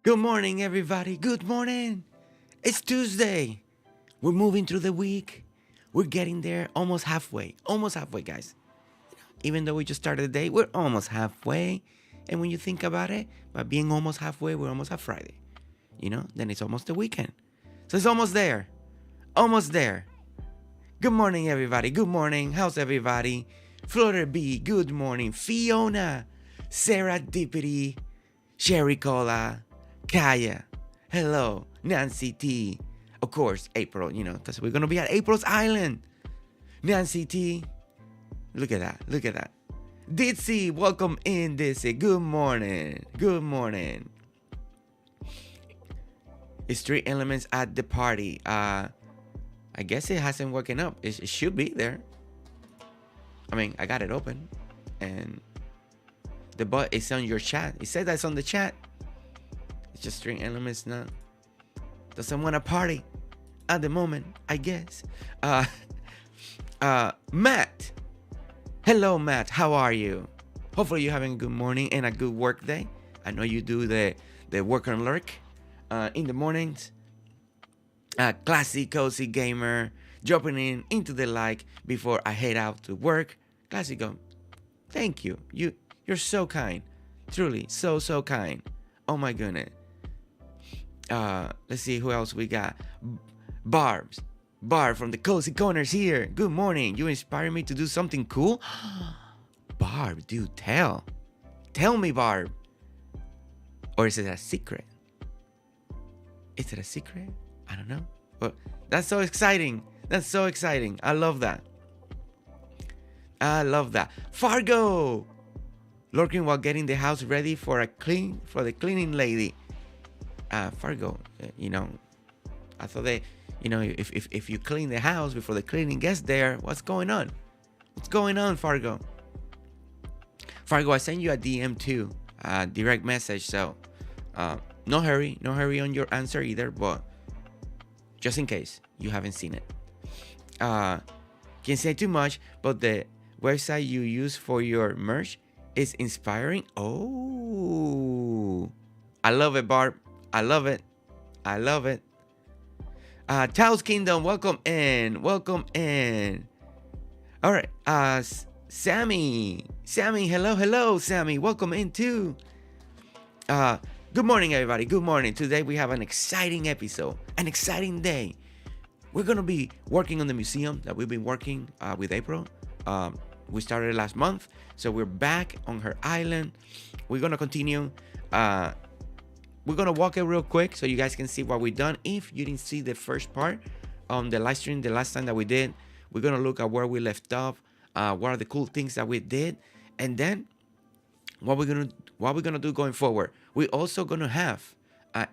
Good morning, everybody. Good morning. It's Tuesday. We're moving through the week. We're getting there almost halfway. Almost halfway, guys. Even though we just started the day, we're almost halfway. And when you think about it, by being almost halfway, we're almost at Friday. Then it's almost the weekend. So it's almost there. Almost there. Good morning, everybody. Good morning. How's everybody? Flutter B, good morning. Fiona, Sarah Dippity, Sherry Cola, Kaya, hello, Nancy T. Of course, April, because we're going to be at April's Island. Nancy T. Look at that. Look at that. Ditsy, welcome in, Ditsy. Good morning. Good morning. It's 3 elements at the party. I guess it hasn't woken up. It should be there. I got it open. And the button is on your chat. It said that's on the chat. It's just 3 elements now. Doesn't want to party at the moment, I guess. Matt. Hello, Matt. How are you? Hopefully you're having a good morning and a good work day. I know you do the work and lurk in the mornings. Classy, cozy gamer. Dropping into the like before I head out to work. Classy go. Thank you. You're so kind. Truly, so kind. Oh my goodness. Let's see who else we got. Barb from the Cozy Corners here. Good morning. You inspire me to do something cool. Barb, dude, tell me, Barb. Or is it a secret? Is it a secret? I don't know. But that's so exciting. That's so exciting. I love that. Fargo, lurking while getting the house ready for the cleaning lady. Fargo, I thought they, if you clean the house before the cleaning gets there, what's going on? What's going on, Fargo? Fargo, I sent you a DM too, direct message. So, no hurry on your answer either, but just in case you haven't seen it. Can't say too much, but the website you use for your merch is inspiring. Oh, I love it, Barb. I love it. Taos Kingdom, welcome in. All right. Sammy, hello, Sammy. Welcome in too. Good morning, everybody. Good morning. Today we have an exciting episode, an exciting day. We're going to be working on the museum that we've been working with April. We started last month, so we're back on her island. We're going to continue. We're going to walk it real quick so you guys can see what we've done. If you didn't see the first part on the live stream, the last time that we did, we're going to look at where we left off, what are the cool things that we did, and then what we're going to do going forward. We're also going to have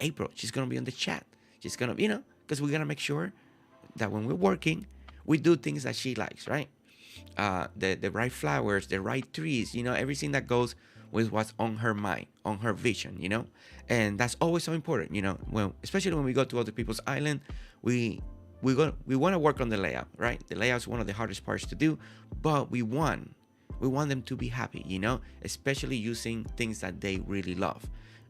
April. She's going to be on the chat. She's going to, because we're going to make sure that when we're working, we do things that she likes, right? The right flowers, the right trees, everything that goes with what's on her mind, on her vision, and that's always so important, especially when we go to other people's island, we want to work on the layout, right? The layout is one of the hardest parts to do, but we want them to be happy, especially using things that they really love,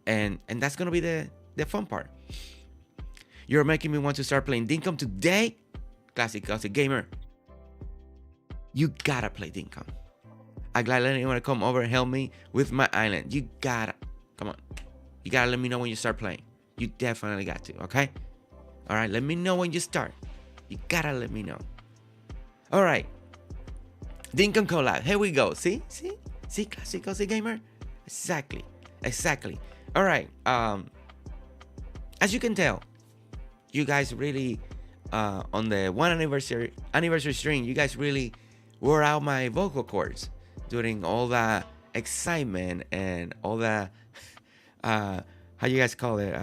and that's gonna be the fun part. You're making me want to start playing Dinkum today. Classic gamer. You gotta play Dinkum. I'm glad you want to come over and help me with my island. You gotta, come on. You gotta let me know when you start playing. You definitely got to, okay? All right, let me know when you start. You gotta let me know. All right. Dinkum collab. Here we go. See, classic gamer. Exactly. All right. As you can tell, you guys really, on the 1 anniversary stream, you guys really wore out my vocal cords during all that excitement and all that, how you guys call it,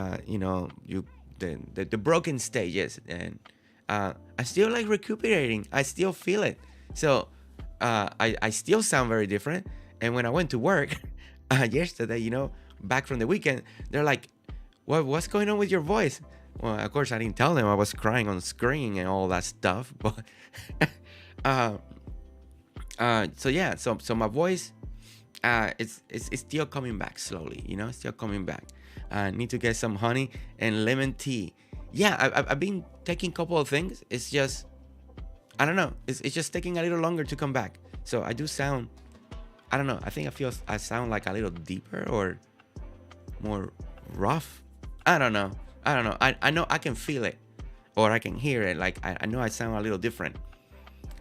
the broken stages, and I still like recuperating. I still feel it. So I still sound very different. And when I went to work yesterday, back from the weekend, they're like, what's going on with your voice? Well, of course, I didn't tell them I was crying on screen and all that stuff, but so my voice, it's still coming back slowly, still coming back. I need to get some honey and lemon tea. Yeah, I've been taking a couple of things. It's just, I don't know. It's just taking a little longer to come back. So I do sound, I don't know. I think I sound like a little deeper or more rough. I don't know. I don't know. I know I can feel it or I can hear it. Like I know I sound a little different.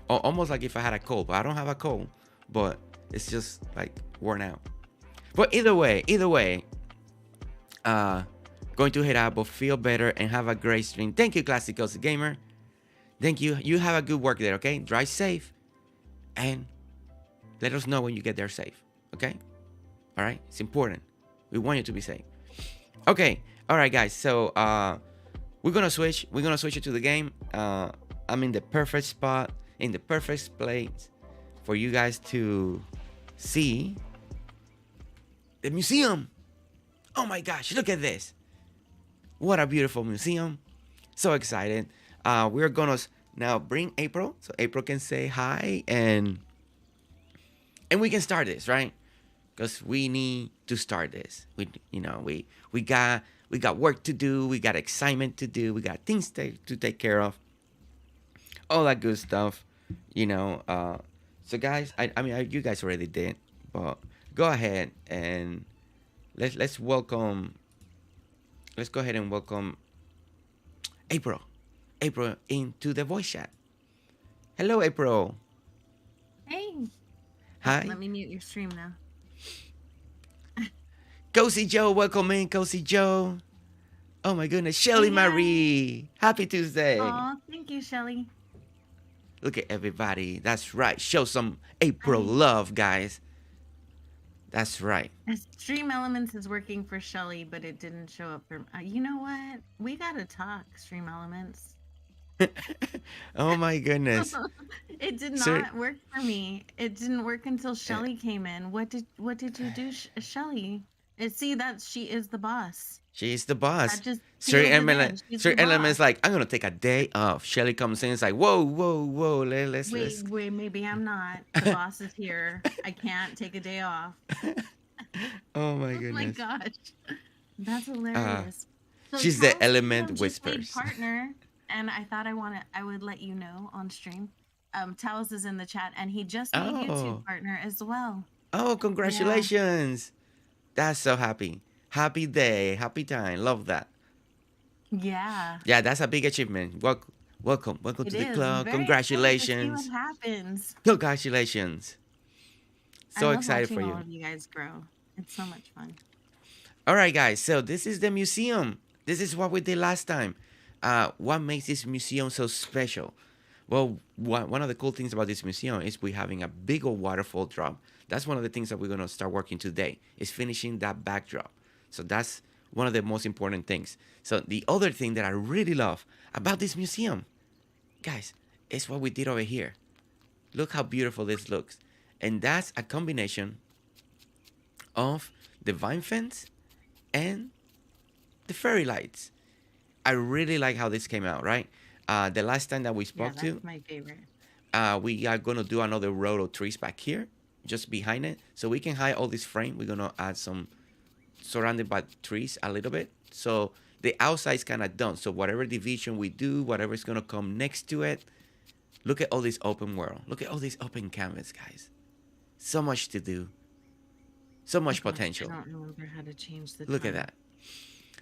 Almost like if I had a cold, but I don't have a cold. But it's just like worn out. But either way, going to head out, but feel better and have a great stream. Thank you, Classic Cozy Gamer. Thank you. You have a good work there, okay? Drive safe and let us know when you get there safe, okay? All right? It's important. We want you to be safe. Okay. All right, guys. So we're gonna switch. We're gonna switch it to the game. I'm in the perfect spot, in the perfect place for you guys to see the museum. Oh my gosh, look at this. What a beautiful museum. So excited. We're gonna now bring April so April can say hi and we can start this, right? Because we need to start this. We got work to do, we got excitement to do, we got things to take care of. All that good stuff, So guys, I mean you guys already did, but go ahead and let's welcome. Let's go ahead and welcome April into the voice chat. Hello, April. Hey. Hi. Let me mute your stream now. Cozy Joe, welcome in, Cozy Joe. Oh my goodness, Shelly Marie. Happy Tuesday. Aw, thank you, Shelly. Look at everybody. That's right. Show some April love, guys. That's right. Stream Elements is working for Shelly, but it didn't show up for. You know what? We gotta talk, Stream Elements. Oh my goodness. It did not work for me. It didn't work until Shelly came in. What did you do, Shelly? See that she is the boss. She's the boss. Certain Elements like, I'm gonna take a day off. Shelly comes in, it's like, whoa, let's wait, maybe I'm not. The boss is here. I can't take a day off. Oh my goodness. Oh my gosh. That's hilarious. So she's the element whispers. Partner, and I thought I would let you know on stream. Taos is in the chat and he just made YouTube partner as well. Oh, congratulations. Yeah. That's so happy. Happy day, happy time. Love that. Yeah. Yeah, that's a big achievement. Welcome to the club. Congratulations. See what happens. Congratulations. So excited for you. All of you guys grow. It's so much fun. All right, guys. So this is the museum. This is what we did last time. What makes this museum so special? Well, one of the cool things about this museum is we're having a big old waterfall drop. That's one of the things that we're going to start working today, is finishing that backdrop. So that's one of the most important things. So the other thing that I really love about this museum, guys, is what we did over here. Look how beautiful this looks. And that's a combination of the vine fence and the fairy lights. I really like how this came out, right? The last time that we spoke that's my favorite. We are going to do another row of trees back here, just behind it. So we can hide all this frame. We're going to add some surrounded by trees a little bit. So the outside is kind of done. So whatever division we do, whatever is going to come next to it, look at all this open world. Look at all this open canvas, guys. So much to do. So much potential. I don't remember how to change the Look at that.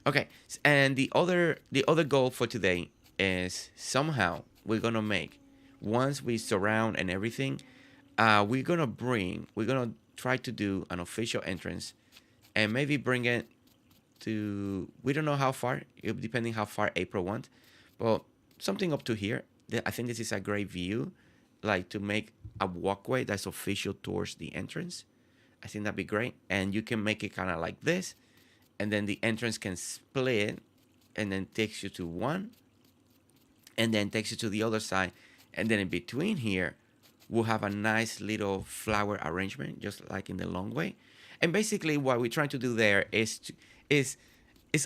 Okay, and the other goal for today is somehow we're gonna make, once we surround and everything, we're gonna try to do an official entrance, and maybe bring it to, we don't know how far, depending how far April wants, but something up to here. I think this is a great view, like to make a walkway that's official towards the entrance. I think that'd be great, and you can make it kind of like this. And then the entrance can split and then takes you to one and then takes you to the other side. And then in between here, we'll have a nice little flower arrangement, just like in the long way. And basically what we're trying to do there is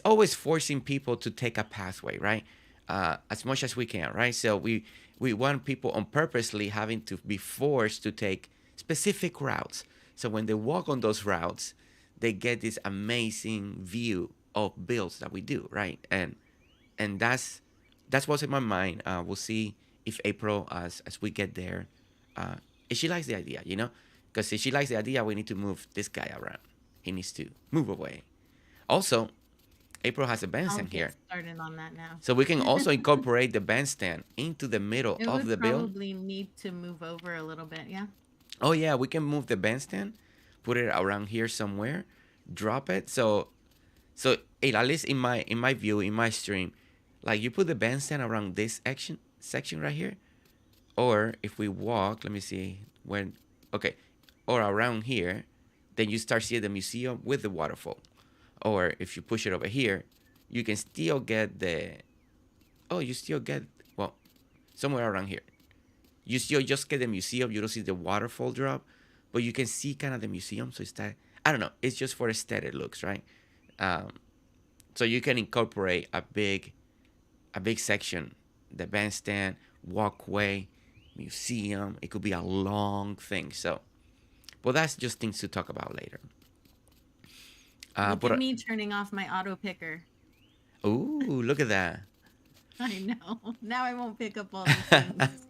always forcing people to take a pathway, right? As much as we can, right? So we want people on purposely having to be forced to take specific routes. So when they walk on those routes, they get this amazing view of builds that we do, right? And that's what's in my mind. We'll see if April, as we get there, uh, if she likes the idea, because if she likes the idea, we need to move this guy around. He needs to move away. Also, April has a I'll bandstand get here, started on that now. so we can also incorporate the bandstand into the middle It of would the build. probably need to move over a little bit, yeah. Oh yeah, we can move the bandstand, put it around here somewhere, drop it. So at least in my view, in my stream, like you put the bandstand around this section right here, or if we walk, let me see when, okay, or around here, then you start seeing the museum with the waterfall. Or if you push it over here, you can still get the, oh, you still get, well, somewhere around here. You still just get the museum. You don't see the waterfall drop, but you can see kind of the museum. So it's that, I don't know. It's just for aesthetic looks, right? Um, so you can incorporate a big section, the bandstand, walkway, museum. It could be a long thing. So, well, that's just things to talk about later. Look at But me turning off my auto picker. ooh, look at that. I know. Now I won't pick up all the things.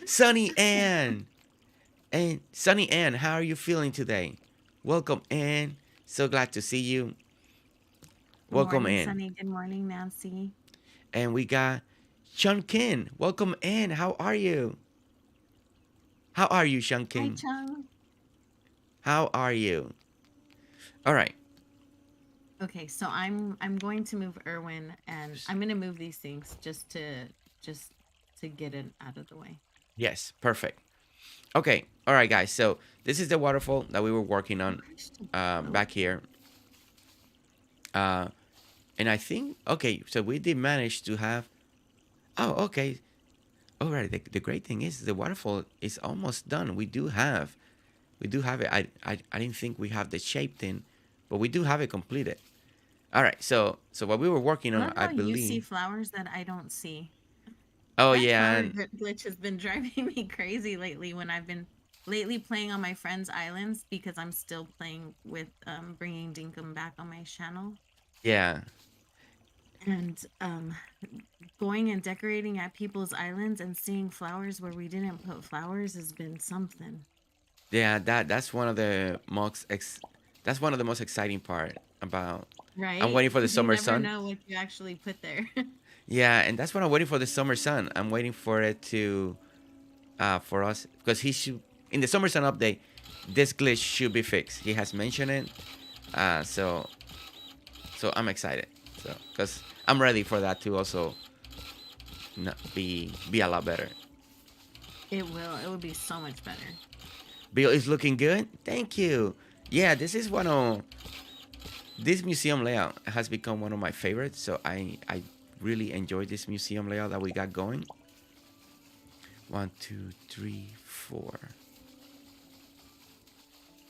Sunny Ann. And Sunny Ann, how are you feeling today? Welcome, Ann. So glad to see you. Good Welcome, morning, Ann. Sunny. Good morning, Nancy. And we got Sean Kin. Welcome, Ann. How are you? How are you, Sean Hi, King? Chung. How are you? All right. Okay, so I'm going to move Irwin, and I'm gonna move these things just to get it out of the way. Yes, perfect. Okay. All right, guys. So this is the waterfall that we were working on back here. And I think, okay, so we did manage to have, oh, okay. All right. The great thing is the waterfall is almost done. We do have it. I didn't think we have the shape thing, but we do have it completed. All right. So what we were working I on, love I how you see believe. flowers that I don't see. Oh That yeah, flower and glitch has been driving me crazy lately when I've been playing on my friends' islands because I'm still playing with bringing Dinkum back on my channel. yeah, And going and decorating at people's islands and seeing flowers where we didn't put flowers has been something. yeah. That's one of the most exciting part about. I'm Right? waiting for the Because you summer never sun. know what you actually put there. Yeah, and that's what I'm waiting for, the summer sun. I'm waiting for it to, for us, because he should, in the summer sun update, this glitch should be fixed. He has mentioned it, so I'm excited. So because I'm ready for that to also not be a lot better. It will. It will be so much better. Bill is looking good. Thank you. Yeah, this museum layout has become one of my favorites. So I really enjoy this museum layout that we got going. 1, 2, 3, 4.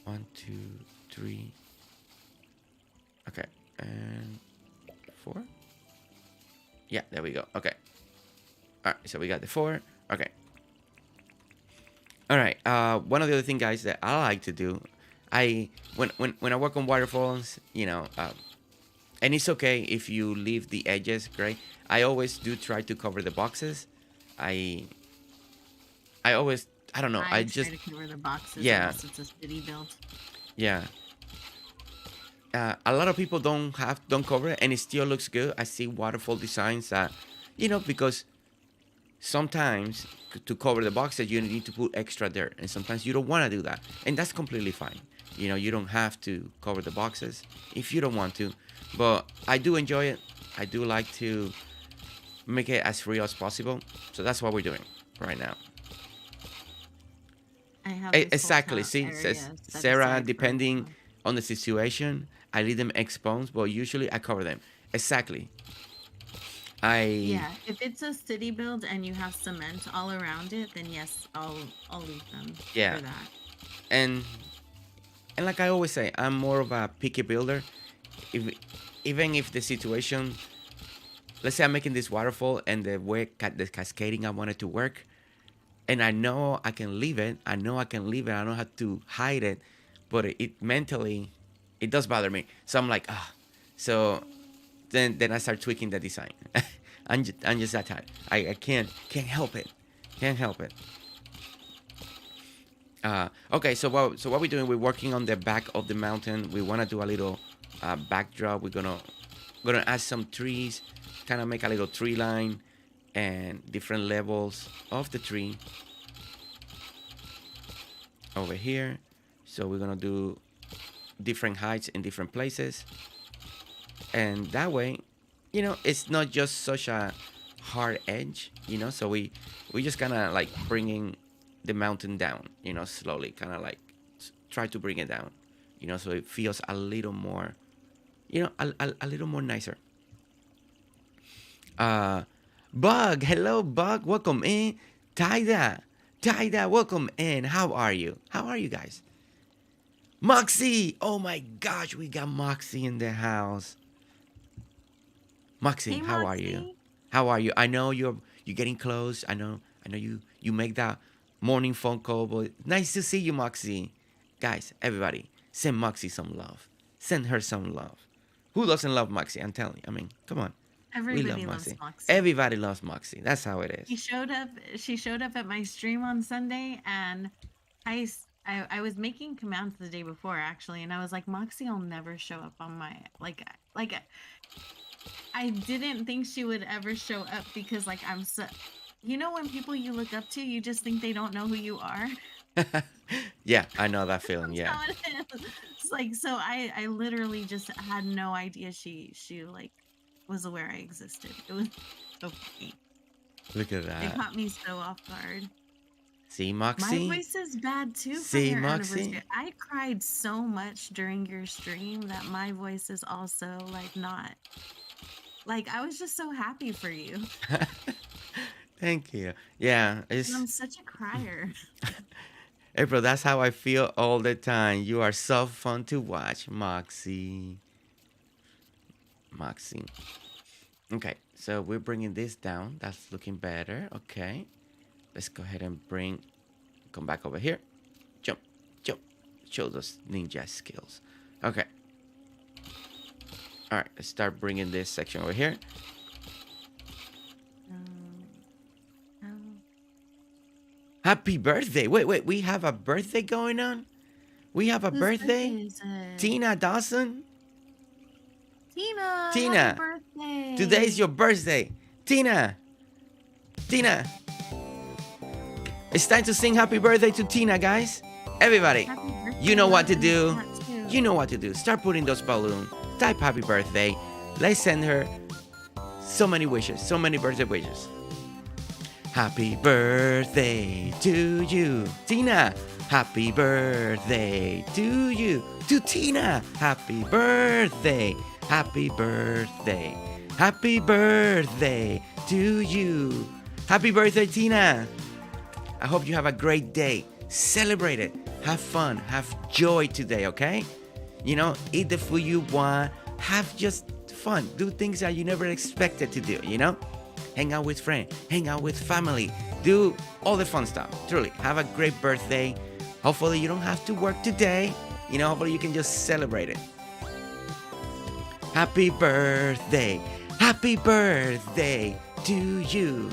1, 2, 3. Okay, and 4. Yeah, there we go. Okay. All right, so we got the 4. Okay. All right. One of the other things, guys, that I like to do, when I work on waterfalls, and it's okay if you leave the edges, great. I always do try to cover the boxes. I always, I don't know. I I try just, to cover the boxes yeah, unless it's a city build. yeah. A lot of people don't cover it, and it still looks good. I see waterfall designs that, because sometimes to cover the boxes you need to put extra dirt, and sometimes you don't want to do that, and that's completely fine. You don't have to cover the boxes if you don't want to, but I do enjoy it. I do like to make it as real as possible, so that's what we're doing right now. I have this Exactly. hotel See, area says set Sarah, aside for depending on the situation, I leave them exposed, but usually I cover them. Exactly. I yeah. If it's a city build and you have cement all around it, then yes, I'll leave them Yeah, for that. and like I always say, I'm more of a picky builder. If Even if the situation, let's say I'm making this waterfall and the cascading I want it to work, and I know I can leave it. I know I can leave it. I don't have to hide it, but it mentally, it does bother me. So I'm like, ah. So then I start tweaking the design. I'm just that type. I can't help it. Can't help it. Okay, so what we're doing? We're working on the back of the mountain. We want to do a little backdrop. We're gonna add some trees, kind of make a little tree line, and different levels of the tree over here. So we're gonna do different heights in different places, and that way, it's not just such a hard edge. So we just kind of like bringing the mountain down, slowly, kind of like try to bring it down, so it feels a little more, a little more nicer. Bug, hello, Bug, welcome in. Taida, welcome in. How are you guys? Moxie, oh my gosh, we got Moxie in the house. Moxie, Hey, how are you? Moxie. How are you? I know you're getting close. I know you make that morning phone call, but nice to see you, Moxie. Guys, everybody, send Moxie some love. Send her some love. Who doesn't love Moxie? I'm telling you. I mean, come on. We love Everybody loves Moxie. Moxie. Everybody loves Moxie. That's how it She is. showed up. She showed up at my stream on Sunday, and I was making commands the day before actually, and I was like, Moxie will never show up on my like I didn't think she would ever show up because like I'm so, when people you look up to, you just think they don't know who you are. Yeah, I know that feeling. That's Yeah. how it is. It's like so I literally just had no idea she like was aware I existed. It was so funny. Look at It that. caught me so off guard. See, My Moxie? voice is bad too from See, your Moxie? anniversary. I cried so much during your stream that my voice is also like not like I was just so happy for you. Thank you. Yeah, And I'm such a crier. April, that's how I feel all the time. You are so fun to watch, Moxie. Moxie. Okay, so we're bringing this down. That's looking better. Okay. Let's go ahead and come back over here. Jump, jump. Show those ninja skills. Okay. All right, let's start bringing this section over here. Um, Happy birthday. Wait, we have a birthday going on? We have a whose birthday? is it? Tina Dawson? Tina, Tina, happy birthday. today's your birthday. Tina, it's time to sing happy birthday to Tina, guys. Everybody, Happy birthday. you know what to do. That too. You know what to do. Start putting those balloons. Type happy birthday. Let's send her so many wishes, so many birthday wishes. Happy birthday to you, Tina. Happy birthday to you, to Tina. Happy birthday. Happy birthday. Happy birthday to you. Happy birthday, Tina. I hope you have a great day. Celebrate it. Have fun. Have joy today, okay? Eat the food you want. Have just fun. Do things that you never expected to do, Hang out with friends. Hang out with family. Do all the fun stuff. Truly, have a great birthday. Hopefully you don't have to work today. Hopefully you can just celebrate it. Happy birthday. Happy birthday to you.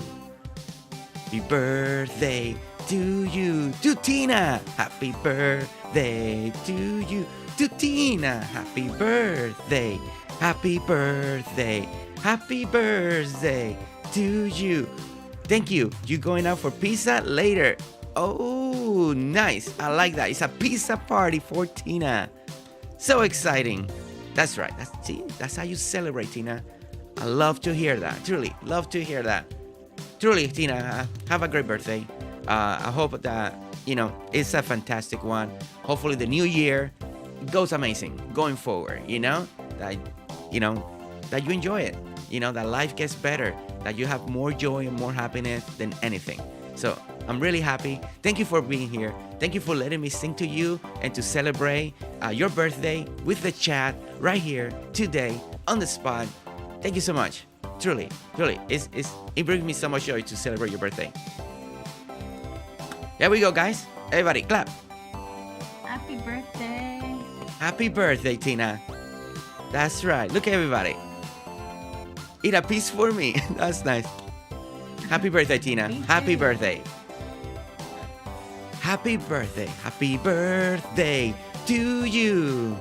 Happy birthday to you. To Tina. Happy birthday to you. To Tina. Happy birthday. Happy birthday. Happy birthday to you. Thank you. You going out for pizza later? Oh, nice. I like that. It's a pizza party for Tina. So exciting. That's right. That's how you celebrate, Tina. I love to hear that. Truly, love to hear that. Truly, Tina, have a great birthday. I hope that, it's a fantastic one. Hopefully the new year goes amazing going forward, that, that you enjoy it, that life gets better, that you have more joy and more happiness than anything. So I'm really happy. Thank you for being here. Thank you for letting me sing to you and to celebrate your birthday with the chat right here today on the spot. Thank you so much. Truly, it brings me so much joy to celebrate your birthday. Here we go, guys. Everybody, clap. Happy birthday. Happy birthday, Tina. That's right. Look at everybody. Eat a piece for me. That's nice. Happy birthday, Tina. Me Happy too. birthday. Happy birthday. Happy birthday to you.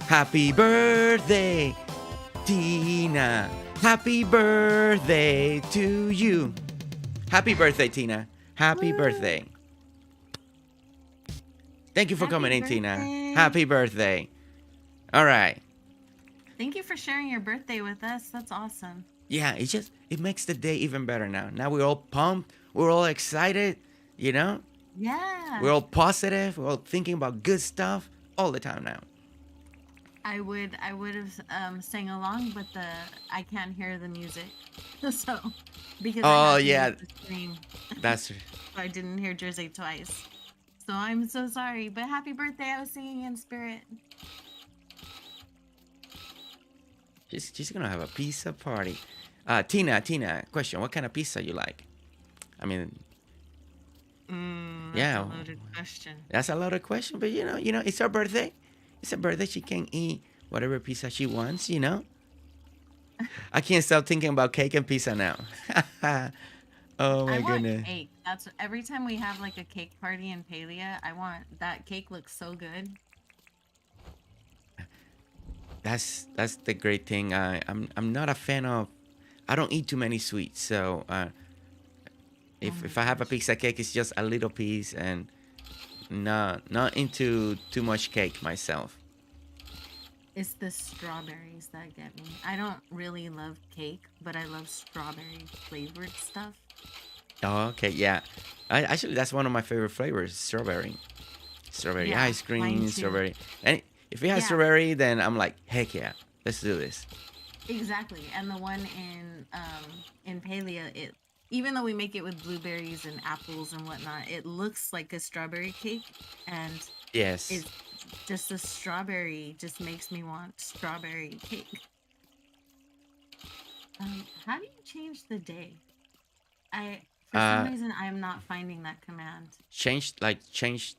Happy birthday, Tina. Happy birthday to you. Happy birthday, Tina. Happy Woo. birthday. Thank you for Happy coming in, Tina. birthday. Happy birthday. All right. Thank you for sharing your birthday with us. That's awesome. Yeah, it makes the day even better now. Now we're all pumped. We're all excited. You know, Yeah. we're all positive. We're all thinking about good stuff all the time now. I would have sang along, but I can't hear the music. So because I Oh had to mute yeah, the stream. that's So I didn't hear Jersey twice. So I'm so sorry. But happy birthday. I was singing in spirit. she's gonna have a pizza party. Tina, question: what kind of pizza you like? I mean, That's a yeah, loaded question. that's a lot of question, but it's her birthday. It's her birthday. She can eat whatever pizza she wants. I can't stop thinking about cake and pizza now. Oh I my want goodness. cake. That's every time we have like a cake party in Palia, I want that cake looks so good. That's the great thing. I'm not a fan of. I don't eat too many sweets, so Oh if my if I have a gosh. piece of cake, it's just a little piece, and not into too much cake myself. It's the strawberries that get me. I don't really love cake, but I love strawberry flavored stuff. Oh, okay, yeah. Actually, that's one of my favorite flavors: strawberry Yeah, ice mine cream, too. strawberry. And if it has Yeah, strawberry, then I'm like, heck yeah, let's do this. exactly. And the one in Palia, it even though we make it with blueberries and apples and whatnot, it looks like a strawberry cake, and Yes. it's just the strawberry just makes me want strawberry cake. How do you change the day? I For some Uh, reason I am not finding that command. change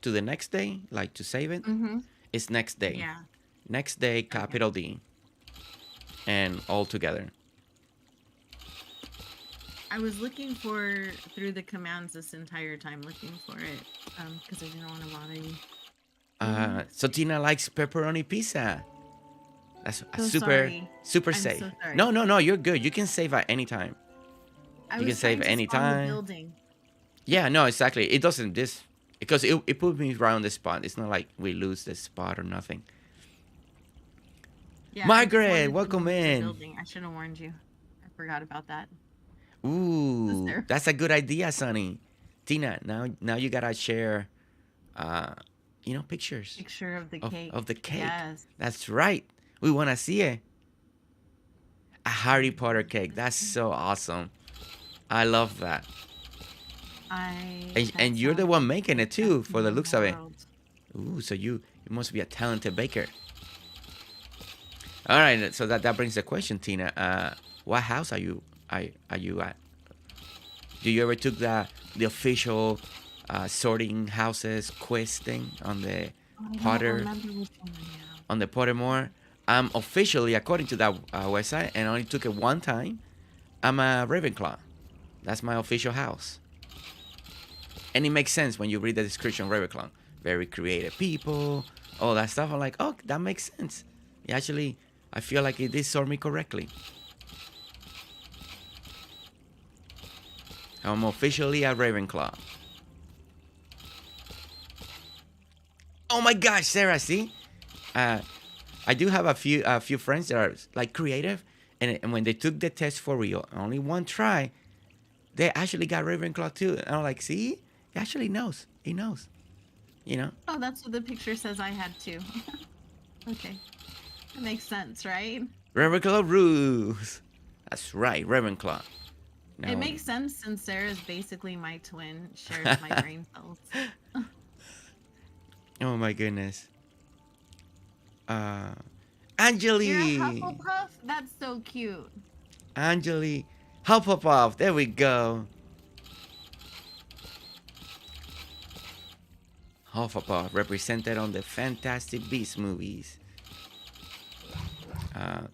to the next day, like to save it. Mm-hmm. It's next day. Yeah. Next day, Okay. capital D, and all together. I was looking for through the commands this entire time, looking for it, because I didn't want to bother you. So Tina likes pepperoni pizza. That's a So super sorry. super I'm safe. so sorry. No, no, no. You're good. You can save at any time. I You can was save trying at to any spawn the time. building. Yeah, no, exactly. It doesn't this because it put me right on the spot. It's not like we lose the spot or nothing. Yeah, I just Margaret, wanted to welcome move the in. building. I should have warned you. I forgot about that. Is Ooh, there that's a good idea, Sonny. Tina, now you gotta share, uh, a pictures picture of the of cake? the cake. Yes. That's right. We wanna see it. A Harry Potter cake. This That's one. so awesome. I love that. That And you're the sounds one like making the it best too, for thing the in the looks of it. world. Ooh, so you must be a talented baker. All right, so that brings the question, Tina. What house are you at? Do you ever took the official sorting houses quiz thing Oh, I don't Potter remember which one I have. on the Pottermore? I'm officially, according to that website, and I only took it one time. I'm a Ravenclaw. That's my official house, and it makes sense when you read the description. Ravenclaw, very creative people, all that stuff. I'm like, oh, that makes sense. Actually, I feel like it did sort me correctly. I'm officially a Ravenclaw. Oh my gosh, Sarah, see? Uh, I do have a few friends that are like creative, and when they took the test for real, only one try, they actually got Ravenclaw too. And I'm like, see, he actually knows. He knows. You know, Oh, that's what the picture says I had too. Okay. That makes sense, right? Ravenclaw rules. That's right, Ravenclaw. It Now, makes sense since Sarah's basically my twin, shares my brain cells. oh my goodness. You're a Angeli, Hufflepuff? That's so cute. Angeli, Hufflepuff. There we go. Hufflepuff represented on the Fantastic Beasts movies. Uh,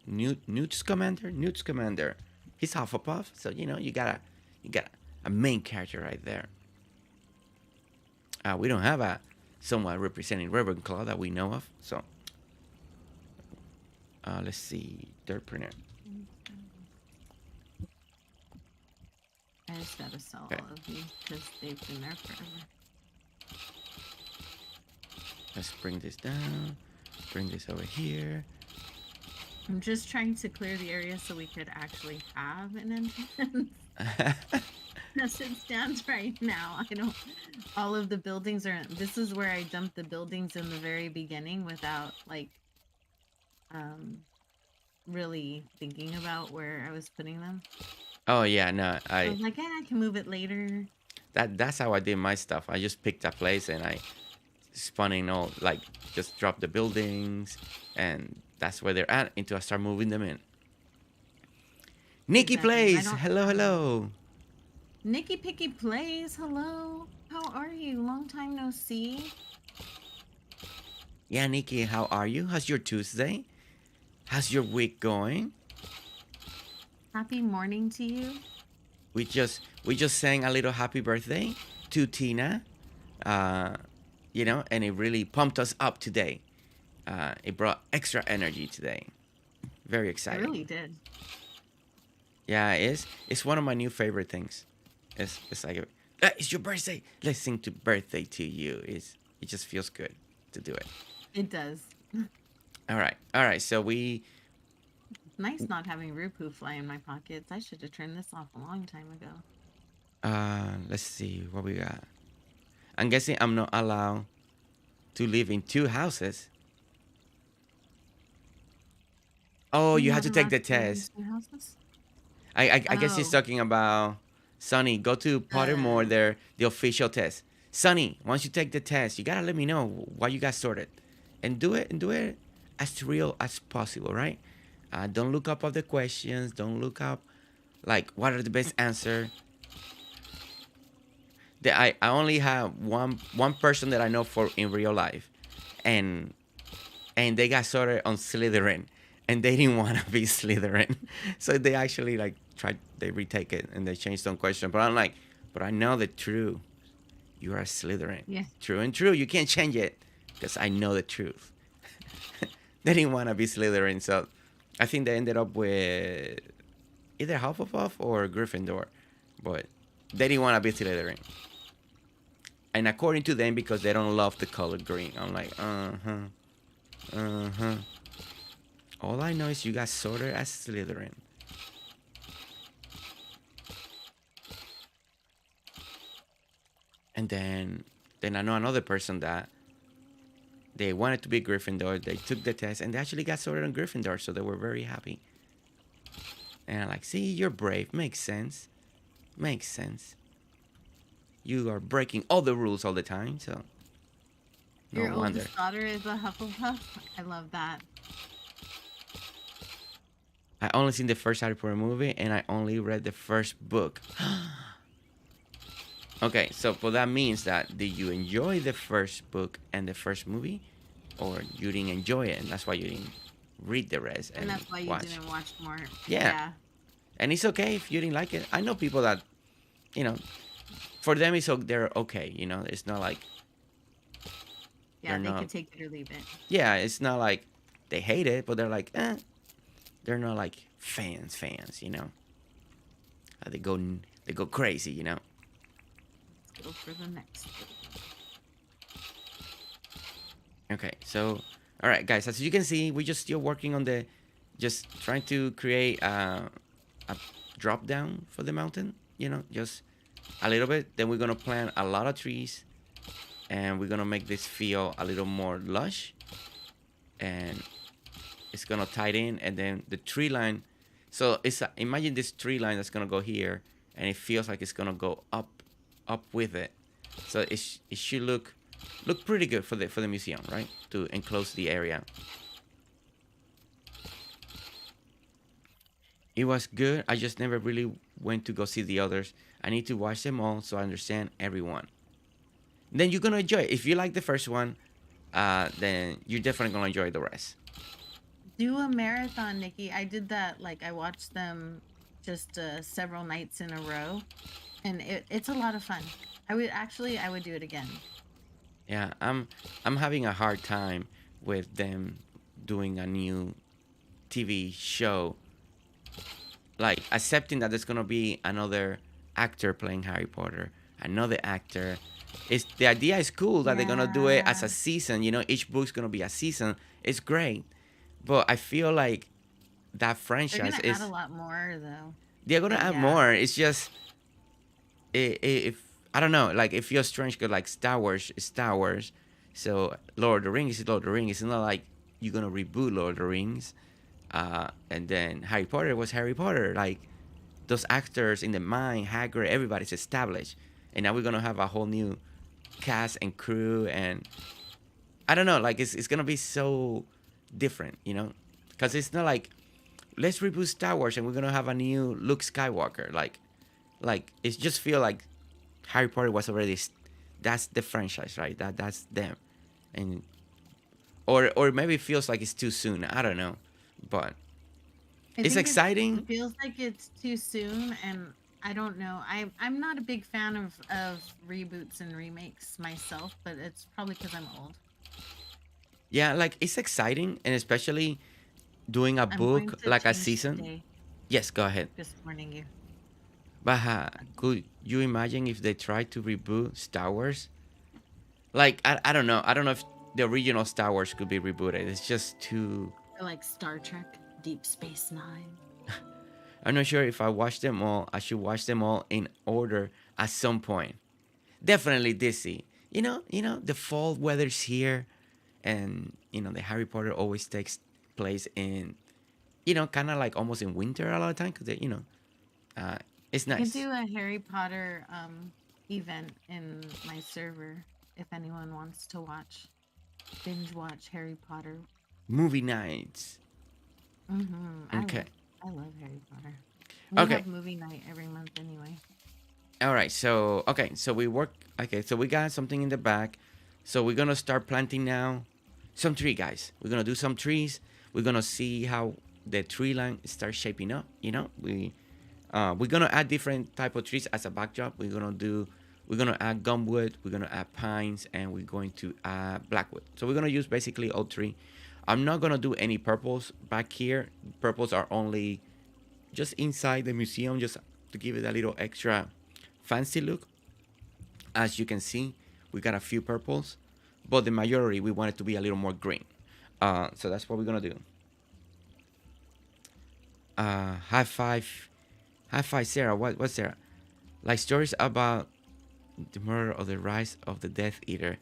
Newt's commander. Newt's commander. He's Hufflepuff, so you got a main character right there. We don't have a someone representing Ravenclaw that we know of. So let's see, Derpreneur. I just gotta sell Okay. all of these because they've been there forever. Let's bring this down. Bring this over here. I'm just trying to clear the area so we could actually have an entrance. As it stands right now, I don't. All of the buildings are. This is where I dumped the buildings in the very beginning without really thinking about where I was putting them. Oh yeah, no, I was like, yeah, I can move it later. that's how I did my stuff. I just picked a place and I spun in all like just drop the buildings, and that's where they're at until I start moving them in. Nikki Exactly. plays. Hello, hello. Nikki Picky plays. Hello. How are you? Long time no see. Yeah, Nikki, how are you? How's your Tuesday? How's your week going? Happy morning to you. We just sang a little happy birthday to Tina, and it really pumped us up today. It brought extra energy today. Very I exciting. really did. Yeah, it's one of my new favorite things. It's like it's your birthday. Let's sing to birthday to you. It just feels good to do it. It does. All right. So Nice not having Rupu fly in my pockets. I should have turned this off a long time ago. let's see what we got. I'm guessing I'm not allowed to live in two houses. Oh, you You're have not to take allowed the to live in test. two houses? I guess he's Oh, talking about Sonny. Go to Pottermore, uh, there the official test. Sonny, once you take the test, you gotta let me know what you got sorted, and do it as real as possible, right? Don't look up all the questions. Don't look up like what are the best answer. I only have one person that I know for in real life, and they got sorted on Slytherin, and they didn't want to be Slytherin, so they actually like tried they retake it and they changed some question. But I'm like, but I know the truth. You are Slytherin, yeah. true and true. You can't change it because I know the truth. They didn't want to be Slytherin, so I think they ended up with either Hufflepuff or Gryffindor, but they didn't want to be Slytherin. And according to them, because they don't love the color green. I'm like, uh-huh. All I know is you got sorted as Slytherin. And then I know another person that they wanted to be Gryffindor. They took the test and they actually got sorted on Gryffindor, so they were very happy. And I'm like, see, you're brave. Makes sense. Makes sense. You are breaking all the rules all the time, so no Your wonder. oldest daughter is a Hufflepuff. I love that. I only seen the first Harry Potter movie and I only read the first book. Okay, so that means that did you enjoy the first book and the first movie, or you didn't enjoy it and that's why you didn't read the rest And and that's why you watch? didn't watch more. Yeah, Yeah. and it's okay if you didn't like it. I know people that, you know, for them they're okay. It's not like Yeah, they're they not. could take it or leave it. Yeah, it's not like they hate it, but they're like, they're not like fans. They go crazy. Let's go for the next. Okay, so all right, guys. As you can see, we're just still working on just trying to create a drop down for the mountain. Just a little bit. Then we're gonna plant a lot of trees, and we're gonna make this feel a little more lush, and it's gonna tie it in, and then the tree line. So imagine this tree line that's gonna go here, and it feels like it's gonna go up with it. So it should look pretty good for the museum, right? To enclose the area. It was good. I just never really went to go see the others. I need to watch them all so I understand everyone. Then you're gonna enjoy it. If you like the first one, then you're definitely gonna enjoy the rest. Do a marathon, Nikki. I did that. Like I watched them just several nights in a row, and it's a lot of fun. I would do it again. Yeah, I'm having a hard time with them doing a new TV show, like accepting that there's gonna be another actor playing Harry Potter, another actor. It's the idea is cool that they're gonna do it as Yeah, a season. You know, each book's gonna be a season. It's great, but I feel like that they're franchise gonna add a is lot more though. they're gonna add Yeah, more. It's just if I don't know, like it feels strange because like Star Wars is Star Wars, so Lord of the Rings is Lord of the Rings. It's not like you're gonna reboot Lord of the Rings, and then Harry Potter was Harry Potter. Like those actors in the mind, Hagrid, everybody's established, and now we're gonna have a whole new cast and crew, and I don't know, like it's gonna be so different, you know, because it's not like let's reboot Star Wars and we're gonna have a new Luke Skywalker, like it just feel like Harry Potter was already that's the franchise, right? That's them, and or maybe it feels like it's too soon. I don't know, but I it's think exciting. it feels like it's too soon, and I don't know. I'm not a big fan of reboots and remakes myself, but it's probably because I'm old. Yeah, like it's exciting, and especially doing a I'm going book to like a change season. today. Yes, go ahead. Just warning you. But could you imagine if they try to reboot Star Wars? Like I don't know. I don't know if the original Star Wars could be rebooted. It's just too. Or like Star Trek, Deep Space Nine. I'm not sure if I watch them all. I should watch them all in order at some point. Definitely Disney. The fall weather's here, and the Harry Potter always takes place in, kind of like almost in winter a lot of time because uh, it's I can nice. do a Harry Potter event in my server if anyone wants to binge watch Harry Potter. Movie nights. Mm-hmm. Okay. I love Harry Potter. We Okay. have movie night every month anyway. All right. So okay. So we work. Okay. So we got something in the back. So we're gonna start planting now. Some tree, guys. We're gonna do some trees. We're gonna see how the tree line starts shaping up. We're gonna add different type of trees as a backdrop. We're gonna add gumwood. We're gonna add pines, and we're going to add blackwood. So we're gonna use basically all three. I'm not gonna do any purples back here. Purples are only just inside the museum, just to give it a little extra fancy look. As you can see, we got a few purples, but the majority we want it to be a little more green. So that's what we're gonna do. High five, Sarah. What's Sarah? Like stories about the murder or the rise of the Death Eater.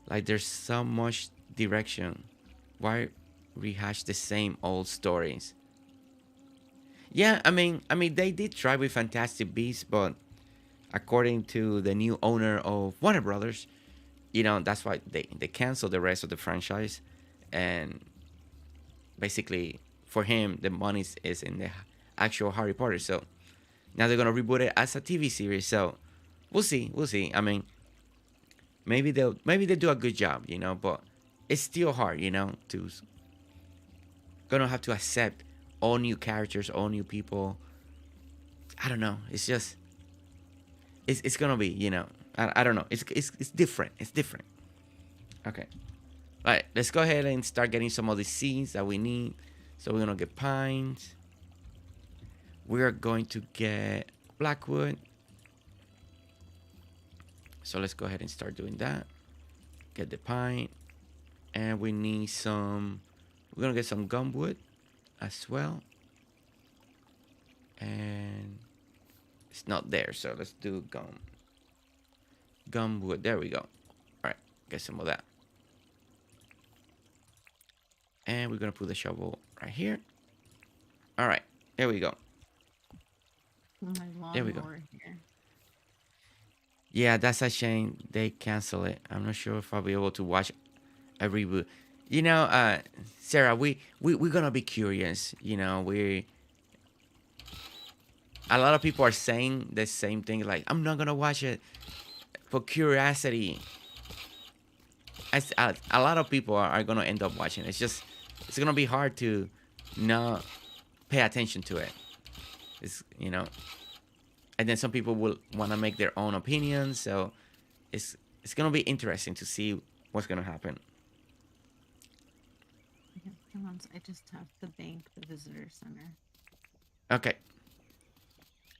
Like there's so much direction. Why rehash the same old stories? Yeah, I mean, they did try with Fantastic Beasts, but according to the new owner of Warner Brothers, that's why they canceled the rest of the franchise, and basically for him the money is in the actual Harry Potter. So now they're gonna reboot it as a TV series. So we'll see. I mean, maybe they do a good job, but it's still hard, to gonna have to accept all new characters, all new people. I don't know. It's just it's gonna be, I don't know. It's different. It's different. Okay. All right. Let's go ahead and start getting some of the seeds that we need. So we're gonna get pines. We are going to get blackwood. So let's go ahead and start doing that. Get the pine, and we need some. We're gonna get some gumwood as well. And it's not there, so let's do gumwood. There we go. All right, get some of that. And we're gonna put the shovel right here. All right, there we go. My There we go. lawnmower here. Yeah, that's a shame they cancel it. I'm not sure if I'll be able to watch a reboot. Sarah, we're gonna be curious. We a lot of people are saying the same thing. Like, I'm not gonna watch it for curiosity. A lot of people are gonna end up watching. It's just it's gonna be hard to not pay attention to it. It's and then some people will want to make their own opinions. So it's gonna be interesting to see what's gonna happen. Yeah, come on, I just have the bank, the visitor center. Okay.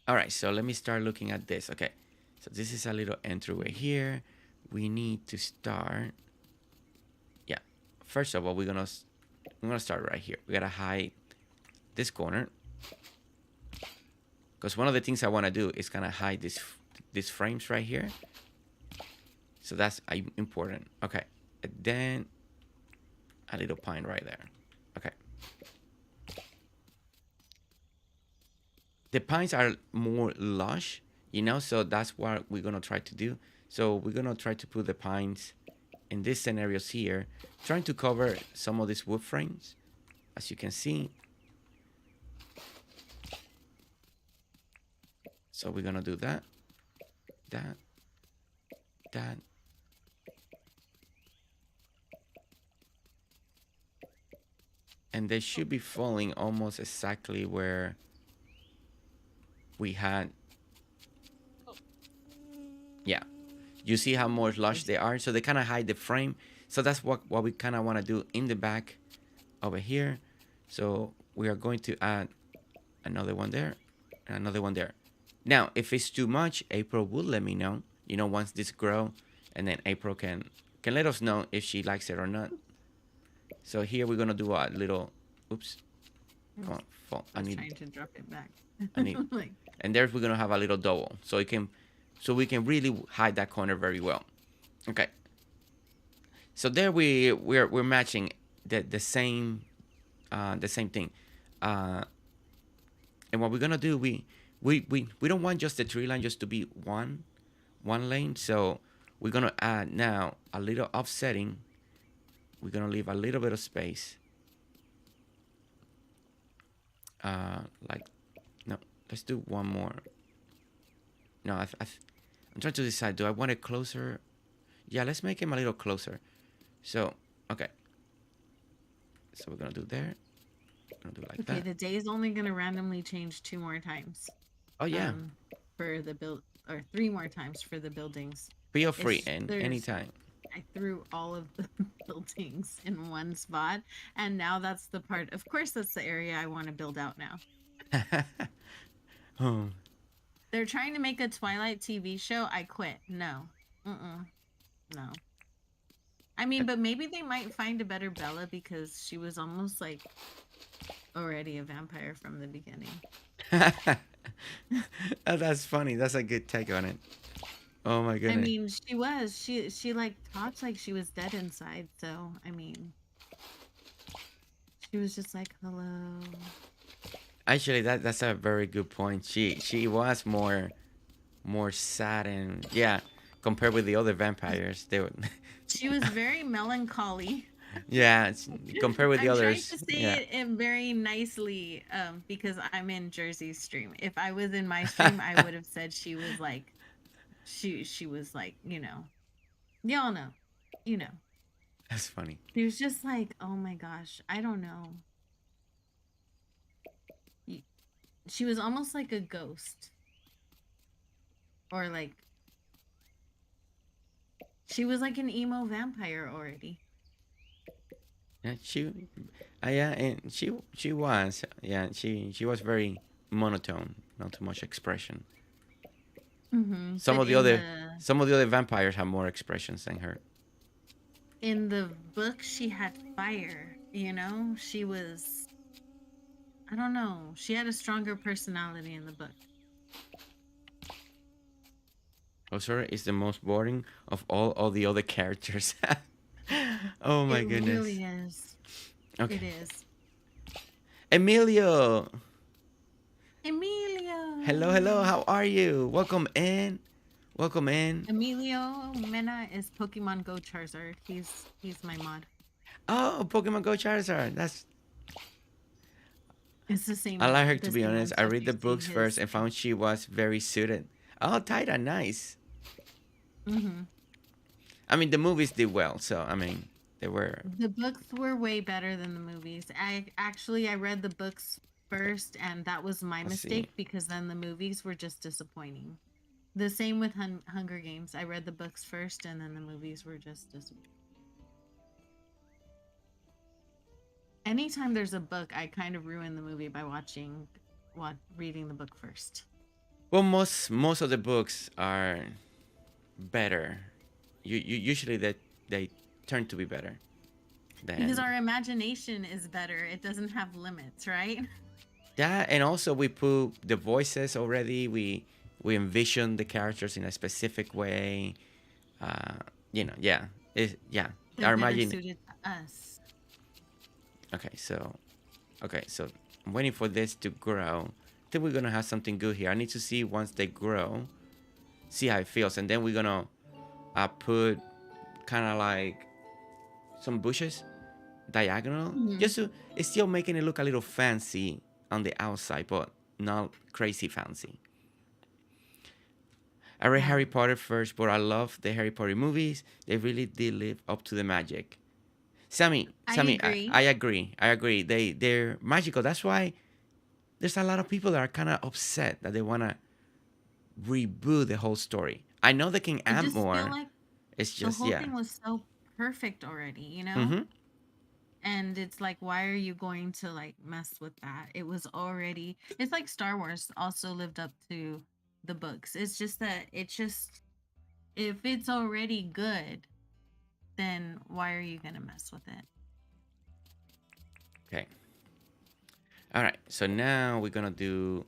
All right. So let me start looking at this. Okay. So this is a little entryway here. We need to start. Yeah. First of all, I'm gonna start right here. We gotta hide this corner because one of the things I want to do is kind of hide these frames right here. So that's important. Okay. And then a little pine right there. Okay. The pines are more lush, so that's what we're gonna try to do. So we're gonna try to put the pines in these scenarios here, trying to cover some of these wood frames, as you can see. So we're gonna do that, that, that. And they should be falling almost exactly where we had. Yeah, you see how more lush they are, so they kind of hide the frame. So that's what we kind of want to do in the back over here. So we are going to add another one there and another one there. Now if it's too much, April will let me know, once this grow, and then April can let us know if she likes it or not. So here we're gonna do a little, oops, come on, fall. I was trying to drop it back. I need, and there we're gonna have a little double, so we can really hide that corner very well. Okay. So there we're matching the same thing, and what we're gonna do, we don't want just the tree line just to be one lane, so we're gonna add now a little offsetting. We're gonna leave a little bit of space. Like, no, let's do one more. No, I'm trying to decide. Do I want it closer? Yeah, let's make him a little closer. So, okay. So we're gonna do there. We're gonna do like that. Okay, the day is only gonna randomly change 2 more times. Oh yeah. For the build, or 3 more times for the buildings. Feel free anytime. I threw all of the buildings in one spot, and now that's the part. Of course, that's the area I want to build out now. Oh. They're trying to make a Twilight TV show. I quit. No. No. I mean, but maybe they might find a better Bella because she was almost like already a vampire from the beginning. Oh, that's funny. That's a good take on it. Oh my goodness. I mean, she was. She like talked like she was dead inside. So I mean, she was just like, hello. Actually, that's a very good point. She was more sad, and yeah, compared with the other vampires, they were. She was very melancholy. Yeah, compared with the others. I'm trying to say it very nicely, because I'm in Jersey's stream. If I was in my stream, I would have said she was like, she was like, y'all know, That's funny. She was just like, oh my gosh, I don't know. She was almost like a ghost, or like she was like an emo vampire already. Yeah, and she was, yeah, she was very monotone, not too much expression. Mm-hmm. Some of the other vampires have more expressions than her. In the book, she had fire. She was. I don't know. She had a stronger personality in the book. Osora is the most boring of all the other characters. Oh my goodness. It really is. Okay. It is. Emilio. Hello, how are you? Welcome in. Emilio Mena is Pokemon Go Charizard. He's my mod. Oh, Pokemon Go Charizard. It's the same. I like her, to be honest. I read the books first and found she was very suited. Oh, Titan, nice. Mm-hmm. I mean, the movies did well, so I mean, They were. The books were way better than the movies. I read the books first, and that was my Let's see. mistake because then the movies were just disappointing. The same with Hunger Games. I read the books first, and then the movies were just disappointing. Anytime there's a book, I kind of ruin the movie by reading the book first. Well, most of the books are better. You usually they turn to be better Because than our imagination is better. It doesn't have limits, right? that, and also we put the voices already. We envision the characters in a specific way. Yeah, yeah. They're Our better imagine. suited to us. Okay, so I'm waiting for this to grow. I think we're gonna have something good here. I need to see once they grow, see how it feels, and then we're gonna put kind of like some bushes diagonal, Mhm. just to it's still making it look a little fancy on the outside, but not crazy fancy. I read Yeah, Harry Potter first, but I love the Harry Potter movies. They really did live up to the magic. Sammy, I Sammy, agree. I agree. I agree. They're magical. That's why there's a lot of people that are kind of upset that they wanna reboot the whole story. I know they can I add just feel more. like It's the just whole yeah. thing was so perfect already, you know? Mm-hmm. And it's like, why are you going to like mess with that? It was already, it's like Star Wars also lived up to the books. It's just that if it's already good, then why are you going to mess with it? Okay. All right. So now we're gonna do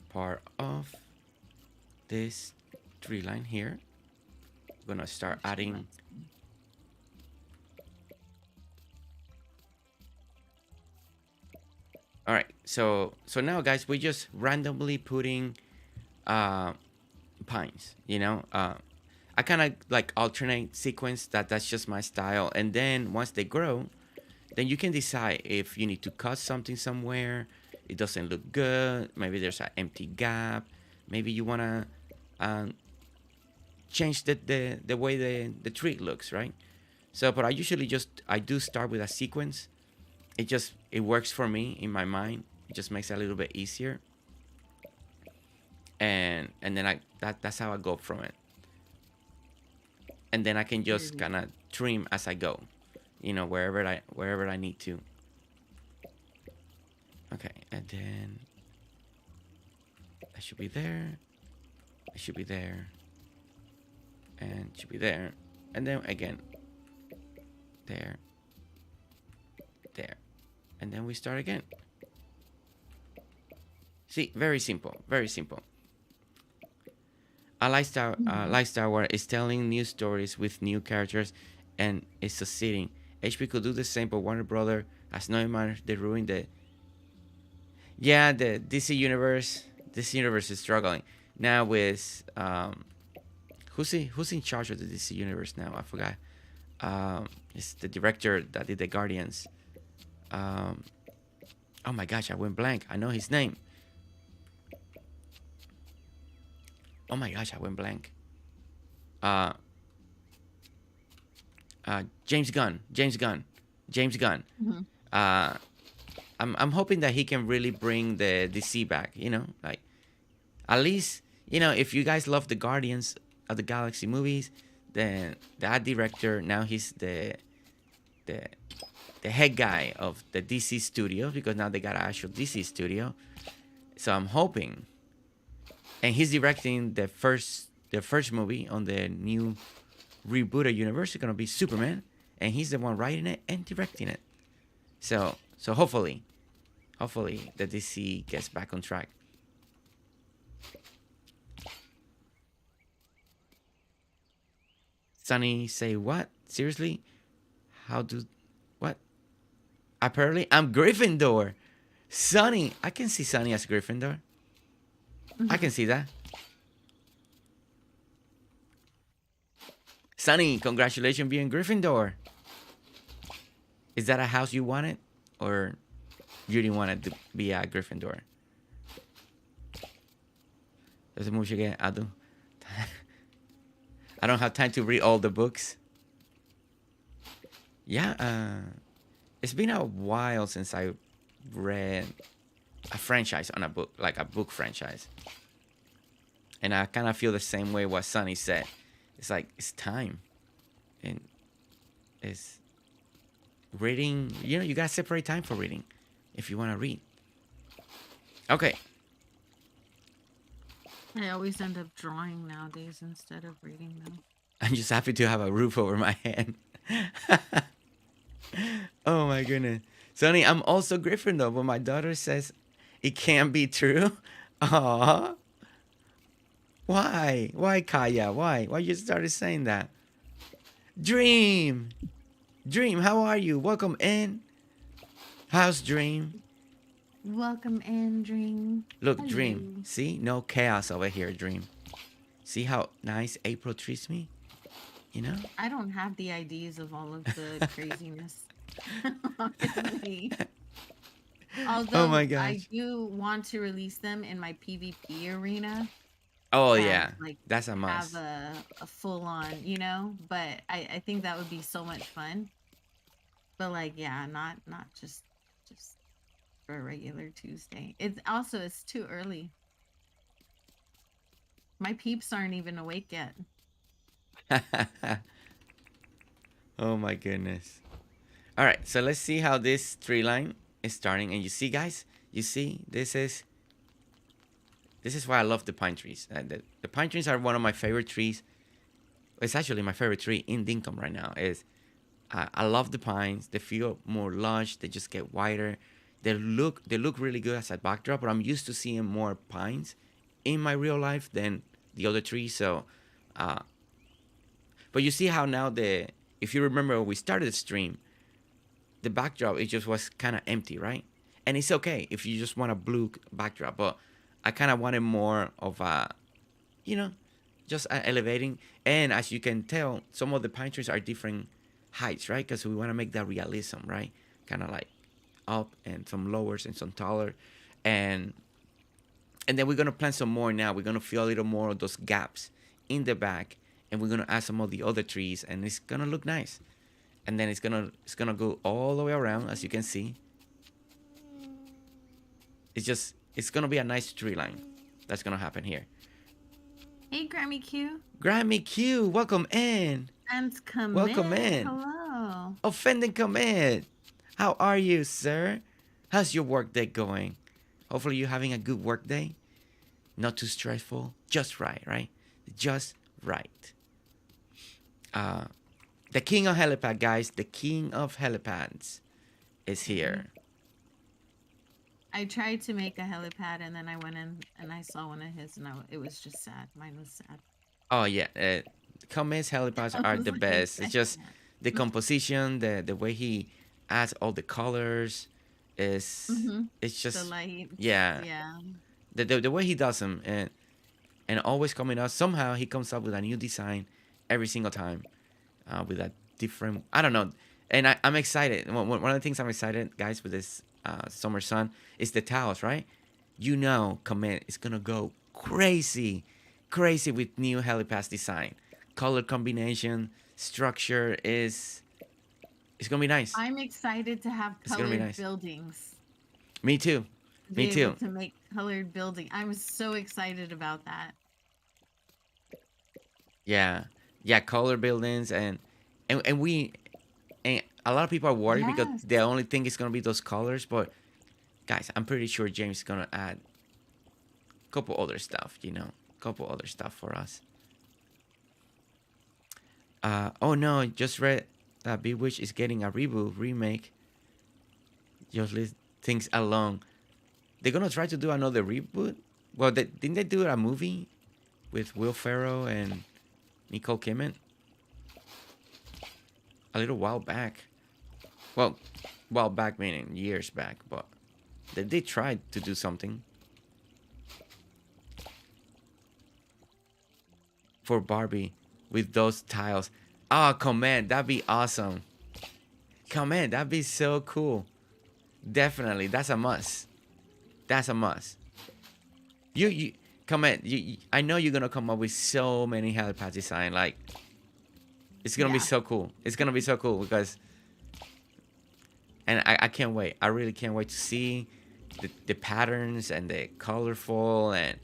part of this tree line here. We're gonna start Actually, adding. let's see. All right. So now, guys, we're just randomly putting uh pines. I kind of like alternate sequence. That's just my style. And then once they grow, then you can decide if you need to cut something somewhere. It doesn't look good. Maybe there's an empty gap. Maybe you wanna um, change the way the tree looks, right? So, but I usually I do start with a sequence. It works for me in my mind. It just makes it a little bit easier, and then that's how I go from it. And then I can just Very kind of trim as I go, wherever I need to. Okay, and then I should be there. I should be there, and should be there, and then again, there, there, and then we start again. See, very simple, very simple. A Mhm. lifestyle where it's telling new stories with new characters, and it's succeeding. HP could do the same, but Warner Brother has no manner they ruined the. Yeah, the DC universe. DC universe is struggling now with who's in charge of the DC universe now? I forgot. It's the director that did the Guardians. Um, oh my gosh, I went blank. I know his name. Oh my gosh, I went blank. Uh, James Gunn. James Gunn. James Gunn. Mhm. Uh, I'm hoping that he can really bring the DC back. Like at least if you guys love the Guardians of the Galaxy movies, then that director now he's the the head guy of the DC studio because now they got an actual DC studio. So I'm hoping, and he's directing the first movie on the new rebooted universe. It's gonna be Superman, and he's the one writing it and directing it. So hopefully the DC gets back on track. Sunny say what? Seriously? How do what? Apparently I'm Gryffindor. Sunny, I can see Sunny as Gryffindor. I can Mhm. see that. Sunny, congratulations being Gryffindor. Is that a house you wanted? Or you didn't want it to be a Gryffindor? There's mucho que I don't have time to read all the books. Yeah, it's been a while since I read a franchise on a book, like a book franchise. And I kind of feel the same way what Sonny said. It's like it's time, and it's reading. You know, you gotta separate time for reading, if you wanna read. Okay, I always end up drawing nowadays instead of reading them. I'm just happy to have a roof over my head. Oh my goodness, Sonny, I'm also Griffin though, but my daughter says it can't be true. Aw, why? Why, Kaya? Why? Why you started saying that? Dream, Dream, how are you? Welcome in. How's Dream? Welcome in, Dream. Look, Dream. Hello. See? No chaos over here, Dream. See how nice April treats me? You know? I don't have the IDs of all of the craziness. Honestly. Oh my Although I gosh. do want to release them in my PvP arena Oh and yeah. like That's a have must. a full on, you know, but I think that would be so much fun. But like, yeah, not just for a regular Tuesday. It's also it's too early. My peeps aren't even awake yet. Oh my goodness. Alright, so let's see how this tree line is starting. And you see guys? You see? This is why I love the pine trees. The pine trees are one of my favorite trees. It's actually my favorite tree in Dinkum right now. Is I love the pines. They feel more lush. They just get wider. They look really good as a backdrop. But I'm used to seeing more pines in my real life than the other trees. So, uh, but you see how now if you remember when we started the stream, the backdrop it just was kind of empty, right? And it's okay if you just want a blue backdrop. But I kind of wanted more of a, you know, just elevating. And as you can tell, some of the pine trees are different heights, right? Because we want to make that realism, right? Kind of like up and some lowers and some taller, and and then we're gonna plant some more now. We're gonna fill a little more of those gaps in the back, and we're gonna add some of the other trees, and it's gonna look nice. And then it's gonna go all the way around, as you can see. It's gonna be a nice tree line. That's gonna happen here. Hey, Grammy Q. Grammy Q, welcome in. And Welcome commit. in. Hello. Offending commit. How are you, sir? How's your work day going? Hopefully you're having a good work day. Not too stressful. Just right, right? Just right. Uh, the king of helipad, guys. The king of helipads is here. I tried to make a helipad and then I went in and I saw one of his and it was just sad. Mine was sad. Oh yeah, Comet's helipads I are was the like, best. I It's just the can't. composition, the way he adds all the colors is Mm-hmm. it's The just lights. yeah. Yeah. The way he does them and always coming out somehow he comes up with a new design every single time with a different I don't know. And I'm excited. One of the things I'm excited, guys, with this summer sun is the towels, right? You know, Comet is gonna go crazy, crazy with new helipad design, color combination, structure is it's gonna be nice. I'm excited to have It's gonna be colored nice. buildings. Me too. To Me be able too. to make colored building. I'm so excited about that. Yeah, yeah, color buildings and we and a lot of people are worried because Yes. they only think it's gonna be those colors, but guys, I'm pretty sure James is gonna add a couple other stuff, couple other stuff for us. Oh no, just read that Bewitch is getting a reboot remake. Just leave things alone. They're gonna try to do another reboot. Well, didn't they do a movie with Will Ferrell and Nicole Kidman a little while back? Well, while back meaning years back, but they did try to do something for Barbie with those tiles. Oh, command, that'd be awesome. Command, that'd be so cool. Definitely, that's a must. That's a must. You comment. I know you're gonna come up with so many helipad design. Like, it's gonna be Yeah. so cool. It's gonna be so cool because and I can't wait. I really can't wait to see the patterns and the colorful and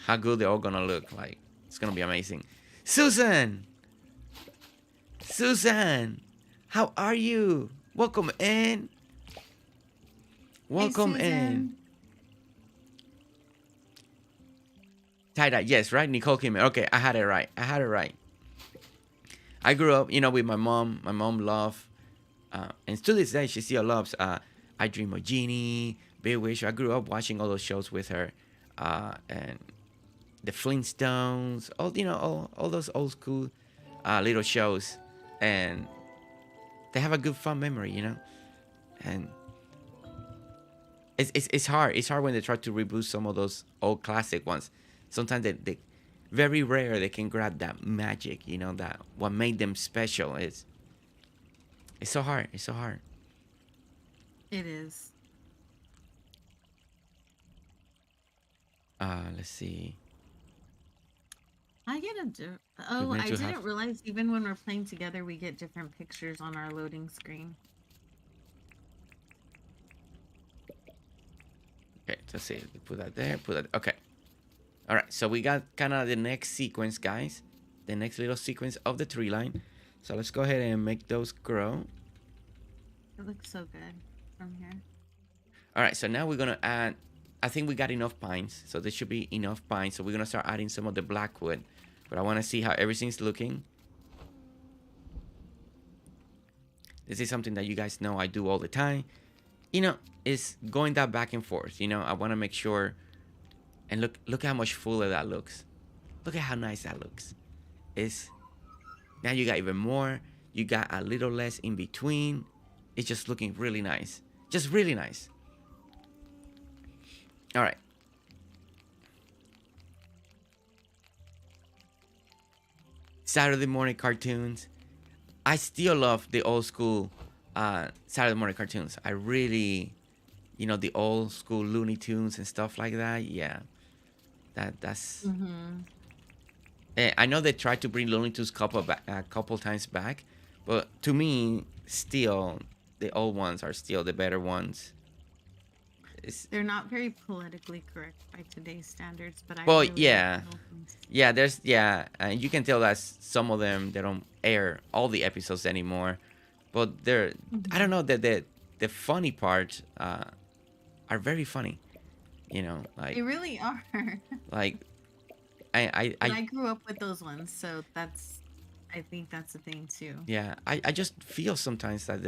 how good they're all gonna look. Like it's gonna be amazing. Susan, Susan, how are you? Welcome in. Hey, Welcome in. Susan. Tie dye, yes, right? Nicole Kidman. Okay, I had it right. I had it right. I grew up, with my mom. My mom loved, and to this day, she still loves. I Dream of Jeannie, Bewitched. I grew up watching all those shows with her, and the Flintstones. All those old school, little shows, and they have a good fun memory, and it's hard. It's hard when they try to reboot some of those old classic ones. Sometimes they very rare they can grab that magic, that what made them special. It's so hard. It's so hard. It is. Let's see. I get a. We're Oh, going I to have. didn't realize even when we're playing together, we get different pictures on our loading screen. Okay, let's see. Put that there. Put that. Okay. All right. So we got kind of the next sequence, guys. The next little sequence of the tree line. So let's go ahead and make those grow. It looks so good from here. All right. So now we're gonna add. I think we got enough pines, so there should be enough pines. So we're gonna start adding some of the blackwood. But I want to see how everything's looking. This is something that you guys know I do all the time. Is going that back and forth. I want to make sure. And look how much fuller that looks. Look at how nice that looks. It's now you got even more. You got a little less in between. It's just looking really nice. Just really nice. All right. Saturday morning cartoons. I still love the old school Saturday morning cartoons. I really, the old school Looney Tunes and stuff like that. Yeah, that's. Mm-hmm. I know they tried to bring Looney Tunes a couple times back, but to me, still the old ones are still the better ones. They're not very politically correct by today's standards, but I Well, really like yeah, the old ones. yeah. And you can tell that some of them they don't air all the episodes anymore, but they're. I don't Mhm. know that the funny part are very funny. They really are. Like But I I grew up with those ones, so I think that's the thing too. yeah, I just feel sometimes that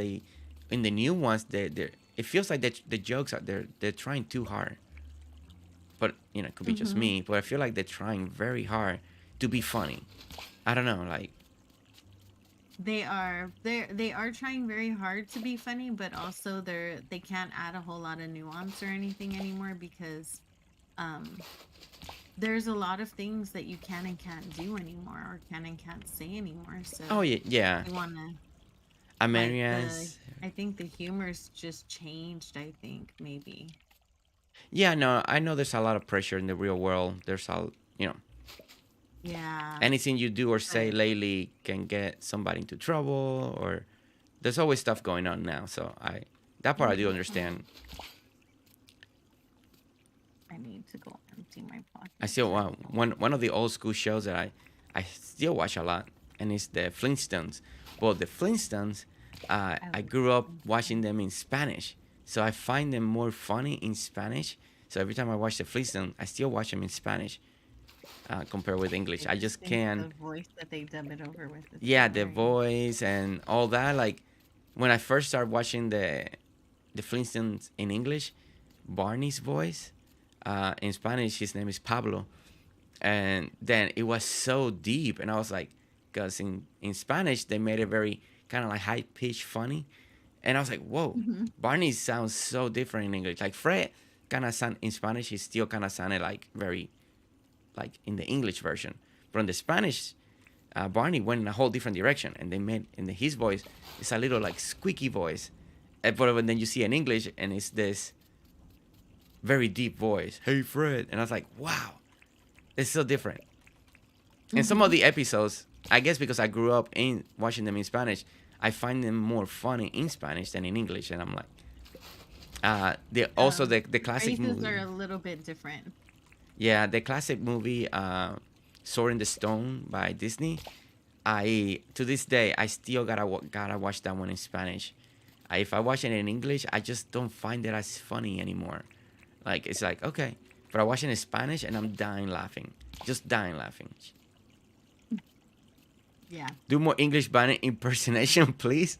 in the new ones, it feels like the jokes are they're trying too hard. But it could be just Mm-hmm. me. But I feel like they're trying very hard to be funny. I don't know, like They are trying very hard to be funny, but also they can't add a whole lot of nuance or anything anymore because um there's a lot of things that you can and can't do anymore or can and can't say anymore. So oh yeah, yeah, I want to like Amerias. I think the humor's just changed, I think maybe. Yeah, no, I know there's a lot of pressure in the real world. There's you know Yeah, anything you do or say but lately can get somebody into trouble, or there's always stuff going on now. So that part I do mhm. understand. I need to go empty my I pockets still right now. one of the old school shows that I still watch a lot, and it's the Flintstones. Well, the Flintstones, I I like grew up watching Flintstones. them in Spanish, so I find them more funny in Spanish. So every time I watch the Flintstones, I still watch them in Spanish compared with English. I I just just think can't. the voice that they dub it over with is Yeah, the hilarious. voice and all that. Like when I first started watching the Flintstones in English, Barney's voice. In Spanish, his name is Pablo, and then it was so deep, and I was like, because in Spanish they made it very kind of like high pitched funny, and I was like, whoa, Mhm. Barney sounds so different in English. Like Fred kind of sound in Spanish, he still kind of sounded like very like in the English version, but in the Spanish, Barney went in a whole different direction, and they made in his voice it's a little like squeaky voice, but then you see in English, and it's this very deep voice, hey Fred, and I was like, wow, it's so different. And some of Mhm. the episodes, I guess because I grew up in watching them in Spanish, I find them more funny in Spanish than in English, and I'm like, the also Um, the classic phrases are movie. a little bit different. Yeah, the classic movie, Sword in the Stone by Disney. I to this day I still gotta watch that one in Spanish. If I watch it in English, I just don't find it as funny anymore. Like it's like okay, but I watch it in Spanish and I'm dying laughing, just dying laughing. Yeah. Do more English Barney impersonation, please.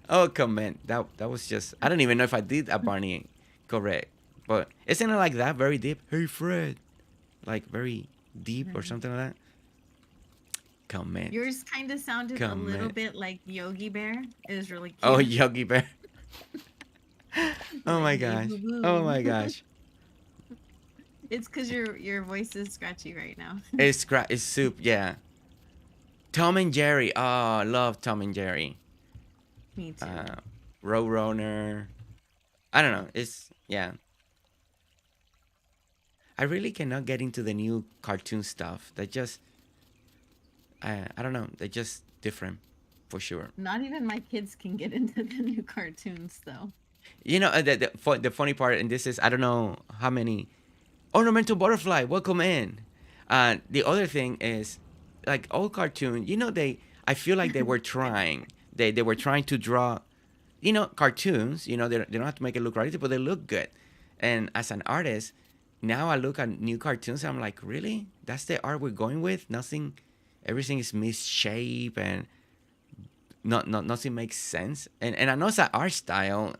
Oh, comment. That was just. I don't even know if I did a Barney correct, but isn't it like that? Very deep. Hey Fred, like very deep or Mhm. something like that. Comment. Yours kind of sounded a little Comment. bit like Yogi Bear. It was really Oh, cute. Yogi Bear. He's Oh like, my "Hey, boo gosh. Oh my boo." gosh. It's because your voice is scratchy right now. It's soup. Yeah. Tom and Jerry. Oh, I love Tom and Jerry. Me too. Uh, Roadrunner. I don't know. It's yeah. I really cannot get into the new cartoon stuff. They just, I don't know. They're just different, for sure. Not even my kids can get into the new cartoons though. You know, the funny part, and this is, I don't know how many. Ornamental butterfly, welcome in. The other thing is, like old cartoon, you know, I feel like they were trying. They were trying to draw, cartoons. They don't have to make it look right, but they look good. And as an artist, now I look at new cartoons, and I'm like, really? That's the art we're going with? Nothing, everything is misshape and not nothing makes sense. And I know it's an art style,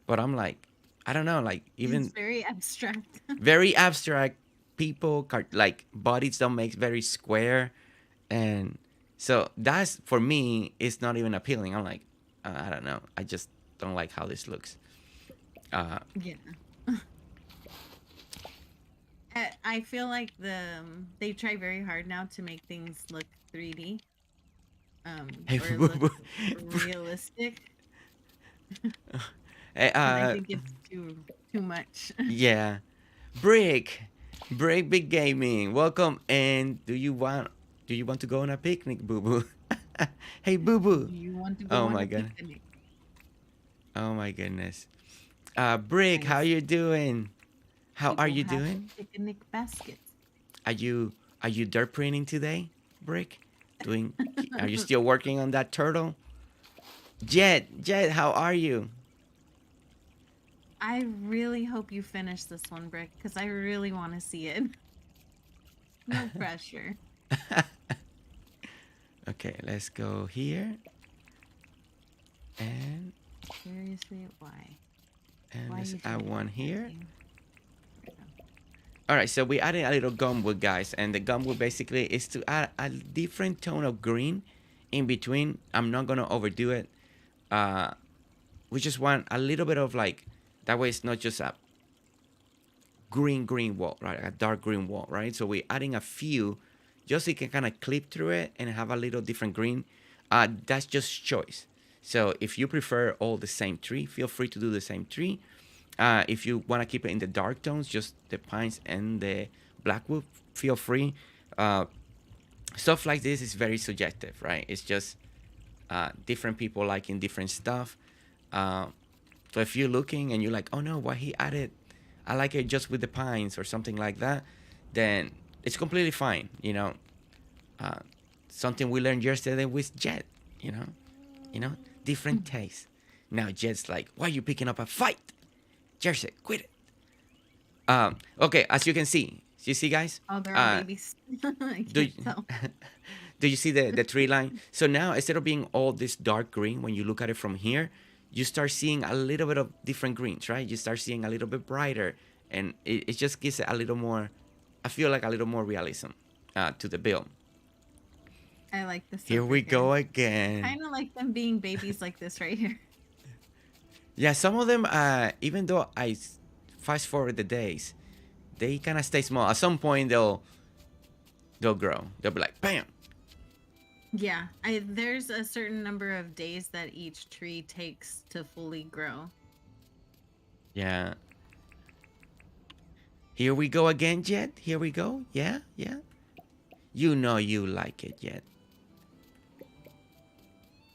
but I'm like, I don't know, like It's even very abstract. very abstract people, like bodies don't make very square, and so that's for me. It's not even appealing. I'm like, I don't know. I just don't like how this looks. Uh, Yeah. I feel like they try very hard now to make things look 3D, hey, or look realistic, and I uh, think it's too much. yeah, Brick, Brick Big Gaming. Welcome. And do you want to go on a picnic, Boo Boo? Hey, Boo Do Boo. you want to go Oh on my a god. picnic? Oh my goodness. Brick, how Nice. you doing? How are People you have doing? picnic baskets. Are you dirt printing today, Brick? Doing? Are you still working on that turtle? Jet, how are you? I really hope you finish this one, Brick, because I really want to see it. No pressure. Okay, let's go here and Seriously, why? and Why are let's you add doing one that here. game? All right, so we added a little gumwood, guys, and the gumwood basically is to add a different tone of green in between. I'm not gonna overdo it. Uh, we just want a little bit of like that way. It's not just a green wall, right? A dark green wall, right? So we're adding a few just so you can kind of clip through it and have a little different green. That's just choice. So if you prefer all the same tree, feel free to do the same tree. If you want to keep it in the dark tones, just the pines and the blackwood, feel free. Uh, Stuff like this is very subjective, right? It's just different people liking different stuff. Uh, so if you're looking and you're like, oh no, why he added, I like it just with the pines or something like that, then it's completely fine. Uh, Something we learned yesterday with Jet. You know, you know, different tastes. Now Jet's like, why are you picking up a fight? Jersey, quit it. Okay, as you can see, you see, guys. Oh, they're all Uh, babies. I do can't tell. do you see the tree line? So now instead of being all this dark green, when you look at it from here, you start seeing a little bit of different greens, right? You start seeing a little bit brighter, and it just gives it a little more. I feel like a little more realism to the build. I like this Here over we here. go again. Kind of like them being babies like this right here. Yeah, some of them, even though I fast forward the days, they kind of stay small. At some point, they'll grow. They'll be like, bam. Yeah, there's a certain number of days that each tree takes to fully grow. Yeah. Here we go again, Jet. Here we go. Yeah, yeah. You know you like it, Jet.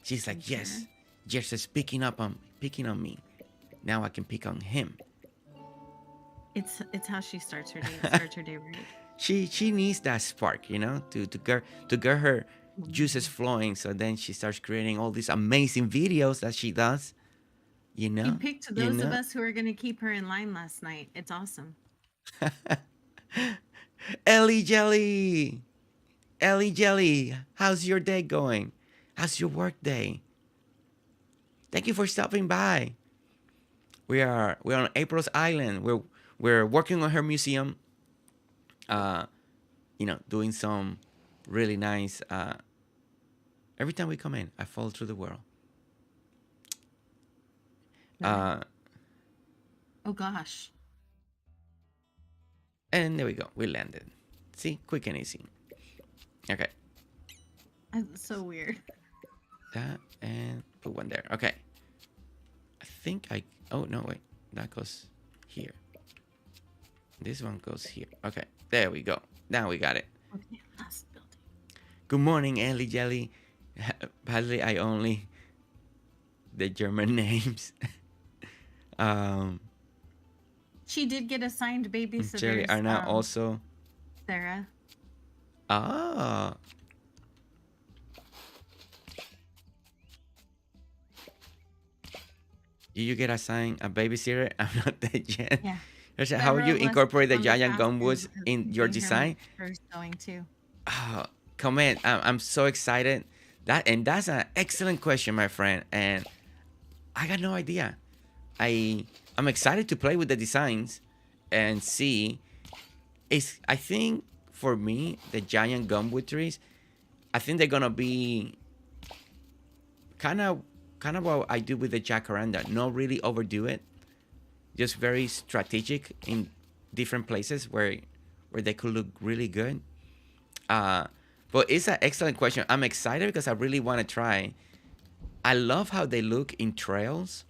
She's I'm like, sure. yes, Jers is picking on me. Now I can pick on him. It's how she starts her day. It starts her day right. She needs that spark, to get her juices Mhm. flowing. So then she starts creating all these amazing videos that she does. You She know, picked you those of know. us who are going to keep her in line last night. It's awesome. Ellie Jelly, Ellie Jelly, how's your day going? How's your work day? Thank you for stopping by. We're on April's Island. We're working on her museum. Uh, doing some really nice. Every time we come in, I fall through the world. Really? Uh, Oh gosh. and there we go. We landed. See, quick and easy. Okay, That's so weird. that and put one there. Okay, I think I. Oh no, wait. That goes here. This one goes here. Okay, there we go. Now we got it. Okay, last building. Good morning, Ellie Jelly. Badly, I only the German names. um, She did get assigned Jelly babysitters, are now also. Sarah. Ah, did you get assigned a babysitter? I'm not that yet. Yeah. How would you Several of us incorporate the on the giant cast is, gumwoods is in your thinking design? hers going too. Oh, come in. I'm so excited. That's an excellent question, my friend. And I got no idea. I'm excited to play with the designs and see. I think for me the giant gumwood trees. I think they're gonna be kind of what I do with the jacaranda. Not really overdo it. Just very strategic in different places where they could look really good. Uh, but it's an excellent question. I'm excited because I really want to try. I love how they look in trails.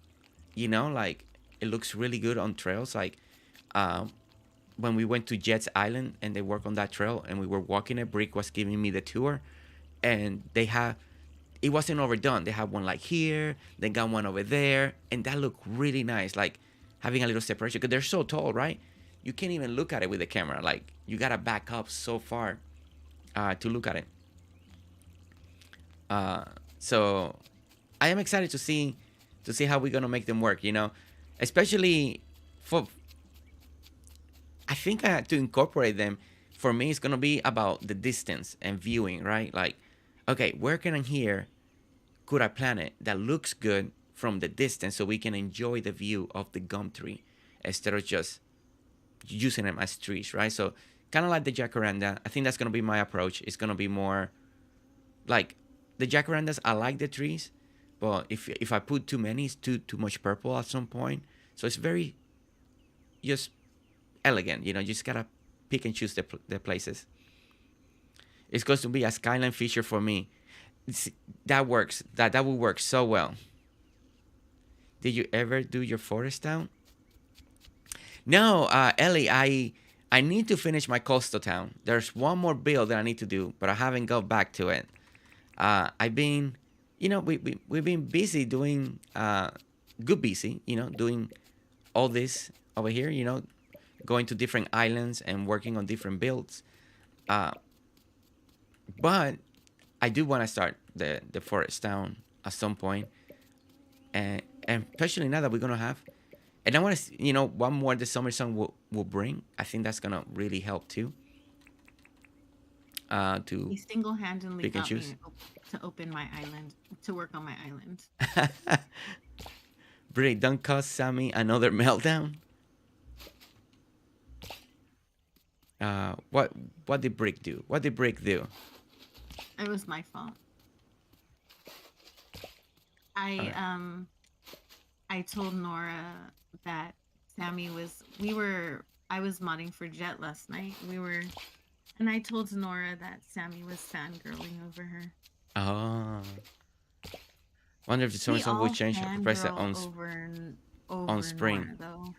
Like it looks really good on trails. Like um, when we went to Jet's Island and they work on that trail and we were walking it, Brick was giving me the tour, and it wasn't overdone. They have one like here, they got one over there, and that looked really nice. Like having a little separation because they're so tall, right? You can't even look at it with the camera. Like you gotta back up so far to look at it. Uh, so I am excited to see how we're gonna make them work. Especially for I think I had to incorporate them. For me, it's gonna be about the distance and viewing, right? Like, okay, where can I hear could I plant it that looks good from the distance so we can enjoy the view of the gum tree instead of just using them as trees, right? So kind of like the jacaranda. I think that's gonna be my approach. It's gonna be more like the jacarandas. I like the trees, but if I put too many, it's too much purple at some point. So it's very just elegant. You just gotta pick and choose the places. It's going to be a skyline feature for me. That works. That will work so well. Did you ever do your forest town? No, Ellie. I need to finish my coastal town. There's one more build that I need to do, but I haven't got back to it. I've been, we've been busy doing, good busy, doing all this over here, going to different islands and working on different builds. Uh, but I do want to start the forest town at some point, and especially now that we're gonna have, and I want to, one more the summer sun will bring. I think that's gonna really help too. To He single-handedly pick and got choose. me to open my island, to work on my island. Brick, don't cause Sammy another meltdown. What did Brick do? What did Brick do? It was my fault. All I right. um I told Nora that Sammy was we were I was modding for Jet last night. And I told Nora that Sammy was fangirling over her. Oh, wonder if the summer We sun will all change the president fangirl on over spring. Nora though.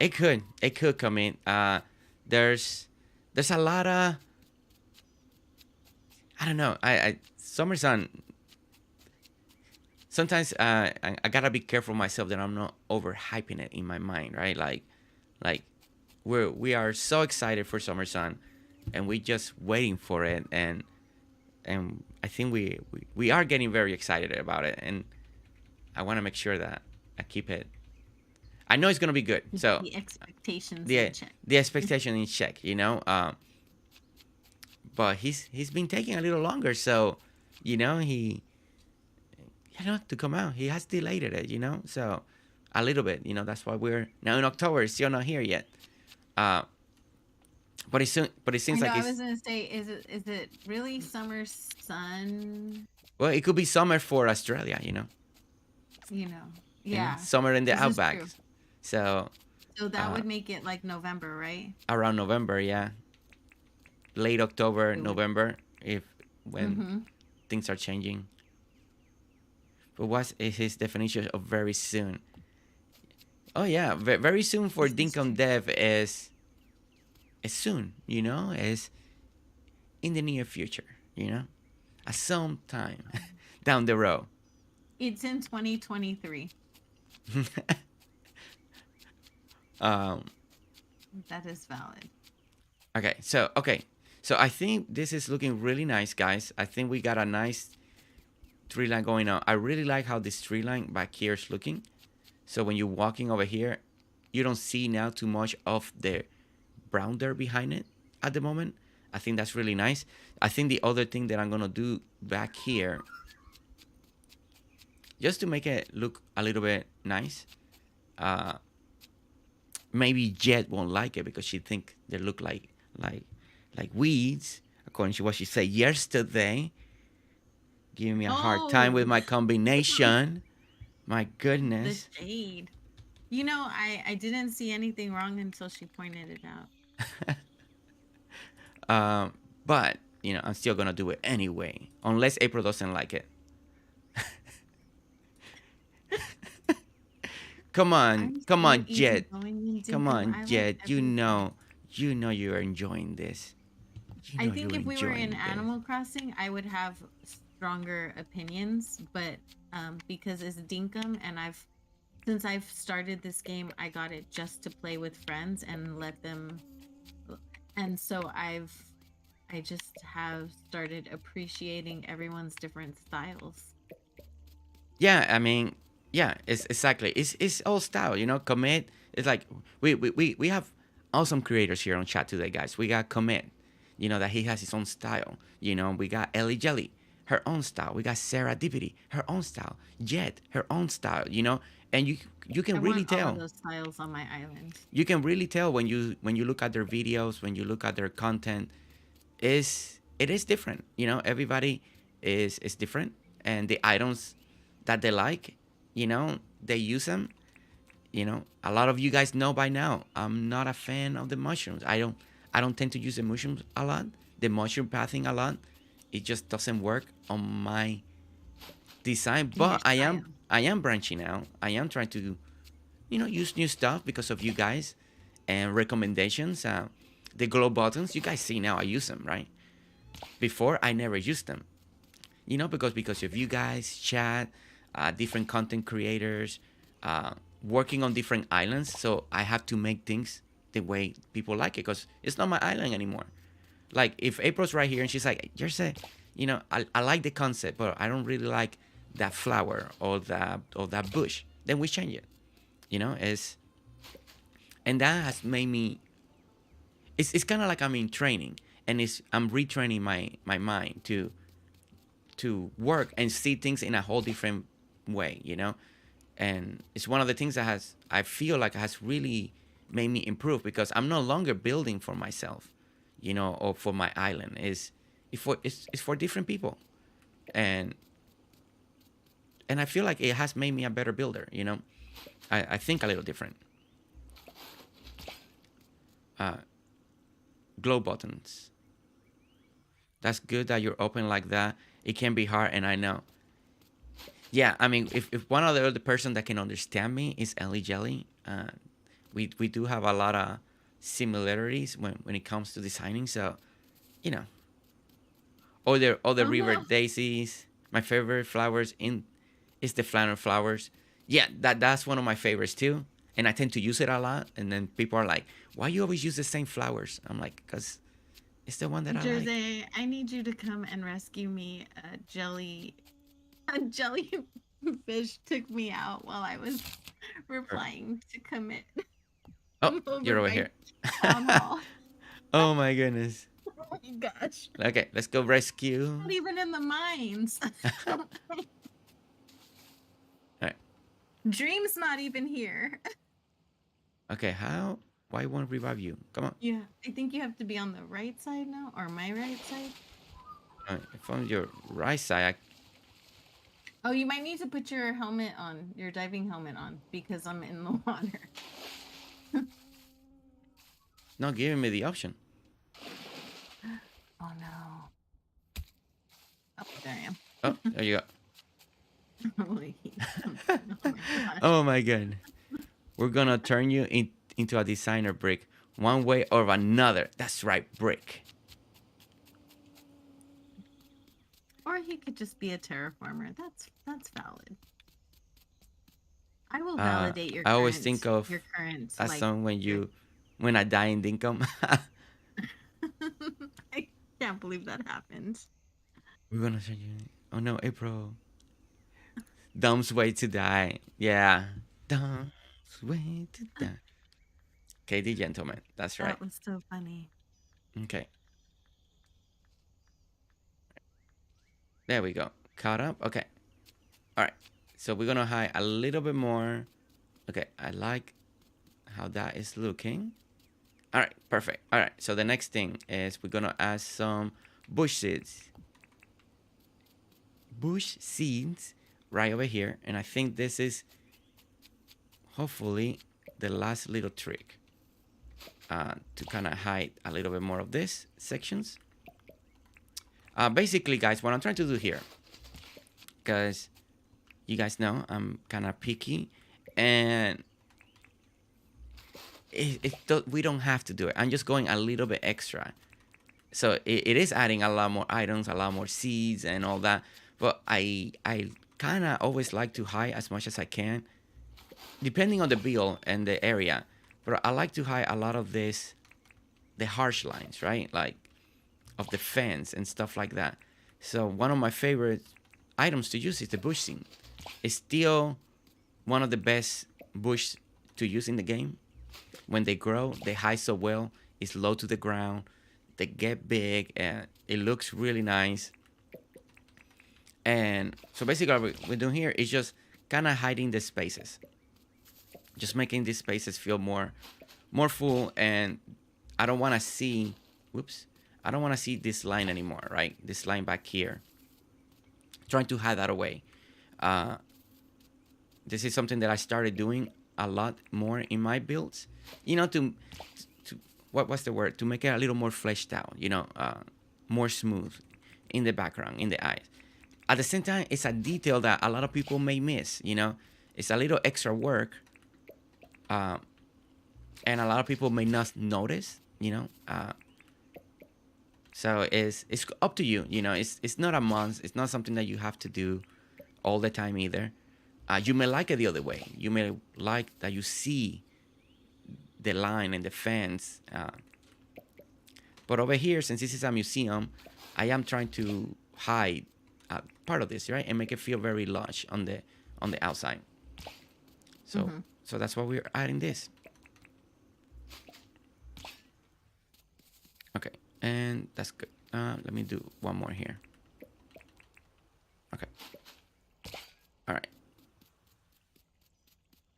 It could come in. There's a lot of, I don't know. Summer Sun. Sometimes I gotta be careful myself that I'm not overhyping it in my mind, right? Like we are so excited for Summer Sun, and we just waiting for it, and I think we are getting very excited about it, and I want to make sure that I keep it. I know it's gonna be good, Keep so the expectations in the check. the expectation in check, you know. But he's been taking a little longer, so you know to come out. He has delayed it, so a little bit, That's why we're now in October. It's still not here yet. Uh, but it I seems know. like I was it's gonna say, is it really summer sun? well, it could be summer for Australia, You know, yeah, summer in the this is outback. true. So So that uh, would make it like November, right? around November, yeah, late October, It would. November, if when Mm-hmm. things are changing. But what is his definition of very soon? Oh yeah, very soon for This is Dinkum true. Dev is soon, is in the near future, at some time down the road. It's in 2023. um, That is valid. okay, so I think this is looking really nice, guys. I think we got a nice tree line going on. I really like how this tree line back here is looking. So when you're walking over here, you don't see now too much of the brown dirt behind it at the moment. I think that's really nice. I think the other thing that I'm gonna do back here, just to make it look a little bit nice, uh, maybe Jet won't like it because she think they look like like weeds, according to what she said yesterday. Giving me a hard time with Oh, my combination. My the goodness. shade. You know, I didn't see anything wrong until she pointed it out. um, but I'm still gonna do it anyway, unless April doesn't like it. I'm Come so on, Jet. easygoing in Come Dinkum on, Island Jet. every day. You know you're enjoying this. You I know think you're if we were in enjoying this. Animal Crossing, I would have stronger opinions, but because it's Dinkum and since I've started this game, I got it just to play with friends and let them, and so I just have started appreciating everyone's different styles. Yeah, I mean, yeah, it's exactly. It's all style, Commit. It's like we have awesome creators here on chat today, guys. We got Commit, that he has his own style. We got Ellie Jelly, her own style. We got Sarah Dippity, her own style. Jet, her own style. And you I can really want all of tell. those styles on my island. You can really tell when you look at their videos, when you look at their content. It is different. Everybody is different, and the items that they like, they use them. A lot of you guys know by now. I'm not a fan of the mushrooms. I don't tend to use the mushrooms a lot. The mushroom pathing a lot. It just doesn't work on my design. In your But I style. am I am branching out. I am trying to use new stuff because of you guys and recommendations. The glow buttons, you guys see now I use them, right? Before I never used them, because of you guys, chat, different content creators, working on different islands. So I have to make things the way people like it because it's not my island anymore. Like if April's right here and she's like, "You're I like the concept, but I don't really like that flower or that bush," then we change it. Is and that has made me. It's kind of like I'm in training, and I'm retraining my mind to work and see things in a whole different way. And it's one of the things that I feel like has really made me improve because I'm no longer building for myself, or for my island. It's for different people, and I feel like it has made me a better builder. I think a little different. uh, glow buttons. That's good that you're open like that. It can be hard, and I know. Yeah, I mean, if one other person that can understand me is Ellie Jelly, we do have a lot of similarities when it comes to designing. So, you know, Other Oh river no. daisies. My favorite flowers in is the flower flowers. Yeah, that's one of my favorites too. And I tend to use it a lot. And then people are like, "Why you always use the same flowers?" I'm like, "Cause it's the one that I like." Jersey, I need you to come and rescue me. A jellyfish took me out while I was Sure. replying to commit Oh, over you're over by here. town hall. Oh my goodness. Oh my gosh. Okay, let's go rescue. Not even in the mines. All right. Dream's not even here. Okay, how? Why won't revive you? Come on. Yeah, I think you have to be on the right side now, or my right side. All right, if on your right side, Oh, you might need to put your helmet on, your diving helmet on, because I'm in the water. not giving me the option. Oh no. Oh, there I am. Oh, there you Holy. go. Oh my gosh. Oh my god. We're gonna turn you into a designer brick one way or another. That's right, brick. Or he could just be a terraformer. That's valid. I will Uh, validate I always think of your current that like song your when I die in Dinkum. I can't believe that happened. We're gonna turn you. Oh no, April. Dumb's way to die. Yeah. Dumb's way to die. Katie Gentleman. That's right. That was so funny. Okay. There we go. Caught up. Okay. All right. So we're gonna hide a little bit more. Okay. I like how that is looking. All right. Perfect. All right. So the next thing is we're gonna add some bush seeds. Bush seeds right over here, and I think this is hopefully the last little trick to kind of hide a little bit more of this sections. Basically, guys, what I'm trying to do here, because you guys know I'm kind of picky, and we don't have to do it. I'm just going a little bit extra. So it is adding a lot more items, a lot more seeds, and all that. But I kind of always like to hide as much as I can, depending on the build and the area. But I like to hide a lot of this, the harsh lines, right? Like of the fence and stuff like that. So one of my favorite items to use is the bush seed. It's still one of the best bush to use in the game. When they grow, they hide so well. It's low to the ground. They get big and it looks really nice. And so basically what we're doing here is just kind of hiding the spaces. Just making these spaces feel more full, and I don't want to see, whoops, I don't want to see this line anymore, right? This line back here. Trying to hide that away. This is something that I started doing a lot more in my builds. You know, to what's the word? To make it a little more fleshed out. You know, more smooth in the background, in the eyes. At the same time, it's a detail that a lot of people may miss. You know, it's a little extra work, and a lot of people may not notice. You know, so it's up to you. You know, it's not a must. It's not something that you have to do all the time either. You may like it the other way. You may like that you see the line and the fence. But over here, since this is a museum, I am trying to hide part of this, right, and make it feel very lush on the outside. So so that's why we're adding this. Okay, and that's good. Let me do one more here. Okay. All right.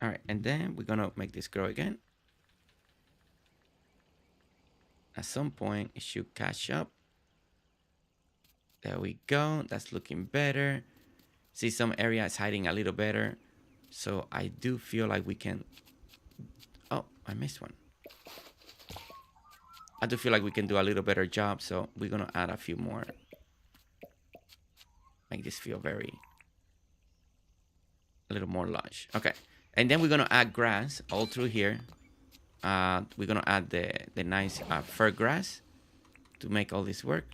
All right, and then we're gonna make this grow again. At some point, it should catch up. There we go. That's looking better. See, some area is hiding a little better. So I do feel like we can... Oh, I missed one. I do feel like we can do a little better job. So we're going to add a few more. Make this feel very... a little more lush. Okay. And then we're going to add grass all through here. We're going to add the nice fir grass to make all this work.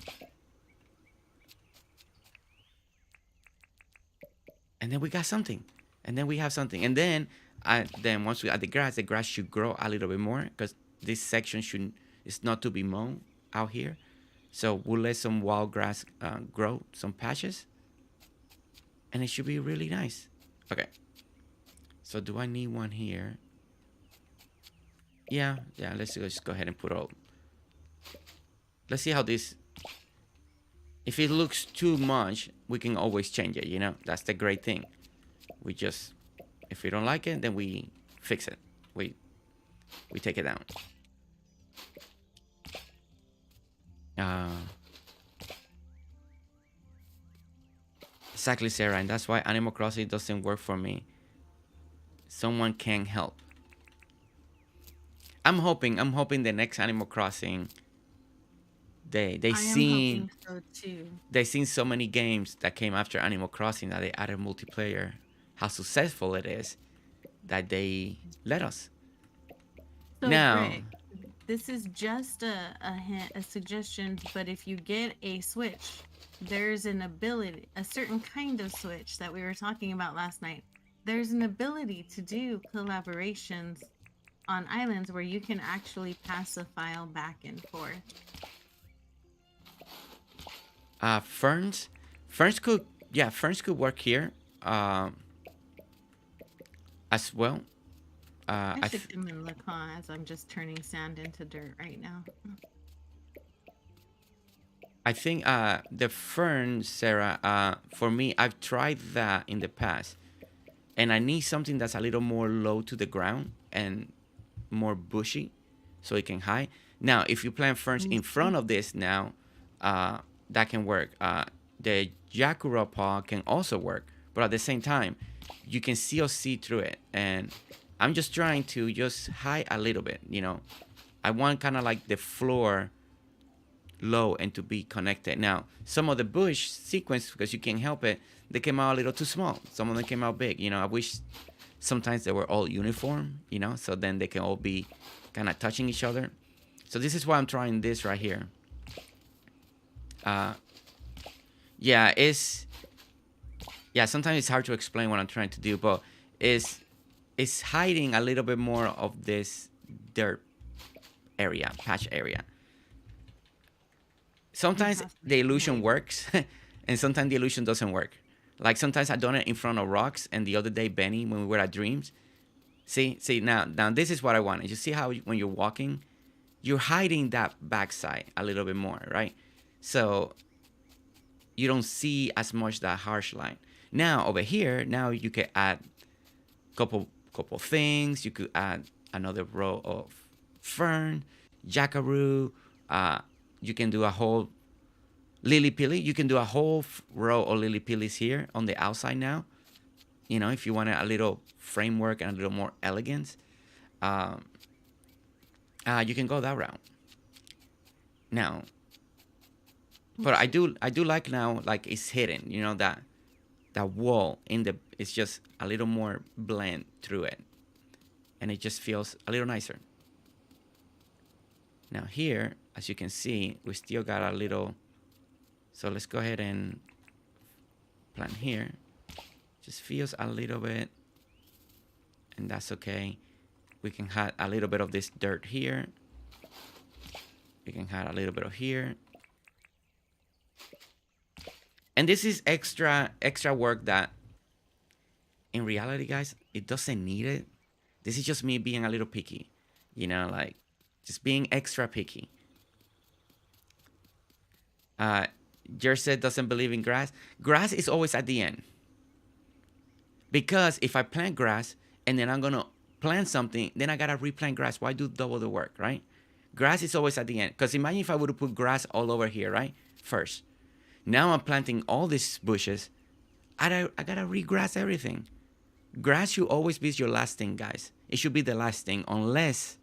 and then we got something, and then we have something, and then once we add the grass should grow a little bit more because this section should is not to be mown out here. So we'll let some wild grass grow, some patches, and it should be really nice. Okay. So do I need one here? Yeah. Let's just go ahead and put all. Let's see how this. If it looks too much, we can always change it. That's the great thing. We just, if we don't like it, then we fix it. We take it down. Exactly, Sarah, and that's why Animal Crossing doesn't work for me. Someone can help. I'm hoping the next Animal Crossing. They seen so too. They seen so many games that came after Animal Crossing that they added multiplayer. How successful it is that they let us. So Now, Rick, this is just a suggestion, but if you get a Switch, there's an ability, a certain kind of Switch that we were talking about last night. There's an ability to do collaborations on islands where you can actually pass a file back and forth. Ferns could work here as well. I should come and look, as I'm just turning sand into dirt right now. I think the fern, Sarah, for me, I've tried that in the past, and I need something that's a little more low to the ground and more bushy, so it can hide. Now, if you plant ferns in front of this now, that can work. The Yakura paw can also work, but at the same time, you can still see through it. And I'm just trying to just hide a little bit. I want kind of like the floor low and to be connected. Now, some of the bush sequence, because you can't help it, they came out a little too small. Some of them came out big. I wish sometimes they were all uniform, so then they can all be kind of touching each other. So this is why I'm trying this right here. Sometimes it's hard to explain what I'm trying to do, but it's hiding a little bit more of this dirt area, patch area. Sometimes the illusion works, and sometimes the illusion doesn't work. Like sometimes I've done it in front of rocks, and the other day, Benny, when we were at Dreams, see now this is what I wanted. You see how when you're walking, you're hiding that backside a little bit more, right? So you don't see as much that harsh line. Now over here, now you can add couple things. You could add another row of fern, jackaroo. You can do a whole lily pilly. You can do a whole row of lily pillies here on the outside now. If you want a little framework and a little more elegance, you can go that route. Now, but I do like now, like it's hidden. That wall it's just a little more blend through it, and it just feels a little nicer. Now here, as you can see, we still got a little. So let's go ahead and plant here. Just feels a little bit, and that's okay. We can add a little bit of this dirt here. We can add a little bit of here. And this is extra work that, in reality, guys, it doesn't need it. This is just me being a little picky, like just being extra picky. Jersey doesn't believe in grass. Grass is always at the end. Because if I plant grass and then I'm going to plant something, then I got to replant grass. Why do double the work, right? Grass is always at the end. Because imagine if I would have put grass all over here, right? First. Now I'm planting all these bushes. I gotta regrass everything. Grass should always be your last thing, guys. It should be the last thing unless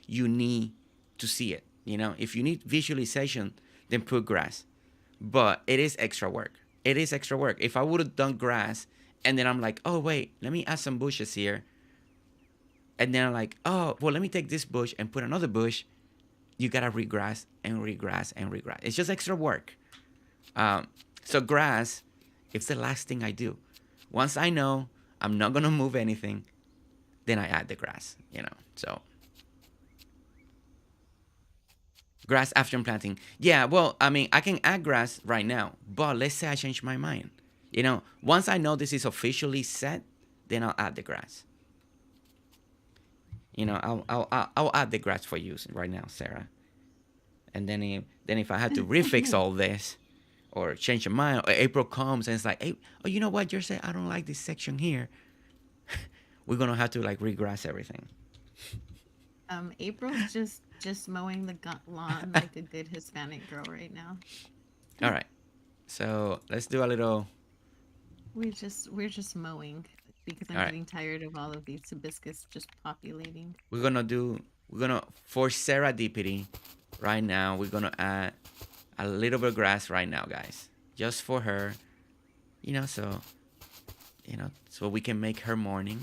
you need to see it. If you need visualization, then put grass. But it is extra work. It is extra work. If I would have done grass and then I'm like, oh, wait, let me add some bushes here. And then I'm like, oh, well, let me take this bush and put another bush. You gotta regrass and regrass and regrass. It's just extra work. So grass, it's the last thing I do. Once I know I'm not gonna move anything, then I add the grass. So grass after planting. Yeah, well, I mean, I can add grass right now, but let's say I change my mind. Once I know this is officially set, then I'll add the grass. I'll add the grass for you right now, Sarah. And then if I had to refix all this or change your mind, or April comes and it's like, hey, oh, you know what? You're saying I don't like this section here. We're gonna have to like regrass everything. April's just mowing the lawn like a good Hispanic girl right now. All right. So let's do a little. We're just mowing because All I'm right. getting tired of all of these hibiscus just populating. We're gonna for serendipity right now. We're gonna add a little bit of grass right now, guys, just for her. So so we can make her morning.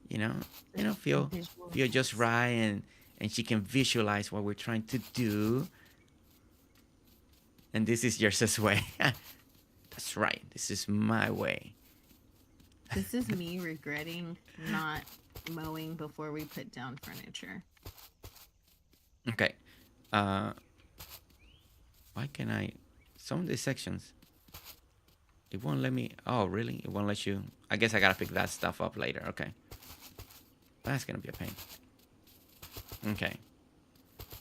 You know, The feel just visuals. right, and she can visualize what we're trying to do. And this is yours way. That's right. This is my way. This is me regretting not mowing before we put down furniture. Okay. Why can I? Some of these sections, it won't let me. Oh, really? It won't let you. I guess I gotta pick that stuff up later. Okay. That's gonna be a pain. Okay.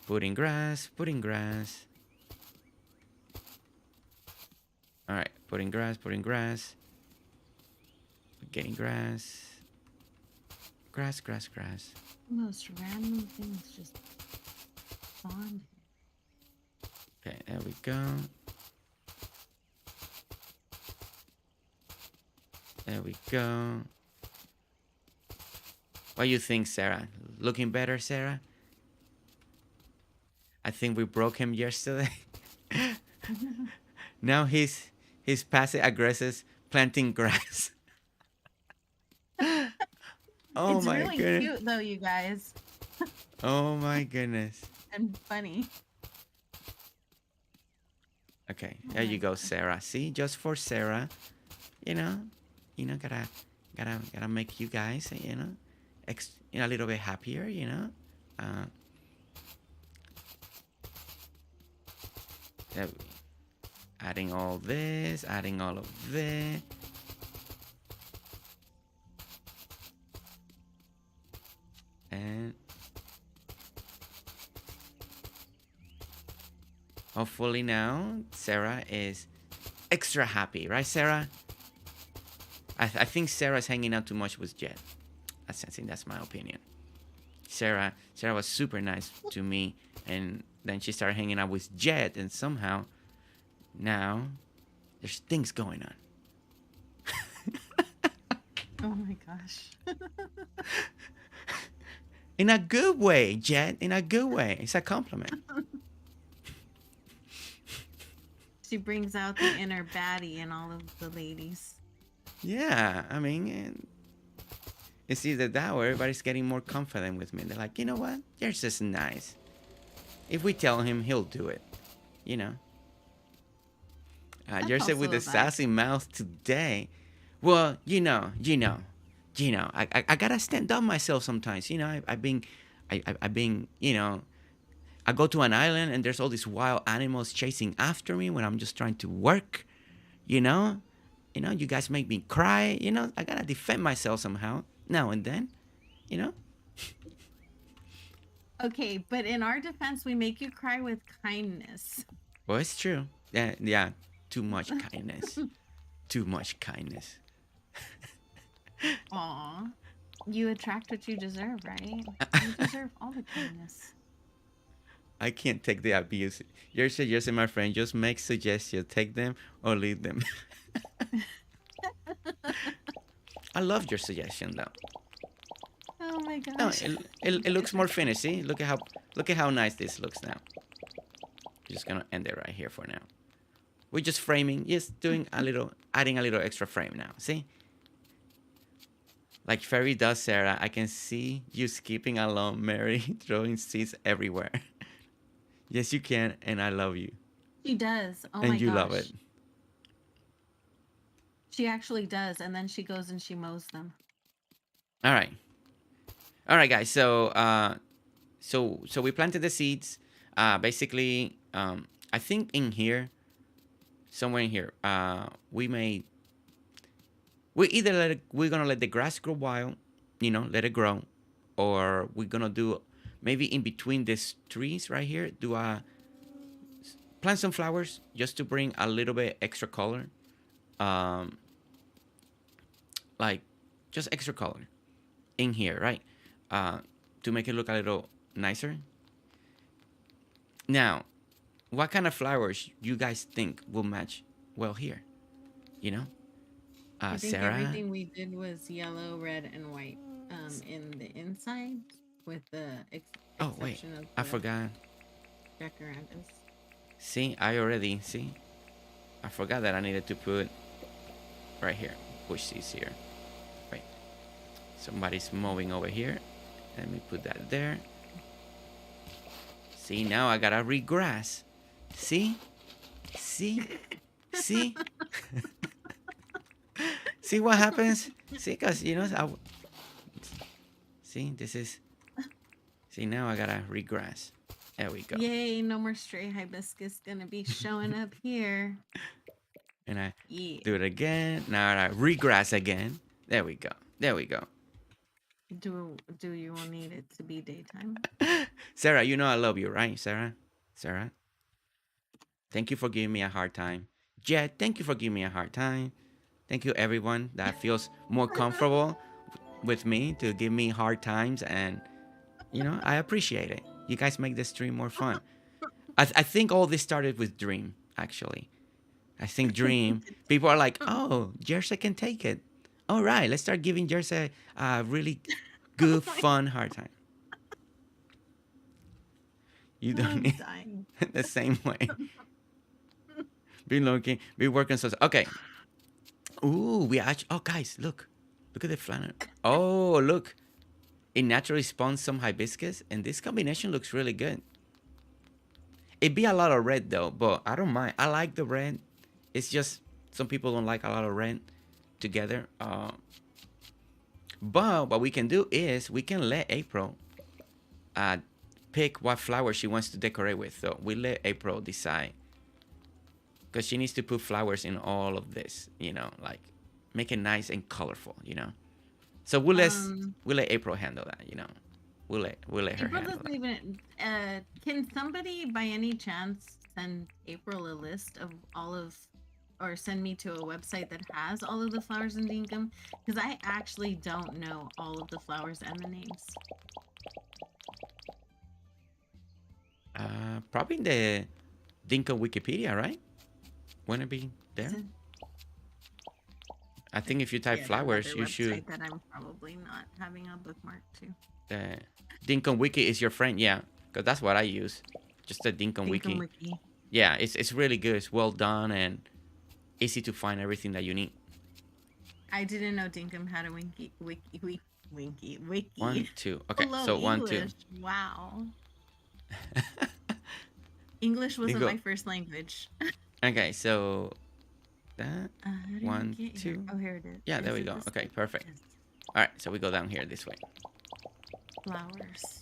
Putting grass. Putting grass. All right. Putting grass. Putting grass. Getting grass. Grass. Grass. Grass. The most random things just spawned. Okay. There we go. There we go. What do you think, Sarah? Looking better, Sarah? I think we broke him yesterday. Now he's passive aggressive planting grass. Oh It's my really goodness. cute though, you guys, Oh my goodness. and funny. Okay, Oh there my you go, gosh. Sarah. See, just for Sarah, you know, gotta make you guys, a little bit happier. Uh, there we- Adding all this, adding all of this. And hopefully now Sarah is extra happy, right, Sarah? I think Sarah's hanging out too much with Jet. I think that's my opinion. Sarah was super nice to me, and then she started hanging out with Jet, and somehow now there's things going on. Oh my gosh. In a good way, Jet. In a good way. It's a compliment. She brings out the inner baddie in all of the ladies. Yeah, I mean, it's either that or everybody's getting more confident with me. They're like, you know what? You're just nice. If we tell him, he'll do it. You know. That's Jersey with also a the vibe. sassy mouth today. Well, I gotta stand up myself sometimes. I've been, I go to an island and there's all these wild animals chasing after me when I'm just trying to work. You know, you guys make me cry. I gotta defend myself somehow now and then. You know. Okay, but in our defense, we make you cry with kindness. Well, it's true. Yeah, yeah. Too much kindness. Too much kindness. Aw. You attract what you deserve, right? You deserve all the kindness. I can't take the abuse. You're suggesting, my friend, just make suggestions. Take them or leave them. I love your suggestion, though. Oh my No, gosh. it looks more finished. See, look at how nice this looks now. Just gonna end it right here for now. We're just framing, just adding a little extra frame now. See, like Fairy does, Sarah. I can see you skipping along, Mary, throwing seeds everywhere. Yes, you can, and I love you, She does. Oh my and you love it. gosh. She actually does, and then she goes and she mows them. All right. All right, guys. So we planted the seeds. Basically, I think in here, somewhere in here, we either we're gonna let the grass grow wild, let it grow, or we're gonna do maybe in between these trees right here, plant some flowers just to bring a little bit extra color, um, like just extra color in here, right? Uh, to make it look a little nicer. Now, what kind of flowers you guys think will match well here? You know, I think Sarah. everything we did was yellow, red, and white in the inside, with the Oh wait, exception of I the forgot. jacarandas. See, see. I forgot that I needed to put right here. Push these here. Wait, somebody's moving over here. Let me put that there. See, now I gotta regrass. See, see, see. See what happens? See, cause see, this is. See, now I gotta regrass. There we go. Yay! No more stray hibiscus gonna be showing up here. And I Yeah. do it again. Now I regrass again. There we go. There we go. Do you need it to be daytime? Sarah, you know I love you, right, Sarah? Sarah, thank you for giving me a hard time. Jet, thank you for giving me a hard time. Thank you, everyone that feels more comfortable with me to give me hard times, and I appreciate it. You guys make the stream more fun. I think all this started with Dream, actually. I think Dream. People are like, oh, Jersey can take it. All right, let's start giving Jersey a really good, fun, hard time. You don't I'm need dying. the same way. Be working so. Okay. Ooh, we actually. Oh, guys, look at the flannel. Oh, look, it naturally spawns some hibiscus, and this combination looks really good. It'd be a lot of red though, but I don't mind. I like the red. It's just some people don't like a lot of red together. But what we can do is we can let April uh, pick what flower she wants to decorate with. So we let April decide, because she needs to put flowers in all of this. Like make it nice and colorful. So we'll let April handle that. We'll let her April handle doesn't that. even. Can somebody by any chance send April a list of all of, or send me to a website that has all of the flowers in Dinkum? Because I actually don't know all of the flowers and the names. Probably in the Dinkum Wikipedia, right? Wouldn't it be there? I think if you type flowers, you should. That I'm probably not having a bookmark to. The Dinkum Wiki is your friend, yeah, because that's what I use. Just the Dinkum Dinkum Wiki. Wiki. Yeah, it's really good. It's well done and easy to find everything that you need. I didn't know Dinkum had a wiki. 1, 2. Okay, Hello, so English. 1, 2. Wow. English wasn't my first language. Okay, so that How did 1, we get 2. Here? Oh, here it is. Yeah, there we go. Okay, perfect. All right, so we go down here this way. Flowers.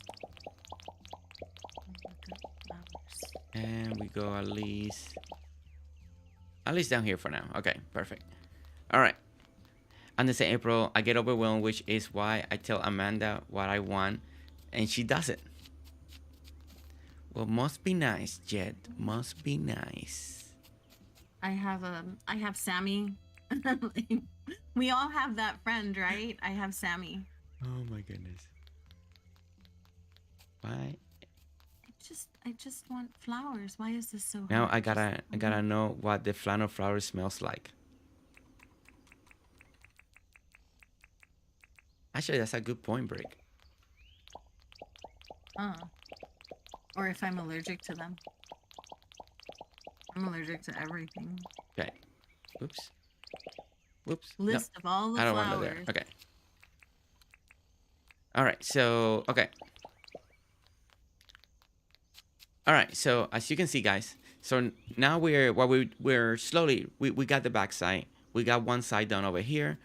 And we go at least down here for now. Okay, perfect. All right. On the same April, I get overwhelmed, which is why I tell Amanda what I want, and she does it. Well, must be nice, Jet. Must be nice. I have Sammy. We all have that friend, right? I have Sammy. Oh my goodness. Why? I just want flowers. Why is this so hard? Now I gotta know what the flannel flower smells like. Actually, that's a good point, Brick. Or if I'm allergic to them. I'm allergic to everything. Okay. Oops. Whoops. List of all the flowers. I don't want that there. Okay. All right. So okay. All right. So as you can see, guys. So now we're slowly we got the backside. we got one side done over here.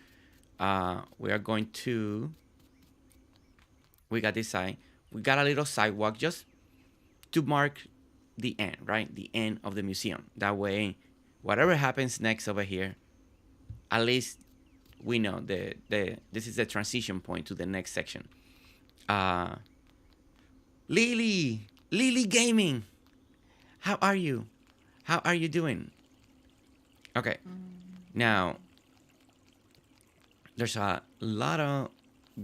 We are going to, we got this side. We got a little sidewalk just to mark the end, right? The end of the museum. That way, whatever happens next over here, at least we know this is the transition point to the next section. Lily Gaming, how are you? How are you doing? Okay, now there's a lot of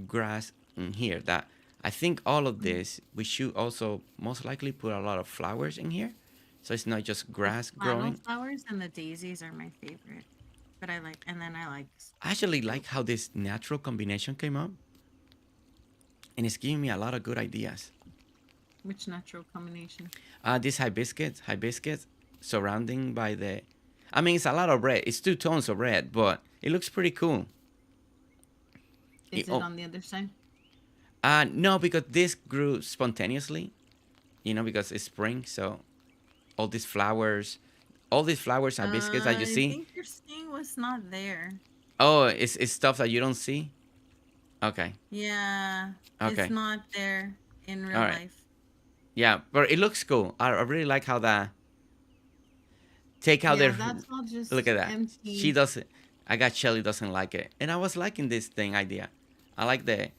grass in here that I think all of this we should also most likely put a lot of flowers in here, so it's not just The grass flannel growing. flowers and the daisies are my favorite. But I like, and then I like I actually like how this natural combination came up, and it's giving me a lot of good ideas. which natural combination. This hibiscus surrounding by the, I mean, it's a lot of red. It's 2 tones of red, but it looks pretty cool. Is it Oh, on the other side? no, because this grew spontaneously, because it's spring. So all these flowers, hibiscus that you I see. think you're seeing what's not there. Oh, it's stuff that you don't see. Okay, Yeah, it's okay, not there in real all right. life. Yeah, but it looks cool. I really like how that take out Yeah, their. that's all Look just at that. She empty. doesn't. I got Shelly doesn't like it, and I was liking this thing idea. I like the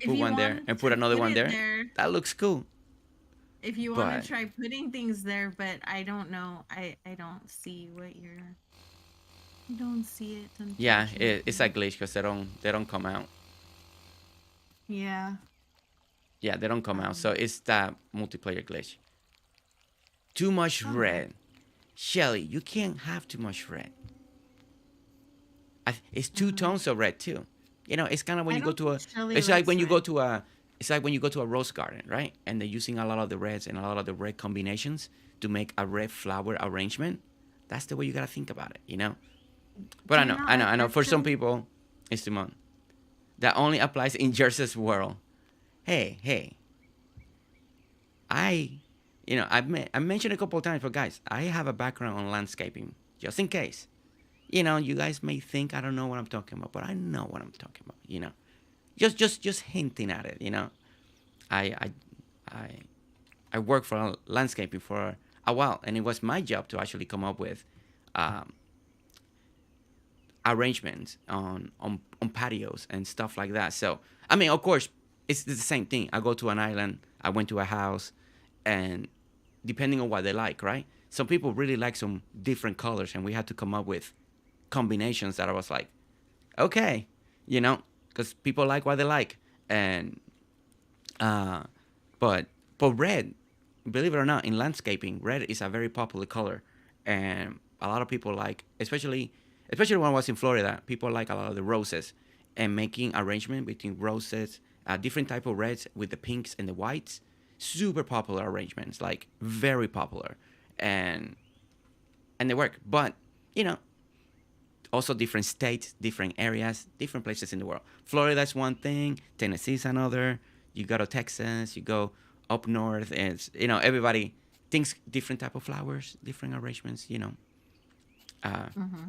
If put you one there, wanted and put to another put one it there. there, That looks cool. if you want to But try putting things there, but I don't know. I don't see what you're. I don't see it, yeah, it's a unfortunately. glitch because they don't come out. Yeah. Yeah, they don't come out. So Um. it's that multiplayer glitch. Too much All right. red, Shelly. You can't have too much red. It's two Uh, tones of red too. It's kind of when I you go don't to think a. Shelly It's like likes when you go red. to a. It's like when you go to a rose garden, right? And they're using a lot of the reds and a lot of the red combinations to make a red flower arrangement. That's the way you gotta think about it. But Do I you know, not I know, like I know. red, For some Shelly? people, it's Simon. That only applies in Jersey's world. Hey, hey. I, I mentioned a couple of times, but guys, I have a background on landscaping, just in case. You guys may think I don't know what I'm talking about, but I know what I'm talking about. Just hinting at it. I, I, I, I worked for landscaping for a while, and it was my job to actually come up with um, arrangements on patios and stuff like that. So I mean, of course, it's the same thing. I go to an island. I went to a house, and depending on what they like, right? Some people really like some different colors, and we had to come up with combinations that I was like, okay, because people like what they like, and uh, but red, believe it or not, in landscaping, red is a very popular color, and a lot of people like, especially when I was in Florida, people like a lot of the roses, and making arrangement between roses, different type of reds with the pinks and the whites, super popular arrangements, like very popular, and they work. But you know, also different states, different areas, different places in the world. Florida's one thing, Tennessee's another. You go to Texas, you go up north, and everybody thinks different type of flowers, different arrangements. Uh, Mm-hmm.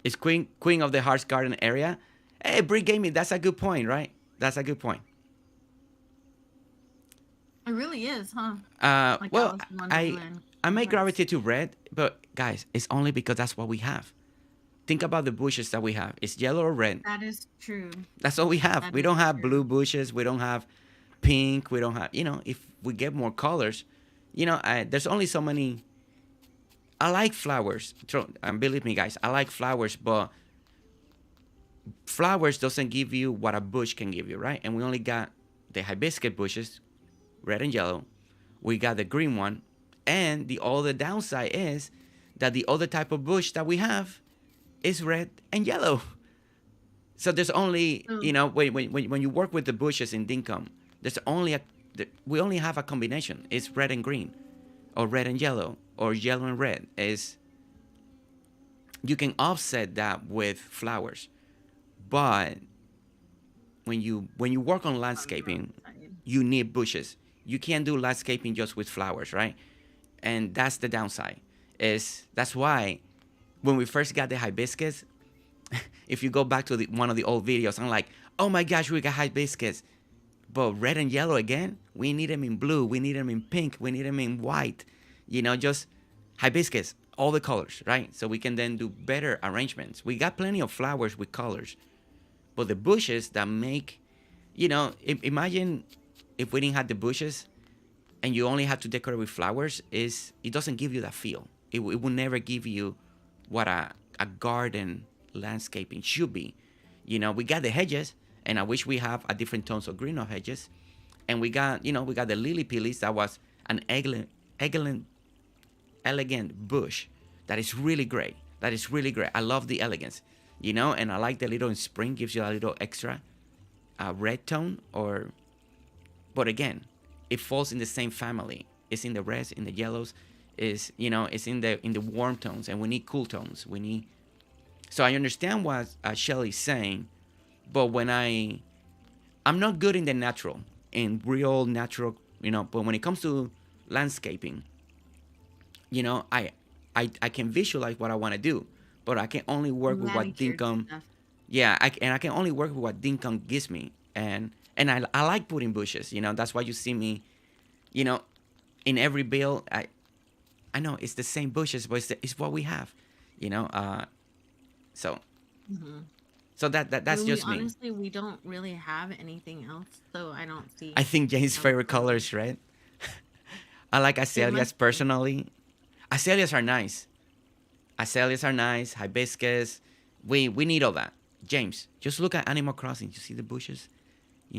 it's Queen of the Hearts Garden area. Hey, Brie Gaming, that's a good point, right? That's a good point. It really is, huh? Like Well, Alice in I Wonderland, I Queen of may Hearts. gravitate to red, but guys, it's only because that's what we have. Think about the bushes that we have. It's yellow or red. That is true. That's all we have. That We is don't have blue true. bushes. We don't have pink. We don't have, if we get more colors, there's only so many. I like flowers. And believe me, guys, I like flowers, but flowers doesn't give you what a bush can give you, right? And we only got the hibiscus bushes, red and yellow. We got the green one. And the other downside is that the other type of bush that we have is red and yellow. So there's only, So, when you work with the bushes in Dinkum, there's only we only have a combination. It's red and green, or red and yellow, or yellow and red. Is you can offset that with flowers, but when you work on on the wrong landscaping, side. you need bushes. You can't do landscaping just with flowers, right? And that's the downside. Is that's why when we first got the hibiscus, if you go back to one of the old videos, I'm like, oh my gosh, we got hibiscus. But red and yellow again, we need them in blue, we need them in pink, we need them in white. Just hibiscus, all the colors, right? So we can then do better arrangements. We got plenty of flowers with colors, but the bushes that make, imagine if we didn't have the bushes and you only have to decorate with flowers, it doesn't give you that feel. It will never give you what a garden landscaping should be. We got the hedges, and I wish we have a different tones of green of hedges. And we got the lily pillies. That was an elegant bush that is really great. That is really great. I love the elegance, and I like the little in spring gives you a little extra red tone. But again, it falls in the same family. It's in the reds, in the yellows, it's in the warm tones, and we need cool tones. So I understand what Shelly's saying, but I'm not good in the natural, in real natural, but when it comes to landscaping, I can visualize what I want to do, but I can only work with what Manicure Dinkum, stuff. yeah, and I can only work with what Dinkum gives me, and I like putting bushes, that's why you see me, you know, in every build, I know it's the same bushes, but it's what we have, you know. So Hmm. so that's We just me. honestly we don't really have anything else, so I don't I see think Jane's how we favorite could color really. is red. I like It azaleas must be. personally. Azaleas are nice. Azaleas are nice. Hibiscus. We need all that. James, just look at Animal Crossing. You see the bushes?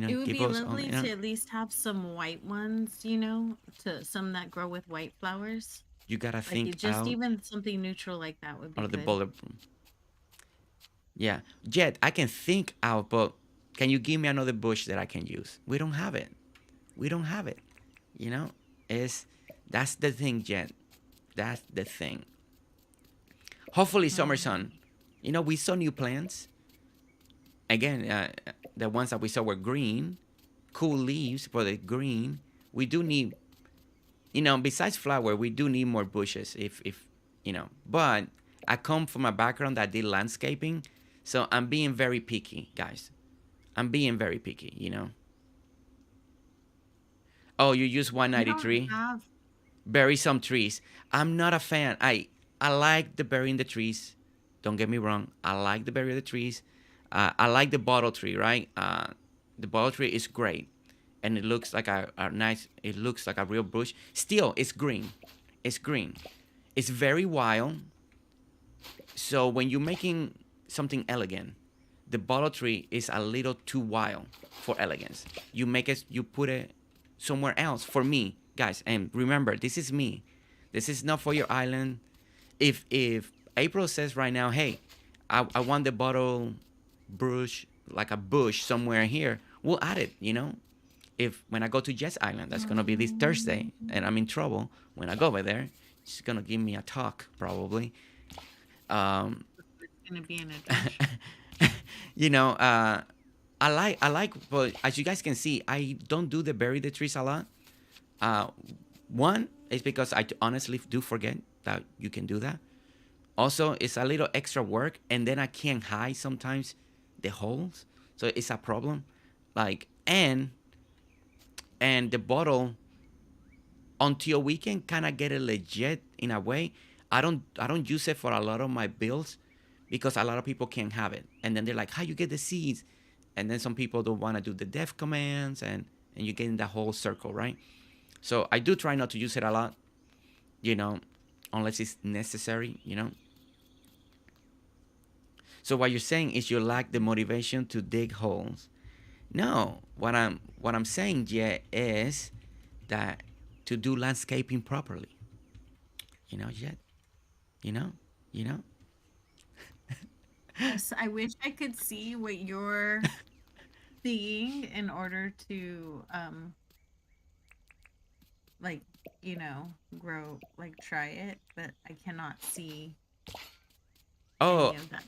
It would Give be us on. lovely to at least have some white ones, to some that grow with white flowers. You gotta Like think just out even something neutral like that would be of the good. bullet. Yeah, Jet, I can think out, but can you give me another bush that I can use? We don't have it. We don't have it. You know, is that's the thing, Jet. That's the thing. Hopefully, summer Hmm. sun. We saw new plants. Again, the ones that we saw were green, cool leaves, but the green. We do need, besides flower, we do need more bushes. If. But I come from a background that did landscaping, so I'm being very picky, guys. I'm being very picky. Oh, you use We don't 193. have. Bury some trees. I'm not a fan. I like the burying the trees. Don't get me wrong. I like the bury the trees. I like the bottle tree, right? The bottle tree is great, and it looks like a nice. It looks like a real bush. Still, it's green. It's green. It's very wild. So when you're making something elegant, the bottle tree is a little too wild for elegance. You put it somewhere else. For me, guys, and remember, this is me. This is not for your island. If April says right now, hey, I want the bottle bush, like a bush somewhere here, we'll add it. If when I go to Jess Island, that's gonna be this Thursday, and I'm in trouble when I go over there, she's gonna give me a talk probably. Um, It's gonna be an adventure. you know, I like, but as you guys can see, I don't do the bury the trees a lot. Uh, One is because I honestly do forget that you can do that. Also, it's a little extra work, and then I can't hide sometimes the holes, so it's a problem. Like and the bottle until we can kind of get it legit in a way. I don't use it for a lot of my builds because a lot of people can't have it, and then they're like, "How you get the seeds?" And then some people don't want to do the def commands, and you get in that whole circle, right? So I do try not to use it a lot, you know, unless it's necessary. So what you're saying is you lack the motivation to dig holes. No, what I'm saying, yeah, is that to do landscaping properly. Yet, you know, you know. Yes, I wish I could see what you're seeing in order to like grow, like try it, but I cannot see any Oh, of that.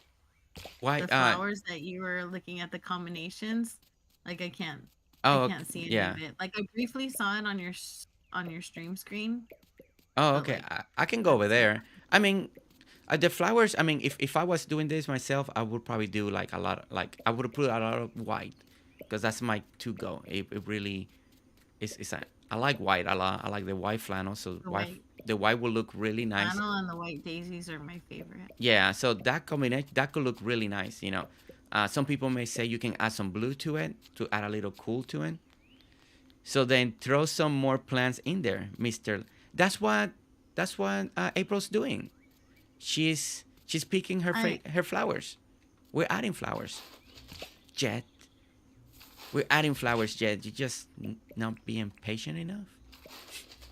why? The flowers that you were looking at, the combinations, like I Oh, can't see any yeah. of it. Like I briefly saw it on on your stream screen, Oh, but okay. like I can go over that's it. there. I mean, The flowers. I mean, if I was doing this myself, I would probably do like a lot. Like I would put a lot of white, because that's my to go. It really is. I like white a lot. I like the white flannel. So The white the white will look really nice. flannel and the white daisies are my favorite. Yeah. So that combination that could look really nice. Some people may say you can add some blue to it to add a little cool to it. So then throw some more plants in there, Mister. That's what April's doing. She's picking I her flowers. We're adding flowers, Jet. We're adding flowers, Jet. You just not being patient enough.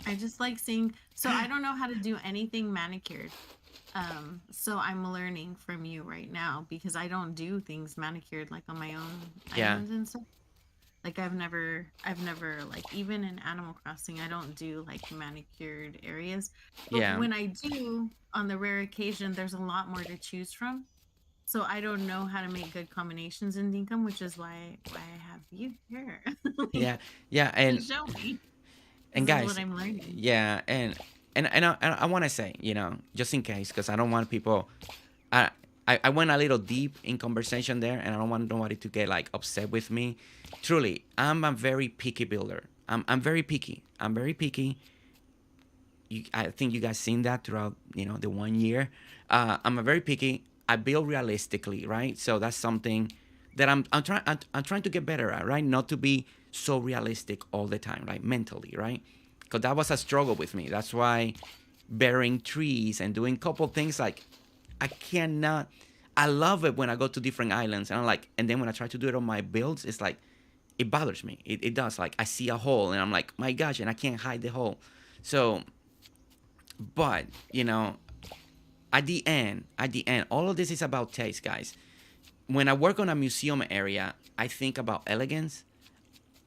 I just like seeing. So I don't know how to do anything manicured. So I'm learning from you right now because I don't do things manicured like on my own Yeah, islands and stuff. Like I've never like even in Animal Crossing, I don't do like manicured areas. But yeah, when I do, on the rare occasion, there's a lot more to choose from. So I don't know how to make good combinations in Dinkum, which is why I have you here yeah, yeah. to show me. And This is what guys, I'm learning. yeah, and I want to say, just in case, because I don't want people. I, I went a little deep in conversation there, and I don't want nobody to get like upset with me. Truly, I'm a very picky builder. I'm very picky. I'm very picky. I think you guys seen that throughout the 1 year. I'm a very picky. I build realistically, right? So that's something that I'm trying to get better at, right? Not to be so realistic all the time, right? Mentally, right? Because that was a struggle with me. That's why burying trees and doing couple things like I cannot. I love it when I go to different islands and I'm like, and then when I try to do it on my builds, it's like it bothers me. It does. Like I see a hole and I'm like, my gosh, and I can't hide the hole. So, but at the end, all of this is about taste, guys. When I work on a museum area, I think about elegance.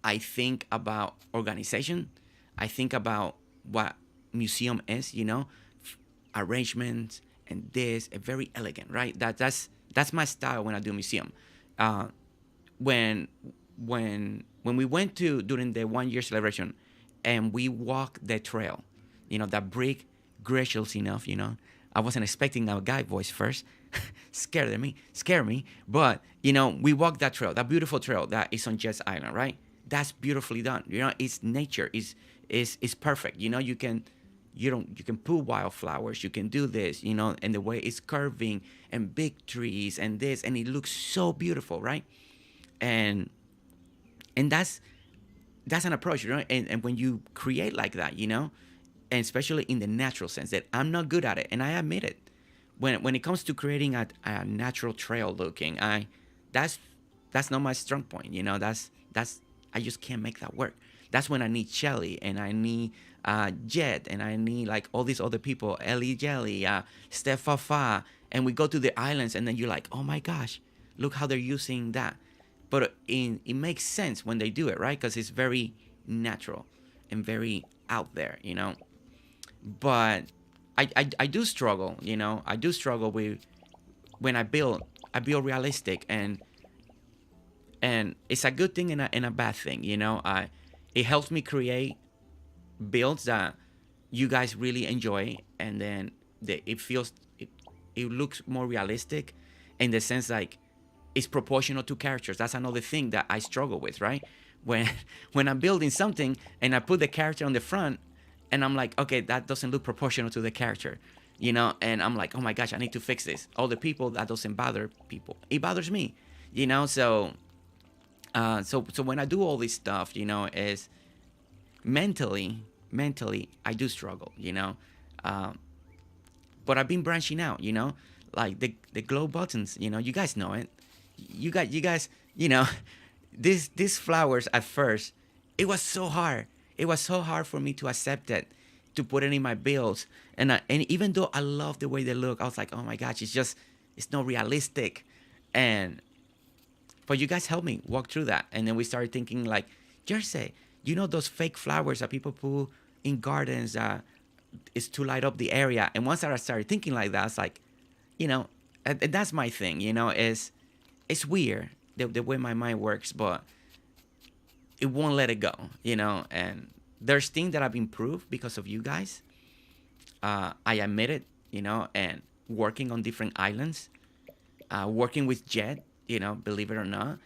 I think about organization. I think about what museum is, arrangements and this, very elegant, right? That's my style when I do museum. Uh, when when we went to during the 1 year celebration, and we walked the trail, that brick, gracious enough, I wasn't expecting a guy voice first. Scared me. But we walked that trail, that beautiful trail that is on Jets Island, right? That's beautifully done. It's nature. Is perfect. You can put wildflowers. You can do this. And the way it's curving and big trees and this, and it looks so beautiful, right? And and that's an approach, and when you create like that, and especially in the natural sense that I'm not good at it, and I admit it. When it comes to creating a natural trail looking, that's that's not my strong point. That's I just can't make that work. That's when I need Shelly and I need Jet and I need like all these other people, Ellie Jelly, Steph Fafa, and we go to the islands and then you're like, oh my gosh, look how they're using that. But it makes sense when they do it, right? Because it's very natural and very out there, But I do struggle, I do struggle with when I build realistic, and it's a good thing and a bad thing, it helps me create builds that you guys really enjoy, and then it looks more realistic in the sense like it's proportional to characters. That's another thing that I struggle with, right? When when I'm building something and I put the character on the front, and I'm like, okay, that doesn't look proportional to the character, and I'm like, oh my gosh, I need to fix this. All the people, that doesn't bother people. It bothers me, So, so when I do all this stuff, is mentally, I do struggle, Um, but I've been branching out, like the glow buttons, you guys know it. You guys, these flowers at first, it was so hard. It was so hard for me to accept it, to put it in my builds, and even though I love the way they look, I was like, oh my gosh, it's not realistic, and but you guys helped me walk through that, and then we started thinking like, Jersey, those fake flowers that people put in gardens, is to light up the area, and once I started thinking like that, it's like, and that's my thing, is it's weird the way my mind works, but it won't let it go, And there's things that I've improved because of you guys. I admit it, and working on different islands, working with Jet. Believe it or not,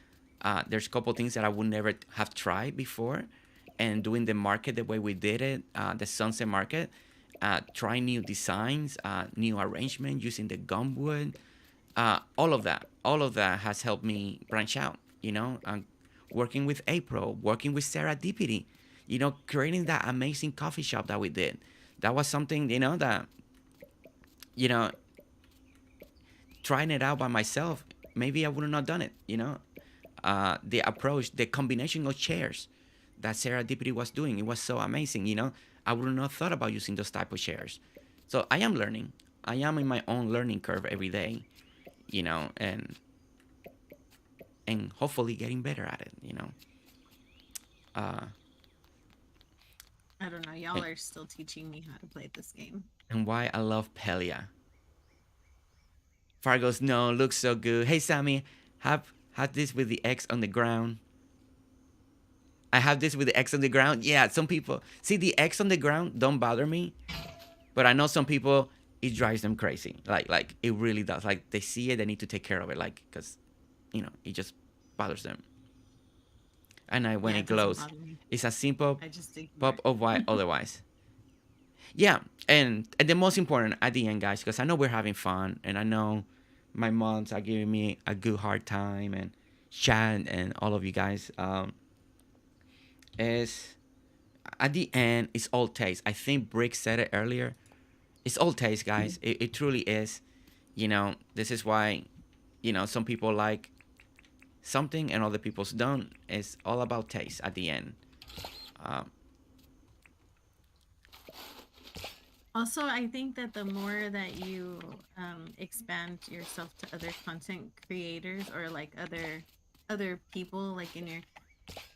there's a couple things that I would never have tried before, and doing the market the way we did it, the sunset market, trying new designs, new arrangement using the gumwood, all of that has helped me branch out. Working with April, working with Sarah Deputy, creating that amazing coffee shop that we did. That was something that you know trying it out by myself, maybe I would have not done it. The approach, the combination of chairs that Sarah Deputy was doing, it was so amazing. I would have not thought about using those type of chairs. So I am learning. I am in my own learning curve every day. And hopefully getting better at it. Uh, I don't know. Y'all and, are still teaching me how to play this game. and why I love Pelia. Fargo's no looks so good. Hey Sammy, have had this with the X on the ground. I have this with the X on the ground. Yeah, some people see the X on the ground don't bother me, but I know some people it drives them crazy. Like it really does. Like they see it, they need to take care of it. Like because it just bothers them. And when Yeah, it it doesn't glows, bother me. it's a simple I just ignore pop of white. it. Otherwise, yeah. And the most important at the end, guys, because I know we're having fun, and I know my moms are giving me a good hard time, and Chad and all of you guys. Is at the end, it's all taste. I think Brick said it earlier. It's all taste, guys. It truly is. This is why, some people like something and other people don't. It's all about taste at the end. Uh, Also, I think that the more that you expand yourself to other content creators or like other people, like in your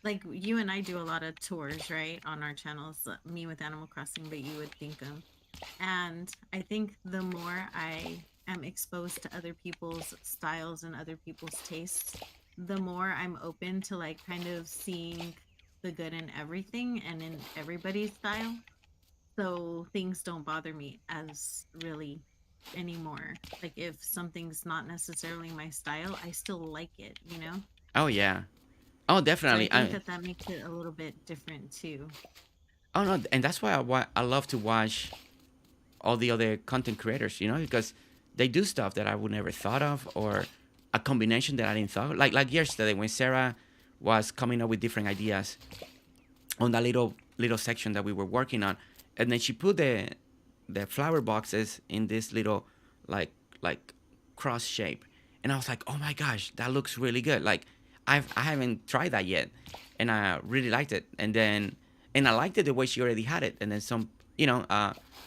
like you and I do a lot of tours, right, on our channels. Me with Animal Crossing, but you would Dinkum. And I think the more I am exposed to other people's styles and other people's tastes, the more I'm open to like kind of seeing the good in everything and in everybody's style. So things don't bother me as really anymore. Like if something's not necessarily my style, I still like it. oh yeah. Oh, So I definitely. think that that makes it a little bit different too. Oh no, and that's why I love to watch all the other content creators. Because they do stuff that I would never thought of, or a combination that I didn't thought. Like yesterday when Sarah was coming up with different ideas on that little section that we were working on, and then she put the flower boxes in this little like cross shape, and I was like, oh my gosh, that looks really good. Like I haven't tried that yet, and I really liked it. And I liked it the way she already had it. And then some,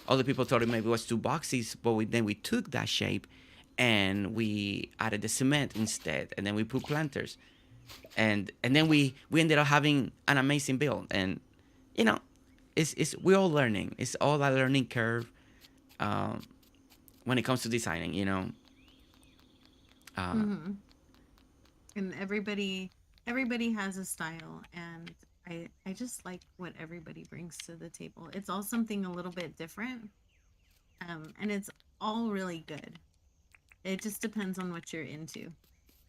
other people thought it maybe was two boxes, but then we took that shape and we added the cement instead, and then we put planters, and then we ended up having an amazing build. And you know it's we're all learning. It's all a learning curve, um, when it comes to designing. uh, Hmm. And everybody has a style, and I just like what everybody brings to the table. It's all something a little bit different, and it's all really good. It just depends on what you're into.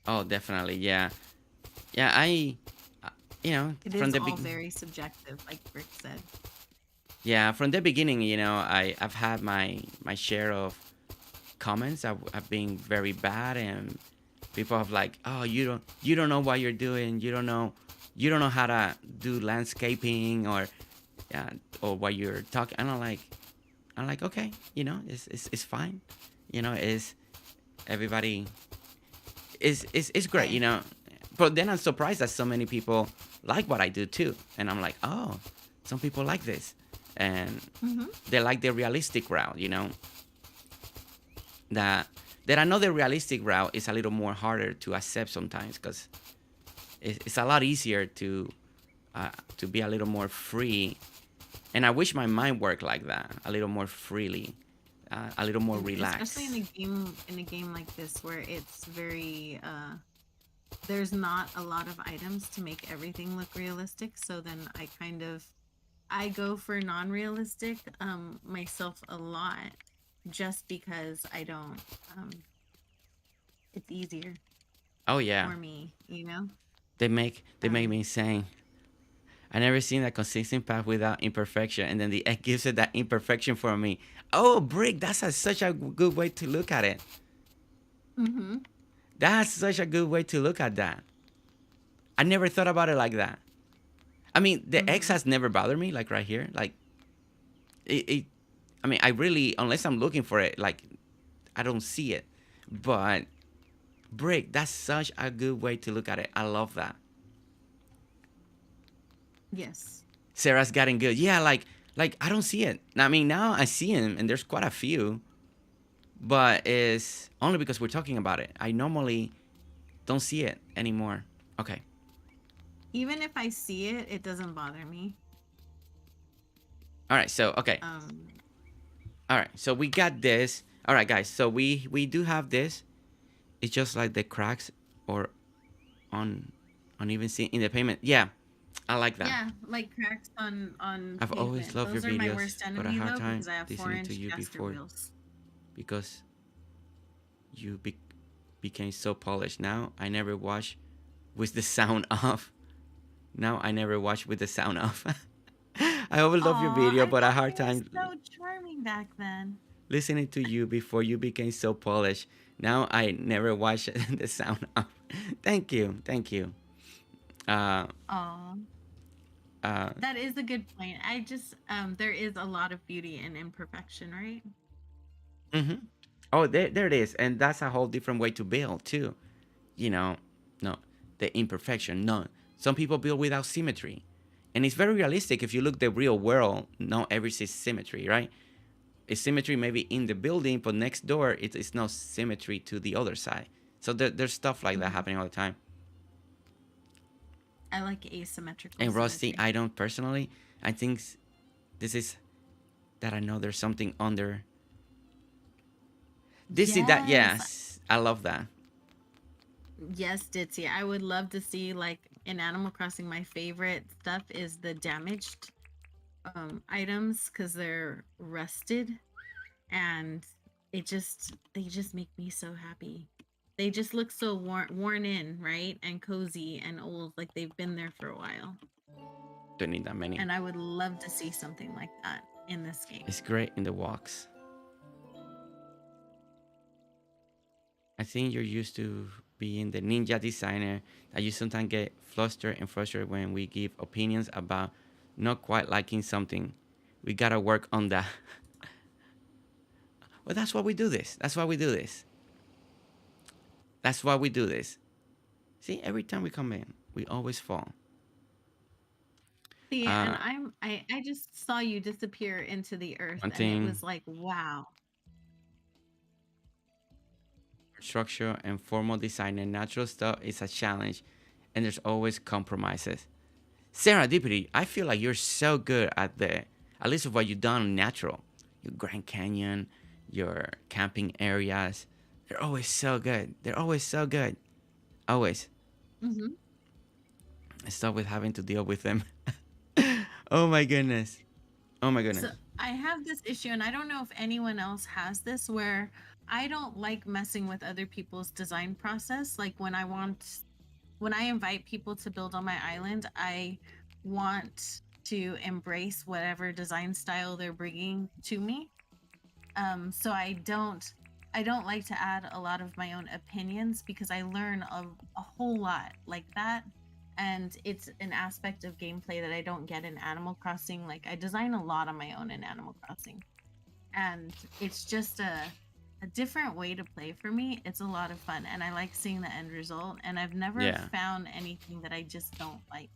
oh, definitely, yeah. Yeah, I uh, It from is the all big very subjective, like Rick said. yeah, from the beginning, I've had my share of comments have been very bad, and people have like, oh, you don't know what you're doing. You don't know how to do landscaping, or yeah, or what you're talking. And I'm like, okay, it's fine. Is everybody is great, Hey. But then I'm surprised that so many people like what I do too, and I'm like, oh, some people like this, and Hmm. they like the realistic route, that I know the realistic route is a little more harder to accept sometimes, because it's a lot easier to be a little more free, and I wish my mind worked like that, a little more freely, a little more And especially relaxed. in a game like this where it's very there's not a lot of items to make everything look realistic, so then I go for non-realistic myself a lot, just because I don't. Um, it's easier Oh yeah, for me, you know. they make Um, me insane. I never seen a consistent path without imperfection, and then the egg gives it that imperfection for me. Oh, brick! That's such a good way to look at it. mm-hmm, That's such a good way to look at that. I never thought about it like that. I mean, the X mm-hmm. has never bothered me, like right here. Like it I mean, I really, unless I'm looking for it, like I don't see it. But brick, that's such a good way to look at it. I love that. Yes. Sarah's getting good. Yeah, like I don't see it. I mean, now I see him, and there's quite a few, but it's only because we're talking about it. I normally don't see it anymore. Okay. Even if I see it, it doesn't bother me. All right. So okay. Um, All right. So we got this. All right, guys. So we do have this. It's just like the cracks or on uneven seam in the pavement. Yeah, I like that. yeah, like cracks on I've always pavement. loved your Those are my videos, worst but a enemy hard though time because I have four listening to inch you caster before wheels. because you became so polished. Now I never watch with the sound off. Now I never watch with the sound off. I always love your Aw, video, I but a thought hard you were time so charming back then. listening to you before you became so polished. Now I never watch the sound off. Thank you, thank you. Uh, Aw, uh, that is a good point. I just there is a lot of beauty in imperfection, right? hmm Oh, there it is, and that's a whole different way to build too. You know, no, the imperfection. No, some people build without symmetry, and it's very realistic. If you look the real world, not everything is symmetry, right? It's symmetry maybe in the building, but next door it's no symmetry to the other side. So there's stuff like that Hmm. happening all the time. I like asymmetrical And Rusty, symmetry. I don't personally. I think this is that I know there's something under. This is that. Yes, Yes, I love that. yes, Ditzy. I would love to see like in Animal Crossing. My favorite stuff is the damaged items because they're rusted and they just make me so happy. They just look so worn in, right? And cozy and old, like they've been there for a while. Don't need that many. And I would love to see something like that in this game. It's great in the walks. I think you're used to being the ninja designer that you sometimes get flustered and frustrated when we give opinions about not quite liking something. We gotta work on that. Well, that's why we do this. That's why we do this. That's why we do this. See, every time we come in, we always fall. See, and Uh, I just saw you disappear into the earth One and it thing, was like, wow. structure and formal design and natural stuff is a challenge, and there's always compromises. Serendipity, I feel like you're so good at least of what you've done natural. Your Grand Canyon, your camping areas, they're always so good. They're always so good. Always. Hmm. I stop with having to deal with them. Oh my goodness. Oh my So goodness. I have this issue, and I don't know if anyone else has this, where I don't like messing with other people's design process. Like when I invite people to build on my island, I want to embrace whatever design style they're bringing to me. So I don't like to add a lot of my own opinions because I learn a whole lot like that. And it's an aspect of gameplay that I don't get in Animal Crossing. Like I design a lot on my own in Animal Crossing. And it's just a different way to play for me. It's a lot of fun and I like seeing the end result. And I've never Yeah. found anything that I just don't like.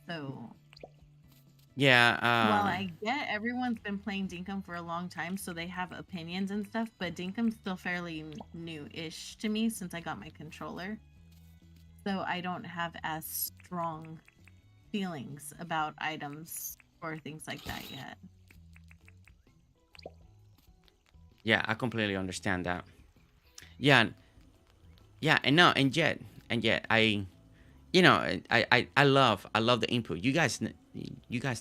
So Yeah. while I get everyone's been playing Dinkum for a long time, so they have opinions and stuff, but Dinkum's still fairly new-ish to me since I got my controller. So I don't have as strong feelings about items or things like that yet. Yeah, I completely understand that. Yeah. Yeah, and no, and yet I love the input. You guys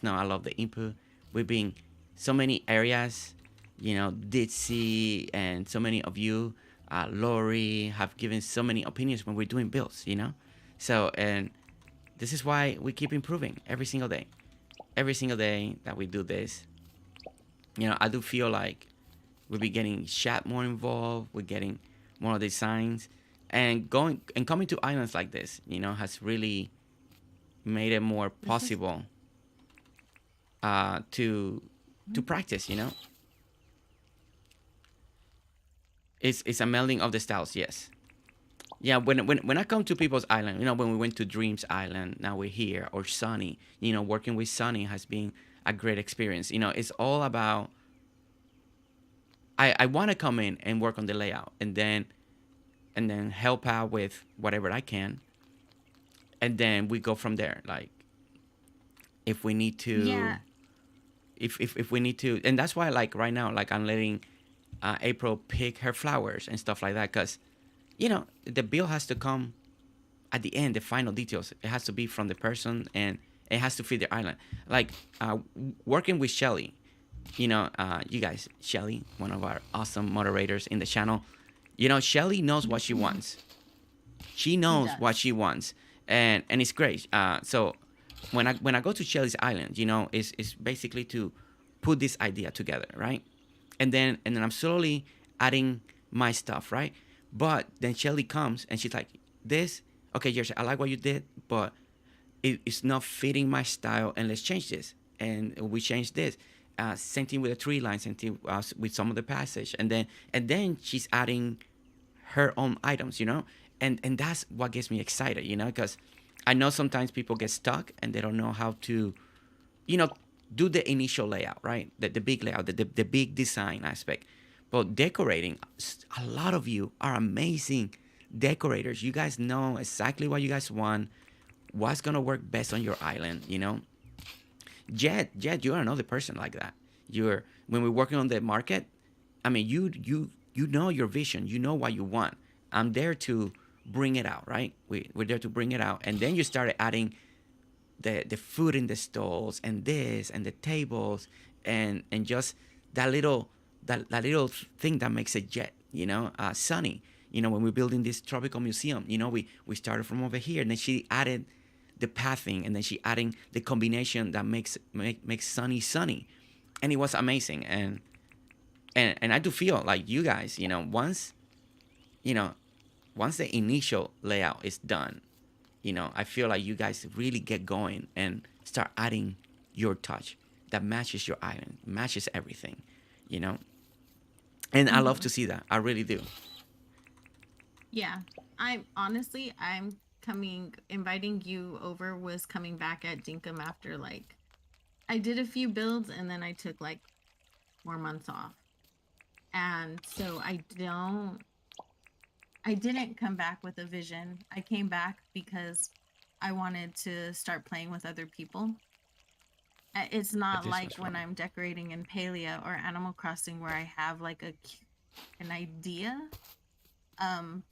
know I love the input. We've been so many areas Ditsy and so many of you, Lori, have given so many opinions when we're doing builds. So, and this is why we keep improving every single day. Every single day that we do this, I do feel like we'll be getting chat more involved. We're getting more designs, and going and coming to islands like this, has really made it more This is possible to practice. It's a melding of the styles. Yes. Yeah, when I come to people's island, when we went to Dreams Island, now we're here, or Sunny, working with Sunny has been a great experience. It's all about, I want to come in and work on the layout, and then help out with whatever I can, and then we go from there. Like, if we need to, yeah. if we need to, and that's why, like, right now, like, I'm letting April pick her flowers and stuff like that, because the bill has to come at the end. The final details, it has to be from the person, and it has to fit their island. Like, working with Shelly, you guys, Shelly, one of our awesome moderators in the channel. Shelly knows what she wants. She She knows what does. she wants, and it's great. So when I go to Shelly's island, it's basically to put this idea together, right? And then I'm slowly adding my stuff, right? But then Shelly comes and she's like, "This, okay, Jersey, I like what you did, but it's not fitting my style, and let's change this." And we change this. Same thing with the tree line, same thing with some of the passage, and then she's adding her own items, and that's what gets me excited, because I know sometimes people get stuck and they don't know how to, you know, do the initial layout, right? The big layout, the big design aspect. But decorating, a lot of you are amazing decorators. You guys know exactly what you guys want, what's gonna work best on your island. Jet, you're another person like that. You're When we're working on the market, I mean, you know your vision. You know what you want. I'm there to bring it out, right? We're there to bring it out, and then you started adding the food in the stalls, and this and the tables, and just that little thing that makes it jet. Sunny. When we're building this tropical museum, we started from over here, and then she added the pathing, and then she adding the combination that makes sunny, and it was amazing. And I do feel like you guys, you know once the initial layout is done, I feel like you guys really get going and start adding your touch that matches your island, matches everything, you know. And I love Hmm. to see that. I really do. Yeah. I'm inviting you over was coming back at Dinkum after like I did a few builds and then I took like 4 months off. And so I didn't come back with a vision. I came back because I wanted to start playing with other people. It's But not this like was when fun. I'm decorating in Palia or Animal Crossing where I have like an idea.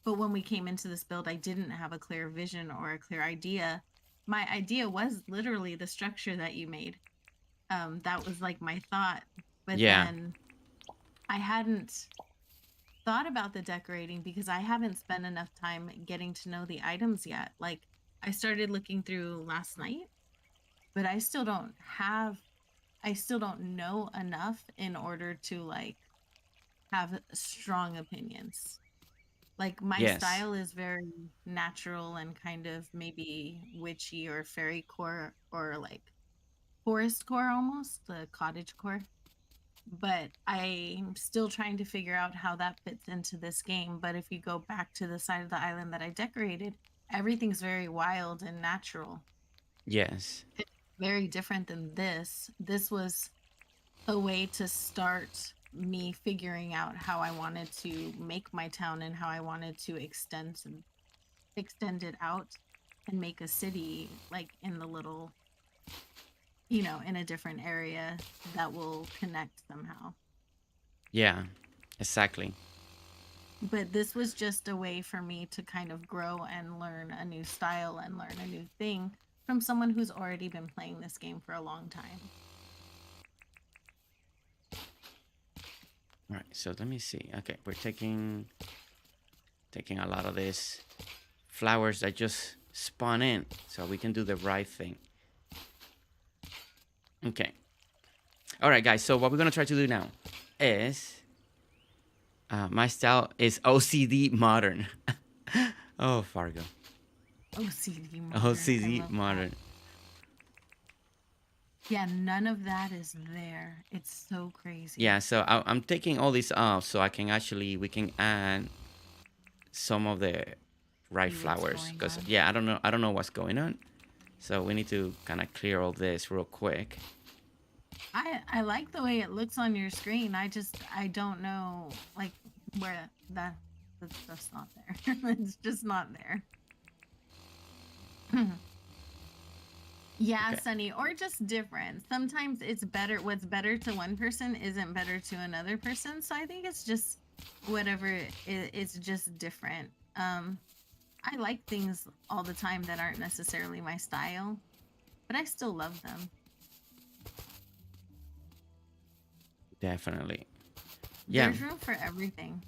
But when we came into this build, I didn't have a clear vision or a clear idea. My idea was literally the structure that you made. That was like my thought. But Yeah. then I hadn't thought about the decorating because I haven't spent enough time getting to know the items yet. Like I started looking through last night, but I still don't know enough in order to like have strong opinions. Like my Yes. style is very natural and kind of maybe witchy or fairy core or like forest core almost, the cottage core. But I'm still trying to figure out how that fits into this game. But if you go back to the side of the island that I decorated, everything's very wild and natural. Yes. It's very different than this. This was a way to start me figuring out how I wanted to make my town and how I wanted to extend it out and make a city like in the little, in a different area that will connect somehow. Yeah. Exactly. But this was just a way for me to kind of grow and learn a new style and learn a new thing from someone who's already been playing this game for a long time. All right, so let me see. Okay, we're taking a lot of these flowers that just spawn in so we can do the right thing. Okay. All right, guys. So what we're gonna try to do now is my style is OCD modern. Oh, Fargo. OCD modern. I OCD love that. modern. Yeah, none of that is there. It's so crazy. Yeah. So I'm taking all this off so we can add some of the right See what's flowers going because on. yeah, I don't know what's going on. So we need to kind of clear all this real quick. I like the way it looks on your screen. I don't know like where that's just not there. It's just not there. Yeah, Okay. Sunny, or just different. Sometimes it's better. What's better to one person isn't better to another person. So I think it's just whatever. It's just different. I like things all the time that aren't necessarily my style, but I still love them. Definitely. Yeah. There's room for everything.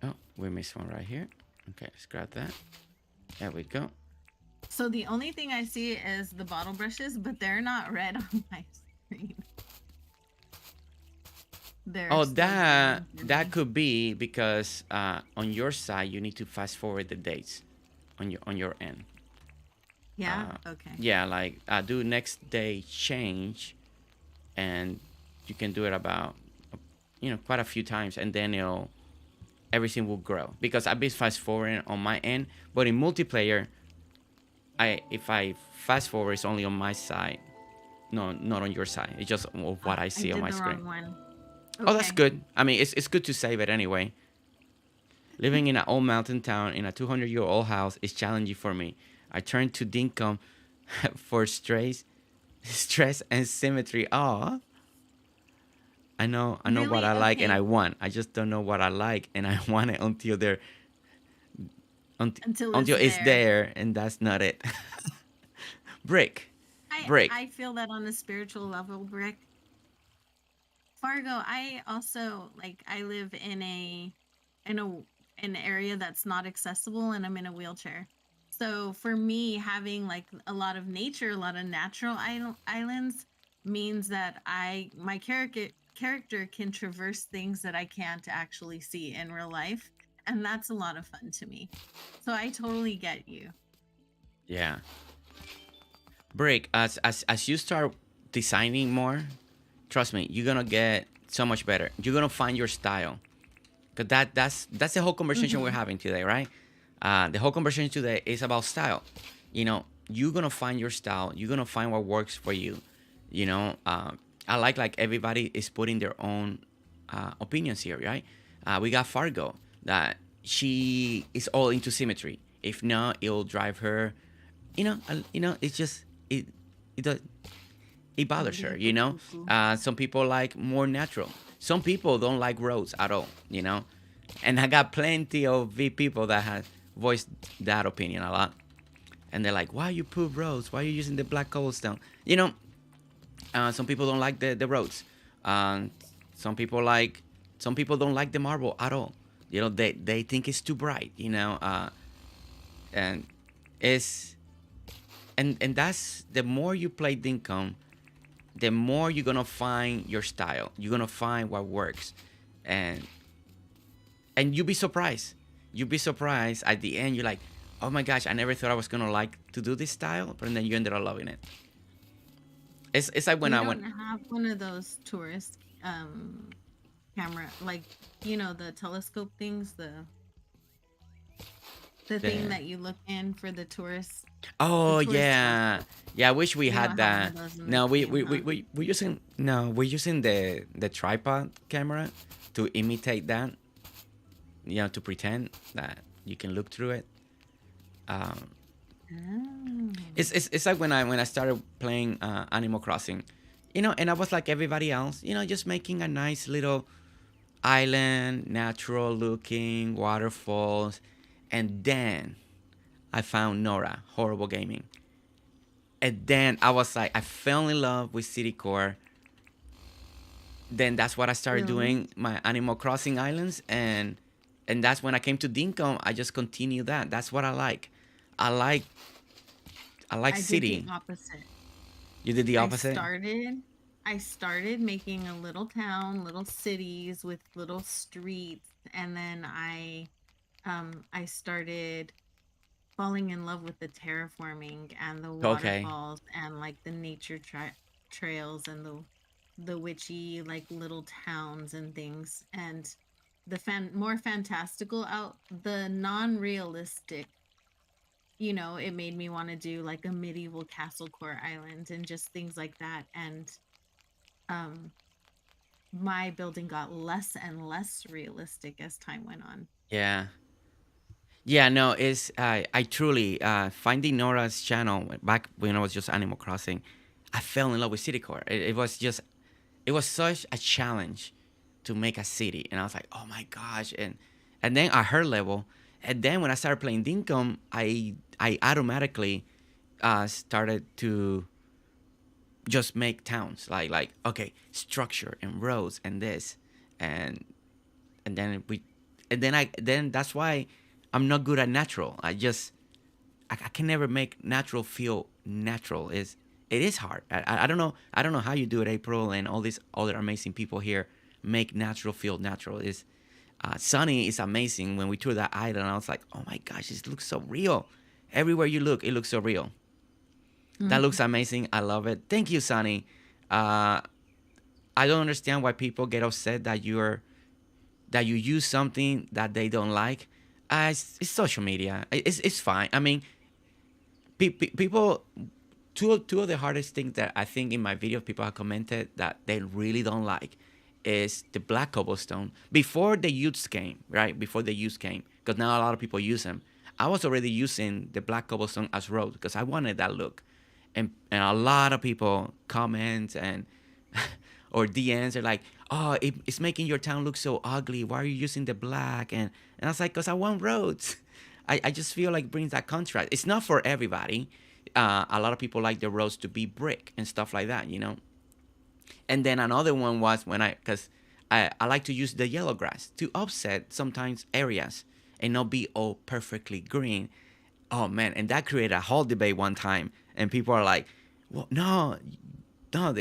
Oh, we missed one right here. Okay, let's grab that. There we go. So the only thing I see is the bottle brushes, but they're not red on my screen. They're Oh, still green for that me. could be because on your side you need to fast forward the dates on your end. Yeah. Uh, Okay. yeah, like do next day change, and you can do it about quite a few times, and then everything will grow because I've been fast forwarding on my end, but in multiplayer, if I fast forward, it's only on my side, no, not on your side. It's just what I I see on did my the screen. wrong one. Oh, that's Okay. good. I mean, it's good to save it anyway. Living in an old mountain town in a 200-year-old house is challenging for me. I turn to Dinkum for stress and symmetry. Oh, I know what Really? I like and I Okay. want. I just don't know what I like and I want it until, Until it's until it's there. there, and that's not it. Break, I break. I feel that on a spiritual level, Brick. Fargo, I also like I live in a an area that's not accessible and I'm in a wheelchair. So for me having like a lot of nature, a lot of natural islands means that I my character can traverse things that I can't actually see in real life, and that's a lot of fun to me. So I totally get you. Yeah, break. As you start designing more, trust me, you're gonna get so much better. You're gonna find your style. Cause that's the whole conversation we're Mhm. having today, right? The whole conversation today is about style. You're gonna find your style. You're gonna find what works for you. You know, I like everybody is putting their own opinions here, right? We got Fargo that she is all into symmetry. If not, it'll drive her. It's just it does it A bothers her. little cuckoo. Some people like more natural. Some people don't like roads at all. And I got plenty of people that have voiced that opinion a lot, and they're like, why you put roads, why are you using the black cobblestone? Some people don't like the roads. um, some people like some people don't like the marble at all. They think it's too bright. And it's and that's the more you play Dinkum, the more you're gonna find your style. You're gonna find what works, and you'll be surprised. You'll be surprised at the end. You're like, oh my gosh, I never thought I was gonna like to do this style, but then you ended up loving it. It's like when We I don't went. have one of those tourist camera, like, the telescope things, the thing The that you look in for the Oh tourist yeah, telescope. yeah. I wish we We had don't have one that. of those in this No, game, huh? we're using no, we're using the tripod camera to imitate that. To pretend that you can look through it. Um, Oh. it's like when I started playing Animal Crossing, and I was like everybody else, just making a nice little island, natural looking waterfalls, and then I found Nora, Horrible Gaming, and then I was like, I fell in love with City Core. then that's what I started Really? doing, my Animal Crossing islands, and that's when I came to Dinkum. I just continue that. That's what I like. I like I like I did the city. opposite. You did the I opposite. started I started making a little town, little cities with little streets, and then I started falling in love with the terraforming and the Okay. waterfalls and like the nature trails and the witchy like little towns and things and the more fantastical out the non-realistic, it made me want to do like a medieval castle core island and just things like that. And um my building got less and less realistic as time went on. Yeah. Yeah, no, it's I truly finding Nora's channel back when I was just Animal Crossing. I fell in love with Citycore. It was just it was such a challenge to make a city, and I was like, oh my gosh, and then at her level, and then when I started playing Dinkum, I automatically started to just make towns like okay, structure and roads and this, and and then we then that's why I'm not good at natural. I can never make natural feel natural. It is hard. I don't know. I don't know how you do it, April, and all these other amazing people here make natural feel natural. Is Sunny is amazing. When we toured that island, I was like, oh my gosh, this looks so real. Everywhere you look, it looks so real. That looks Mhm. amazing. I love it. Thank you, Sunny. Uh, I don't understand why people get upset that you use something that they don't like. It's social media. It's fine. I mean, people. Two of the hardest things that I think in my video people have commented that they really don't like is the black cobblestone. Before the use came, right? Before the use came, because now a lot of people use them. I was already using the black cobblestone as road because I wanted that look, and a lot of people comment and or DMs are like, "Oh, it's making your town look so ugly. Why are you using the black?" And I was like, "Cause I want roads." I just feel like brings that contrast. It's not for everybody. A lot of people like the roads to be brick and stuff like that, you know. And then another one was when because I like to use the yellow grass to offset sometimes areas and not be all perfectly green. Oh man, and that created a whole debate one time, and people are like, "Well, no, no,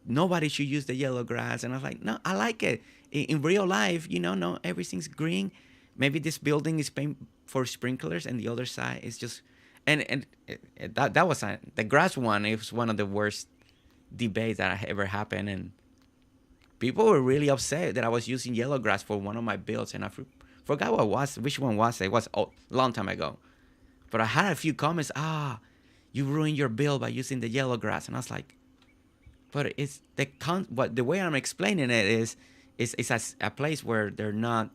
nobody should use the yellow grass." And I was like, "No, I like it. In real life, no, everything's green. Maybe this building is paint for sprinklers, and the other side is just." And that was the grass one. It was one of the worst debates that ever happened, and people were really upset that I was using yellow grass for one of my builds, and I forgot what was which one was. It was a long time ago, but I had a few comments. You ruined your build by using the yellow grass, and I was like, but it's what the way I'm explaining it is it's a place where they're not,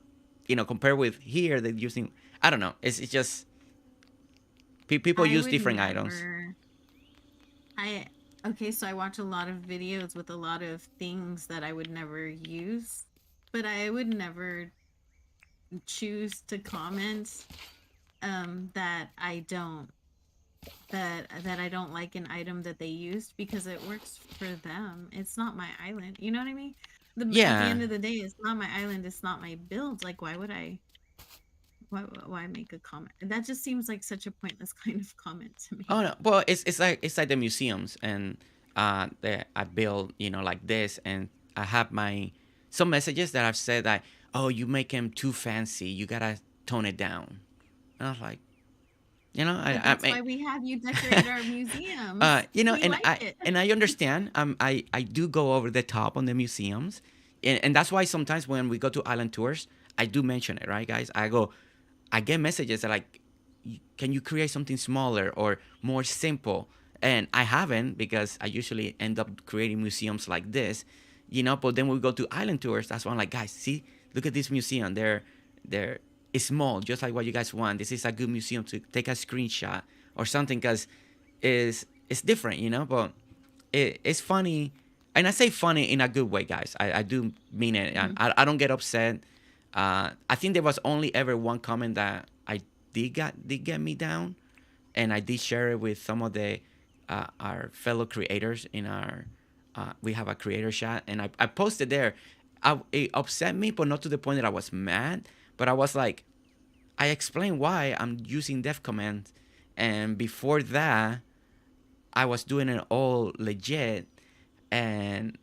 compared with here they're using. I don't know. It's just people I use would different items. never I Okay, so I watch a lot of videos with a lot of things that I would never use, but I would never choose to comment that I don't like an item that they used because it works for them. It's not my island. You know what I mean? At the Yeah. end of the day, it's not my island, it's not my build. Like why make a comment? That just seems like such a pointless kind of comment to Oh me. no. Well, it's like the museums, and I build like this, and I have my some messages that I've said that, oh, you make them too fancy, you gotta tone it down. And I was like, But I that's mean, why we have you decorate our museums. We and like it. I understand. I do go over the top on the museums, and that's why sometimes when we go to island tours, I do mention it, right, guys? I get messages that like, can you create something smaller or more simple? And I haven't because I usually end up creating museums like this, But then we go to island tours. That's why I'm like, guys, see, look at this museum. They're it's small, just like what you guys want. This is a good museum to take a screenshot or something because it's different, But it's funny, and I say funny in a good way, guys. I do mean it. Mhm. I don't get upset. I think there was only ever one comment that I did get me down, and I did share it with some of the our fellow creators in our we have a creator chat, and I posted there. It upset me, but not to the point that I was mad. But I was like, I explained why I'm using def commands, and before that, I was doing it all legit, and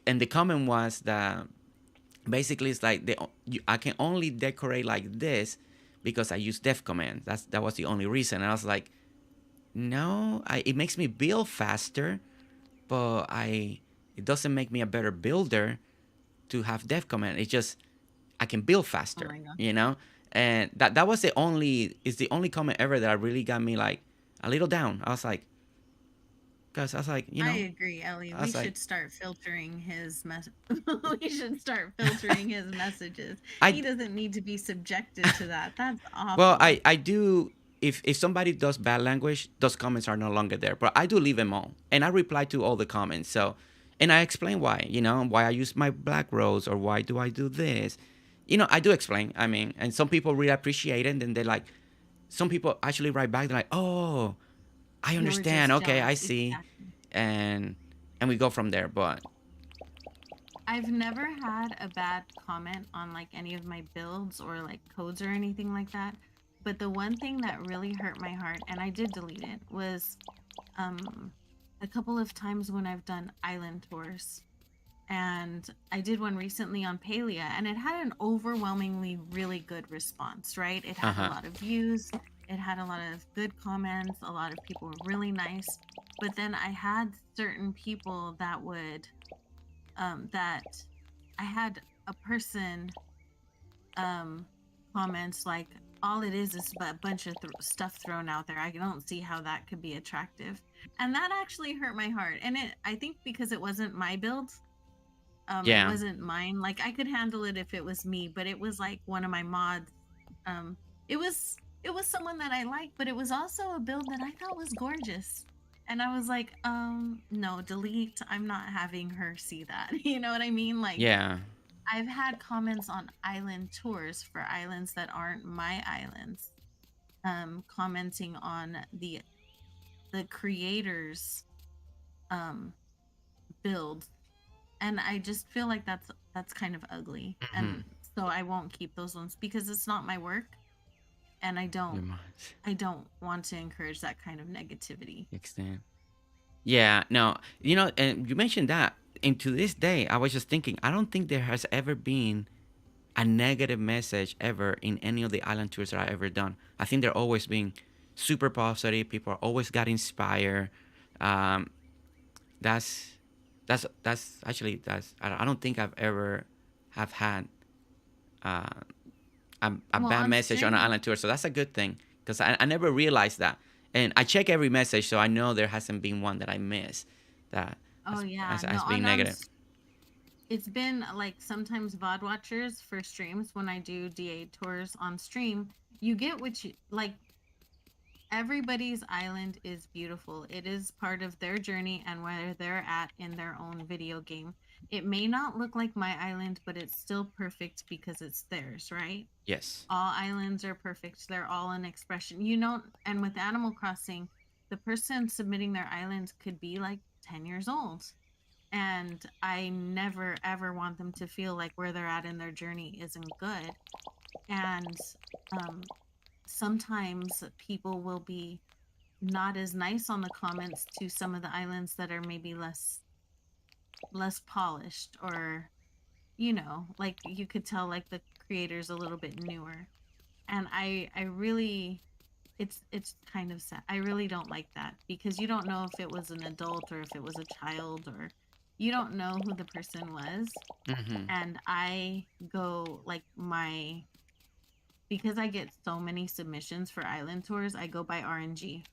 the comment was that basically it's like I can only decorate like this because I use def commands. That was the only reason. And I was like, no, it makes me build faster, but it doesn't make me a better builder to have def command. It's just I can build Oh faster, my god. you know. And that was the only comment ever that really got me like a little down. I was like, because I was like, I agree, Ellie. I We was like, should start filtering his we should start filtering his messages. I He doesn't need to be subjected to that. That's well, awful. I do. If somebody does bad language, those comments are no longer there. But I do leave them all, and I reply to all the comments. So, and I explain why. Why I use my black rose, or why do I do this. I do explain. I mean, and some people really appreciate it, and then they're like, some people actually write back. They're like, oh, I They were understand. just Okay, I jealous. see, Exactly. and we go from there. But I've never had a bad comment on like any of my builds or like codes or anything like that. But the one thing that really hurt my heart, and I did delete it, was um a couple of times when I've done island tours. And I did one recently on Palia, and it had an overwhelmingly really good response, right? It uh had a huh, lot of views, it had a lot of good comments, a lot of people were really nice. But then I had certain people that would that I had a person um comments like, all it is a bunch of stuff thrown out there. I don't see how that could be attractive. And that actually hurt my heart. And I think because it wasn't my build, it yeah, wasn't mine. Like I could handle it if it was me, but it was like one of my mods. Um, it was someone that I liked, but it was also a build that I thought was gorgeous. And I was like, no, delete. I'm not having her see that. You know what I mean? Like yeah. I've had comments on island tours for islands that aren't my islands, commenting on the creators um build, and I just feel like that's kind of ugly. Mm-hmm. And so I won't keep those ones because it's not my work, and I Your don't minds I don't want to encourage that kind of negativity. extend. Yeah, no, and you mentioned that. And to this day, I was just thinking, I don't think there has ever been a negative message ever in any of the island tours that I've ever done. I think they're always being super positive. People are always got inspired. Um, that's that's actually I don't think I've ever have had uh, a Well, bad on message on an stream, island tour. So that's a good thing because I never realized that. And I check every message, so I know there hasn't been one that I missed that oh yeah, no, has been negative. it's been like sometimes VOD watchers for streams when I do DA tours on stream, you get what you like. Everybody's island is beautiful. It is part of their journey and where they're at in their own video game. It may not look like my island, but it's still perfect because it's theirs, right? Yes. All islands are perfect. They're all an expression. You know, and with Animal Crossing, the person submitting their island could be like 10 years old. And I never ever want them to feel like where they're at in their journey isn't good. And um sometimes people will be not as nice on the comments to some of the islands that are maybe less polished, or like you could tell like the creator's a little bit newer. And I really, it's kind of sad. I really don't like that because you don't know if it was an adult or if it was a child, or you don't know who the person was. Mm-hmm. And I go like my because I get so many submissions for island tours, I go by RNG.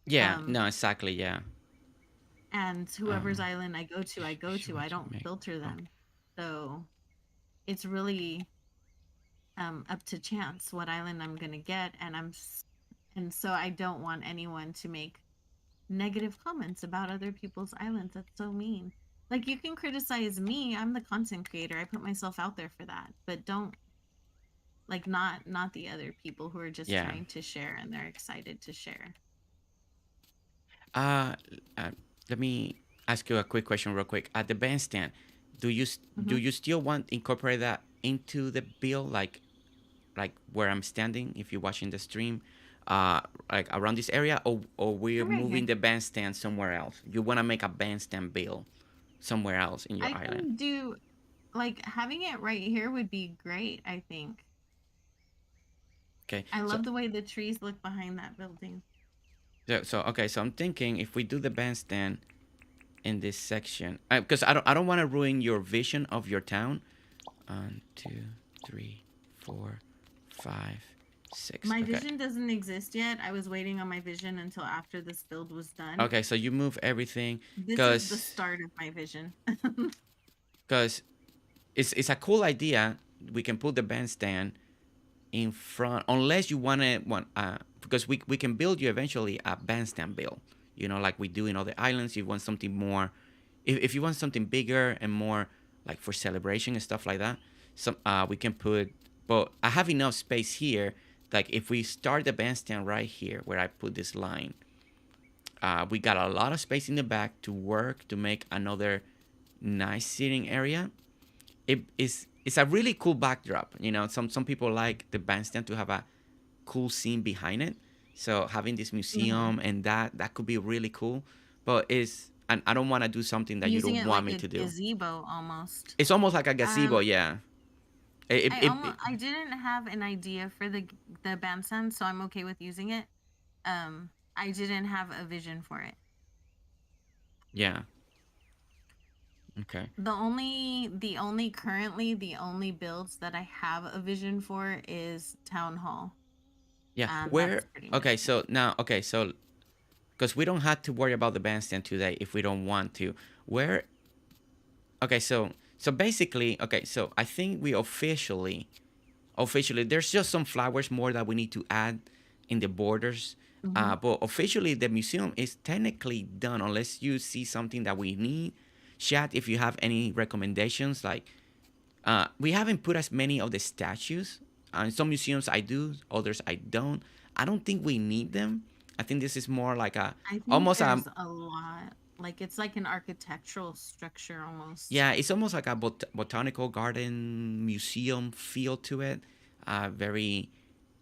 Yeah. um No. Exactly. Yeah. and whoever's Um. island I go to, Should we I don't make? filter Oh. them. So it's really up to chance what island I'm gonna get, and so I don't want anyone to make negative comments about other people's islands. That's so mean. Like you can criticize me, I'm the content creator, I put myself out there for that, but don't like not the other people who are just Yeah. trying to share and they're excited to share. Uh. uh let me. ask you a quick question real quick. At the bandstand, do Hmm. you still want incorporate that into the bill, like where I'm standing, if you're watching the stream, uh, like around this area, or we're I'm right moving here. the bandstand somewhere else? You want to make a bandstand bill somewhere else in your I island? can do like having it right here would be great, I think. Okay, I love the way the trees look behind that building. okay, so I'm thinking if we do the bandstand in this section, because I don't want to ruin your vision of your town. 1, 2, 3, 4, 5, 6. My Okay. vision doesn't exist yet. I was waiting on my vision until after this build was done. Okay, so you move everything, This is the cause, start of my vision. cause it's a cool idea. We can put the bandstand in front, unless you want because we can build you eventually a bandstand build. You know, like we do in other islands. You want something more, if you want something bigger and more like for celebration and stuff like that. Some we can put, but I have enough space here. Like if we start the bandstand right here where I put this line, we got a lot of space in the back to work to make another nice sitting area. It's a really cool backdrop. You know, some people like the bandstand to have a cool scene behind it. So having this Hmm. museum and that could be really cool. But it's and I don't want to do something that you Using don't it want like me a to do. gazebo almost. It's almost like a gazebo, Um, yeah. It, it, it, I didn't have an idea for the bandstand, so I'm okay with using it. I didn't have a vision for it. yeah. Okay. The only builds that I have a vision for is town hall, Yeah. and Where? that's pretty Okay. much it. So now, okay. So because we don't have to worry about the bandstand today if we don't want to. Where? Okay. So basically, okay. So I think we officially there's just some flowers more that we need to add in the borders. Hmm. But officially the museum is technically done unless you see something that we need. Chat if you have any recommendations. Like we haven't put as many of the statues. In some museums I do, others I don't. I don't think we need them. I think this is more like a I think almost a there's a lot. Like it's like an architectural structure almost. yeah, it's almost like a botanical garden museum feel to it. Very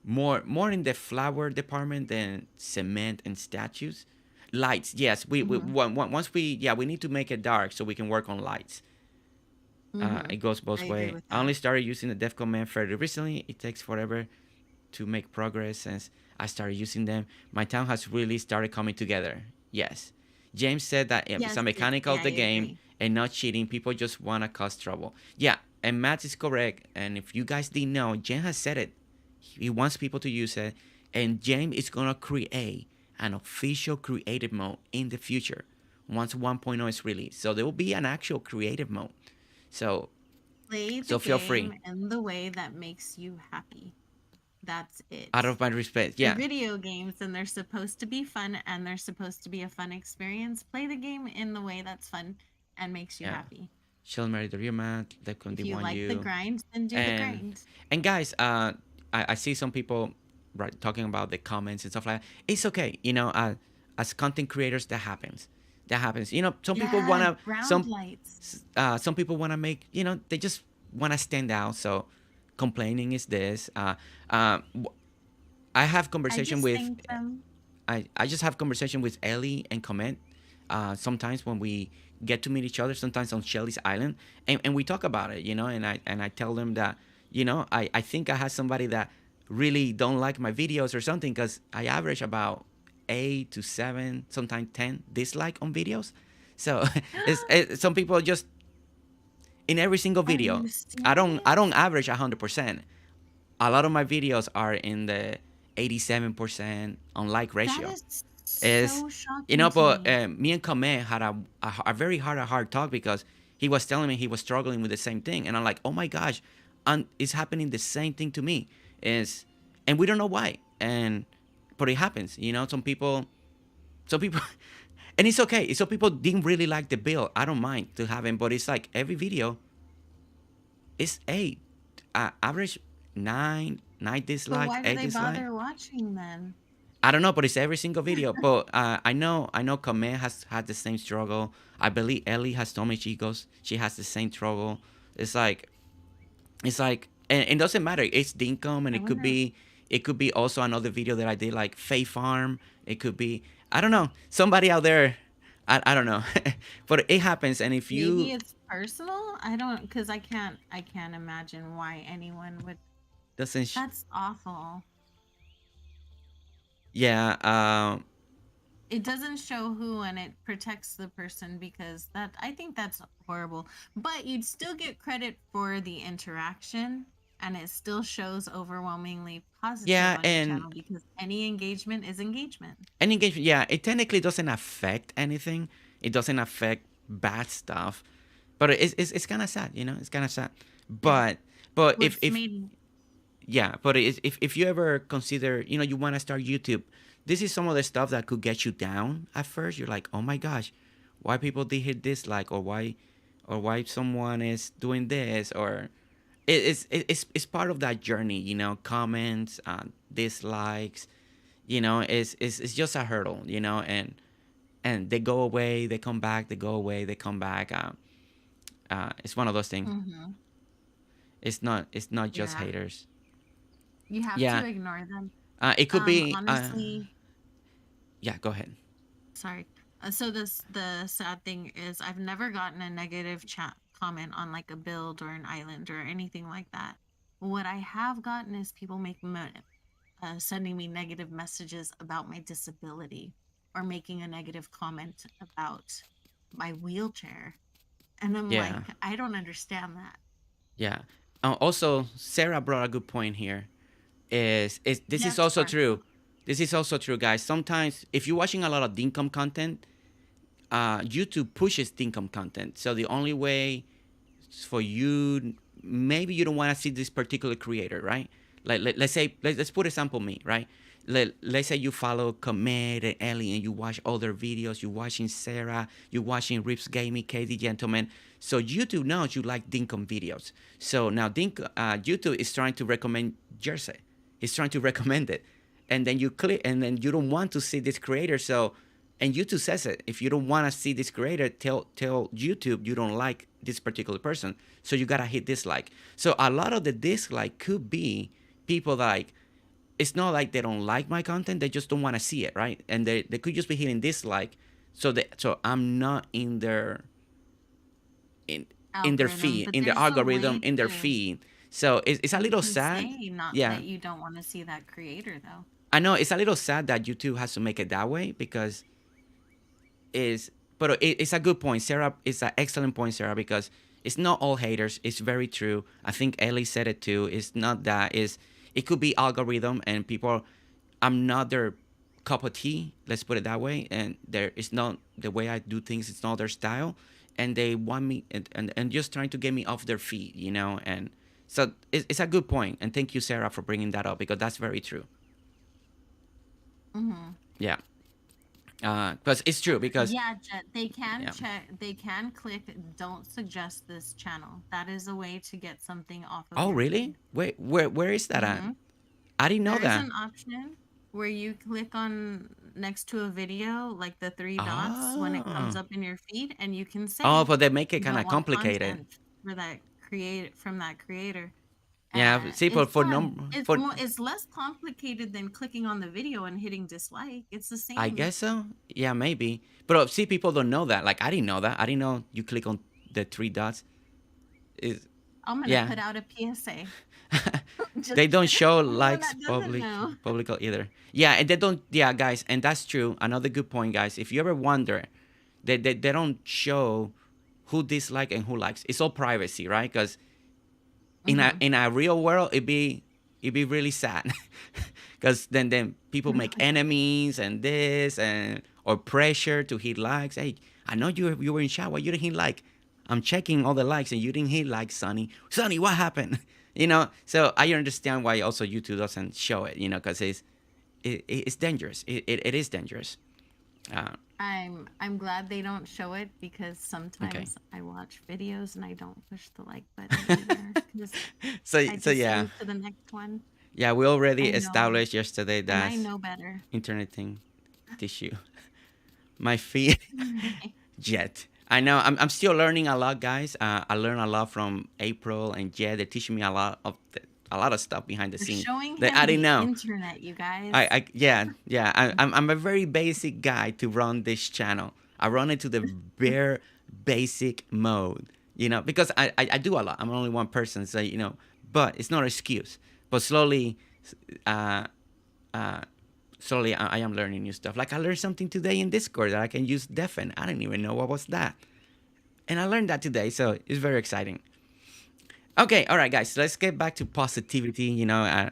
more in the flower department than cement and statues. Lights, yes. Hmm. Once we yeah we need to make it dark so we can work on lights. Hmm. It goes I both agree way. with I that. only started using the DEF command fairly recently. It takes forever to make progress since I started using them. My town has really started coming together. Yes. James said that it's a mechanical Yeah, of I the game agree. and not cheating. People just want to cause trouble. Yeah, and Matt is correct. And if you guys didn't know, James has said it. He wants people to use it. And James is going to create an official creative mode in the future once 1.0 is released. So there will be an actual creative mode. So Play the so feel free. game in the way that makes you happy. That's Out it. of my respect, They're yeah, video games and they're supposed to be fun and they're supposed to be a fun experience. Play the game in the way that's fun and makes you yeah. happy. Shell Mary the Real Matt, Lecon If you like the D1U, grind, then do the and grind. guys, I see some people right talking about the comments and stuff like that. It's okay, you know. As content creators, that happens. That happens. You know, Yeah, ground lights. some people wanna make. You know, they just wanna stand out. So complaining is this. Uh, I have I conversation just with thank them. I just have conversation with Ellie and Comment. Sometimes when we get to meet each other, sometimes on Shelly's Island, and we talk about it, you know, and I tell them that, you know, I think I have somebody that really don't like my videos or something because I average about 8 to 7, sometimes 10 dislike on videos. So some people just in every single Are video. you I don't serious? average 100%. A lot of my videos are in the 87% on like That ratio. is Is so you shocking know, to but me. me and Kame had a very hard talk because he was telling me he was struggling with the same thing, and I'm like, oh my gosh, and it's happening the same thing to me. Is and we don't know why, and but it happens. You know, some people, and it's okay. Some people didn't really like the build. I don't mind to have him, but it's like every video is 8, average 9 But dislike, why would 8 they dislike. bother watching then? I don't know, but it's every single video. But I know Kame has had the same struggle. I believe Ellie has told me she has the same struggle. It's like and it doesn't matter. It's Dinkum, and I wonder. it could be also another video that I did like Fae Farm. It could be I don't know somebody out there. I don't know, but it happens. And if Maybe you it's personal. I don't, because I can't imagine why anyone would. doesn't That's awful. yeah It doesn't show who, and it protects the person, because that, I think that's horrible. But you'd still get credit for the interaction, and it still shows overwhelmingly positive yeah on your and channel, because any engagement is engagement. engagement, yeah, it technically doesn't affect anything. It doesn't affect bad stuff, but it's kind of sad, it's kind of sad. Yeah. But What's if made yeah, but if you ever consider, you want to start YouTube, this is some of the stuff that could get you down at first. You're like, oh my gosh, why people did hit dislike, or why someone is doing this, or it's part of that journey, comments, dislikes, it's just a hurdle, and they go away, they come back, they go away, they come back. It's one of those things. Mhm. It's not just Yeah. haters. You have Yeah, to ignore them. it could be. Honestly, Yeah, go ahead. sorry. So the sad thing is, I've never gotten a negative chat comment on like a build or an island or anything like that. What I have gotten is people sending me negative messages about my disability, or making a negative comment about my wheelchair. And I'm Yeah, like, I don't understand that. yeah. Also, Sarah brought a good point here. Is this is Yes, also partial. true? This is also true, guys. Sometimes, if you're watching a lot of Dinkum content, YouTube pushes Dinkum content. So the only way for you, maybe you don't want to see this particular creator, right? Like let's say let's put example me, right? Let's say you follow Comet and Ellie, and you watch other videos, you're watching Sarah, you're watching Rips Gaming, KD Gentleman. So YouTube knows you like Dinkum videos. So now YouTube is trying to recommend Jersey. It's trying to recommend it. And then you click, and then you don't want to see this creator. So, and YouTube says it. If you don't want to see this creator, tell YouTube you don't like this particular person. So you gotta hit dislike. So a lot of the dislike could be people like, it's not like they don't like my content, they just don't want to see it, right? And they could just be hitting dislike. So I'm not in in their Algorithm, feed, but in their there's a algorithm, way in their to, feed. So it's a you little can sad. say not Yeah, that you don't want to see that creator though. I know it's a little sad that YouTube has to make it that way, because is but it's a good point, Sarah. It's an excellent point, Sarah, because it's not all haters. It's very true. I think Ellie said it too. It's not that. Is it could be algorithm, and people, I'm not their cup of tea, let's put it that way, and there is not the way I do things, it's not their style, and they want me, and just trying to get me off their feet, and so it's a good point, and thank you, Sarah, for bringing that up, because that's very true. Hmm. Yeah, because it's true, because Yeah, Jet, they can yeah. check, they can click don't suggest this channel. That is a way to get something off of Oh your really? feed. Wait, where is that at? Hmm. I didn't know There's that. an option where you click on next to a video, like the three dots when it comes Oh, up in your feed, and you can oh, say but they make it you kind don't of want complicated. content for that create from that creator. Yeah, see, It's for fun. number It's for more, it's less complicated than clicking on the video and hitting dislike. It's the I same. guess so. Yeah, maybe. But see, people don't know that. Like I didn't know that. I didn't know you click on the three dots. Is I'm gonna yeah. put out a PSA. They Just don't show anyone likes that doesn't know. public either. Yeah, and they don't. Yeah, guys, and that's true. Another good point, guys. If you ever wonder, they don't show who dislike and who likes. It's all privacy, right? Because Hmm. in a real world, it'd be really sad, because then people make enemies and this and or pressure to hit likes. Hey, I know you were in shower, you didn't hit like. I'm checking all the likes and you didn't hit like, Sonny. Sonny, what happened? So I understand why also YouTube doesn't show it. Because it's dangerous. It is dangerous. Uh, I'm glad they don't show it, because okay. sometimes I watch videos and I don't push the like button either, because I So just yeah. move to the next one. Yeah, we already I know. established yesterday And that I know better. internet thing tissue. My feet Jet. I know. I'm still learning a lot, guys. I learn a lot from April and Jet. They teach me a lot of stuff behind the You're scene showing that I him didn't the know. internet, you guys. Yeah. I'm a very basic guy to run this channel. I run it to the bare basic mode, because I do a lot. I'm only one person, so but it's not an excuse. But uh, uh, slowly I am learning new stuff. Like I learned something today in Discord that I can use deafen. I didn't even know what was that, and I learned that today, so it's very exciting. Okay, all right, guys, let's get back to positivity. Yes.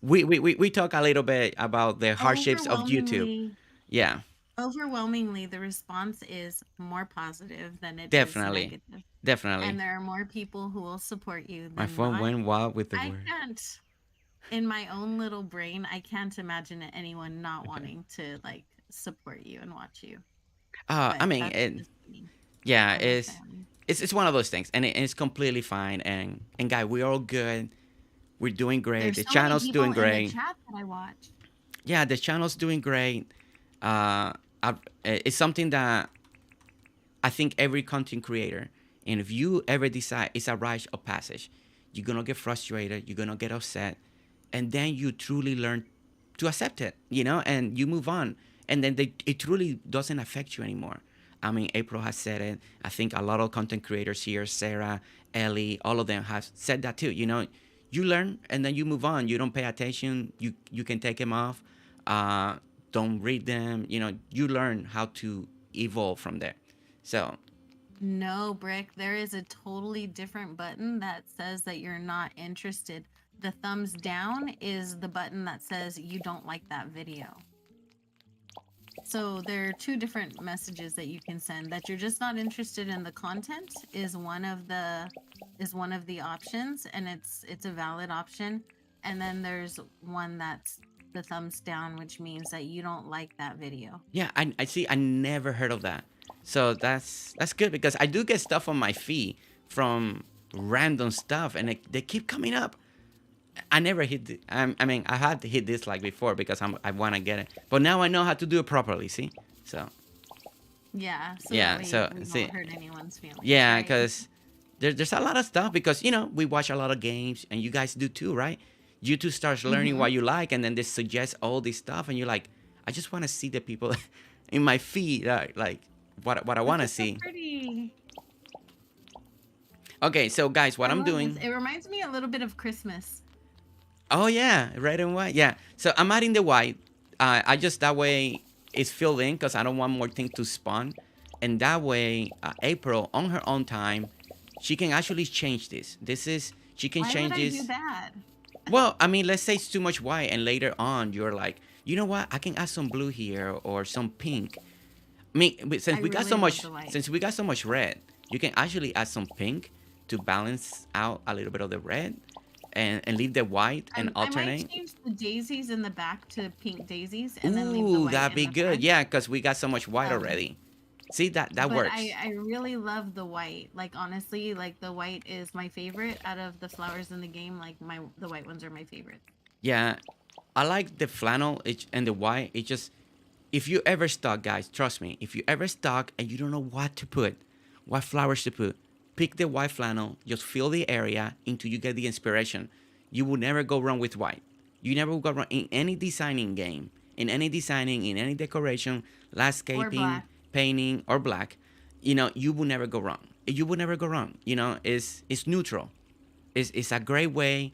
We talk a little bit about the hardships of YouTube. Overwhelmingly, Yeah, overwhelmingly, the response is more positive than it is definitely, negative. And definitely. there are more people who will support you My than phone not. went wild with the I word. can't, in my own little brain, I can't imagine anyone not Okay. wanting to like support you and watch you. I But mean, that's just me. yeah, I love family. it's one of those things, and it's completely fine. And guy, we're all good. We're doing great. There's The so many channel's doing people in the great. chat that I watch. Yeah, the channel's doing great. Uh, it's something that I think every content creator, and if you ever decide it's a rite of passage, you're gonna get frustrated, you're gonna get upset, and then you truly learn to accept it, and you move on, and then it truly doesn't affect you anymore. I mean, April has said it. I think a lot of content creators here, Sarah, Ellie, all of them have said that too. You learn and then you move on. You don't pay attention. You can take them off. Uh, don't read them. You learn how to evolve from there. So No, Brick, there is a totally different button that says that you're not interested. The thumbs down is the button that says you don't like that video. So there are two different messages that you can send. That you're just not interested in the content is one of the options, and it's a valid option. And then there's one that's the thumbs down, which means that you don't like that video. yeah, I see. I never heard of that. So that's good because I do get stuff on my feed from random stuff, and they keep coming up. I never hit. I mean, I had to hit this like before because I want to get it, but now I know how to do it properly. See, so Yeah, so that yeah, way so we see, won't hurt anyone's feelings, yeah, right? because there's a lot of stuff because we watch a lot of games and you guys do too, right? YouTube starts learning Mm-hmm. what you like and then they suggest all this stuff and you're like, I just want to see the people in my feed like what I Look want to at so see. pretty. Okay, so guys, what I I'm love this. doing. It reminds me a little bit of Christmas. Oh yeah, red and white. Yeah. So I'm adding the white. I just that way it's filled in because I don't want more things to spawn, and that way April on her own time, she can actually change this. She can Why would change I do this. that? Well, I mean, let's say it's too much white, and later on you're like, you know what? I can add some blue here or some pink. I mean, I really love the white. since we got so much red, you can actually add some pink to balance out a little bit of the red, and leave the white and I might alternate. change the daisies in the back to pink daisies and then leave the Ooh, white that'd in be the good. front. Yeah, because we got so much white Um, already. See that but works. I really love the white. Like honestly, like the white is my favorite out of the flowers in the game. Like the white ones are my favorite. Yeah, I like the flannel and the white. It just if you ever stuck, guys, trust me. If you ever stuck and you don't know what to put, what flowers to put, pick the white flannel. Just fill the area until you get the inspiration. You will never go wrong with white. You never go wrong in any designing game, in any designing, in any decoration, Or landscaping, black. painting, or black. You will never go wrong. You will never go wrong. It's neutral. It's a great way.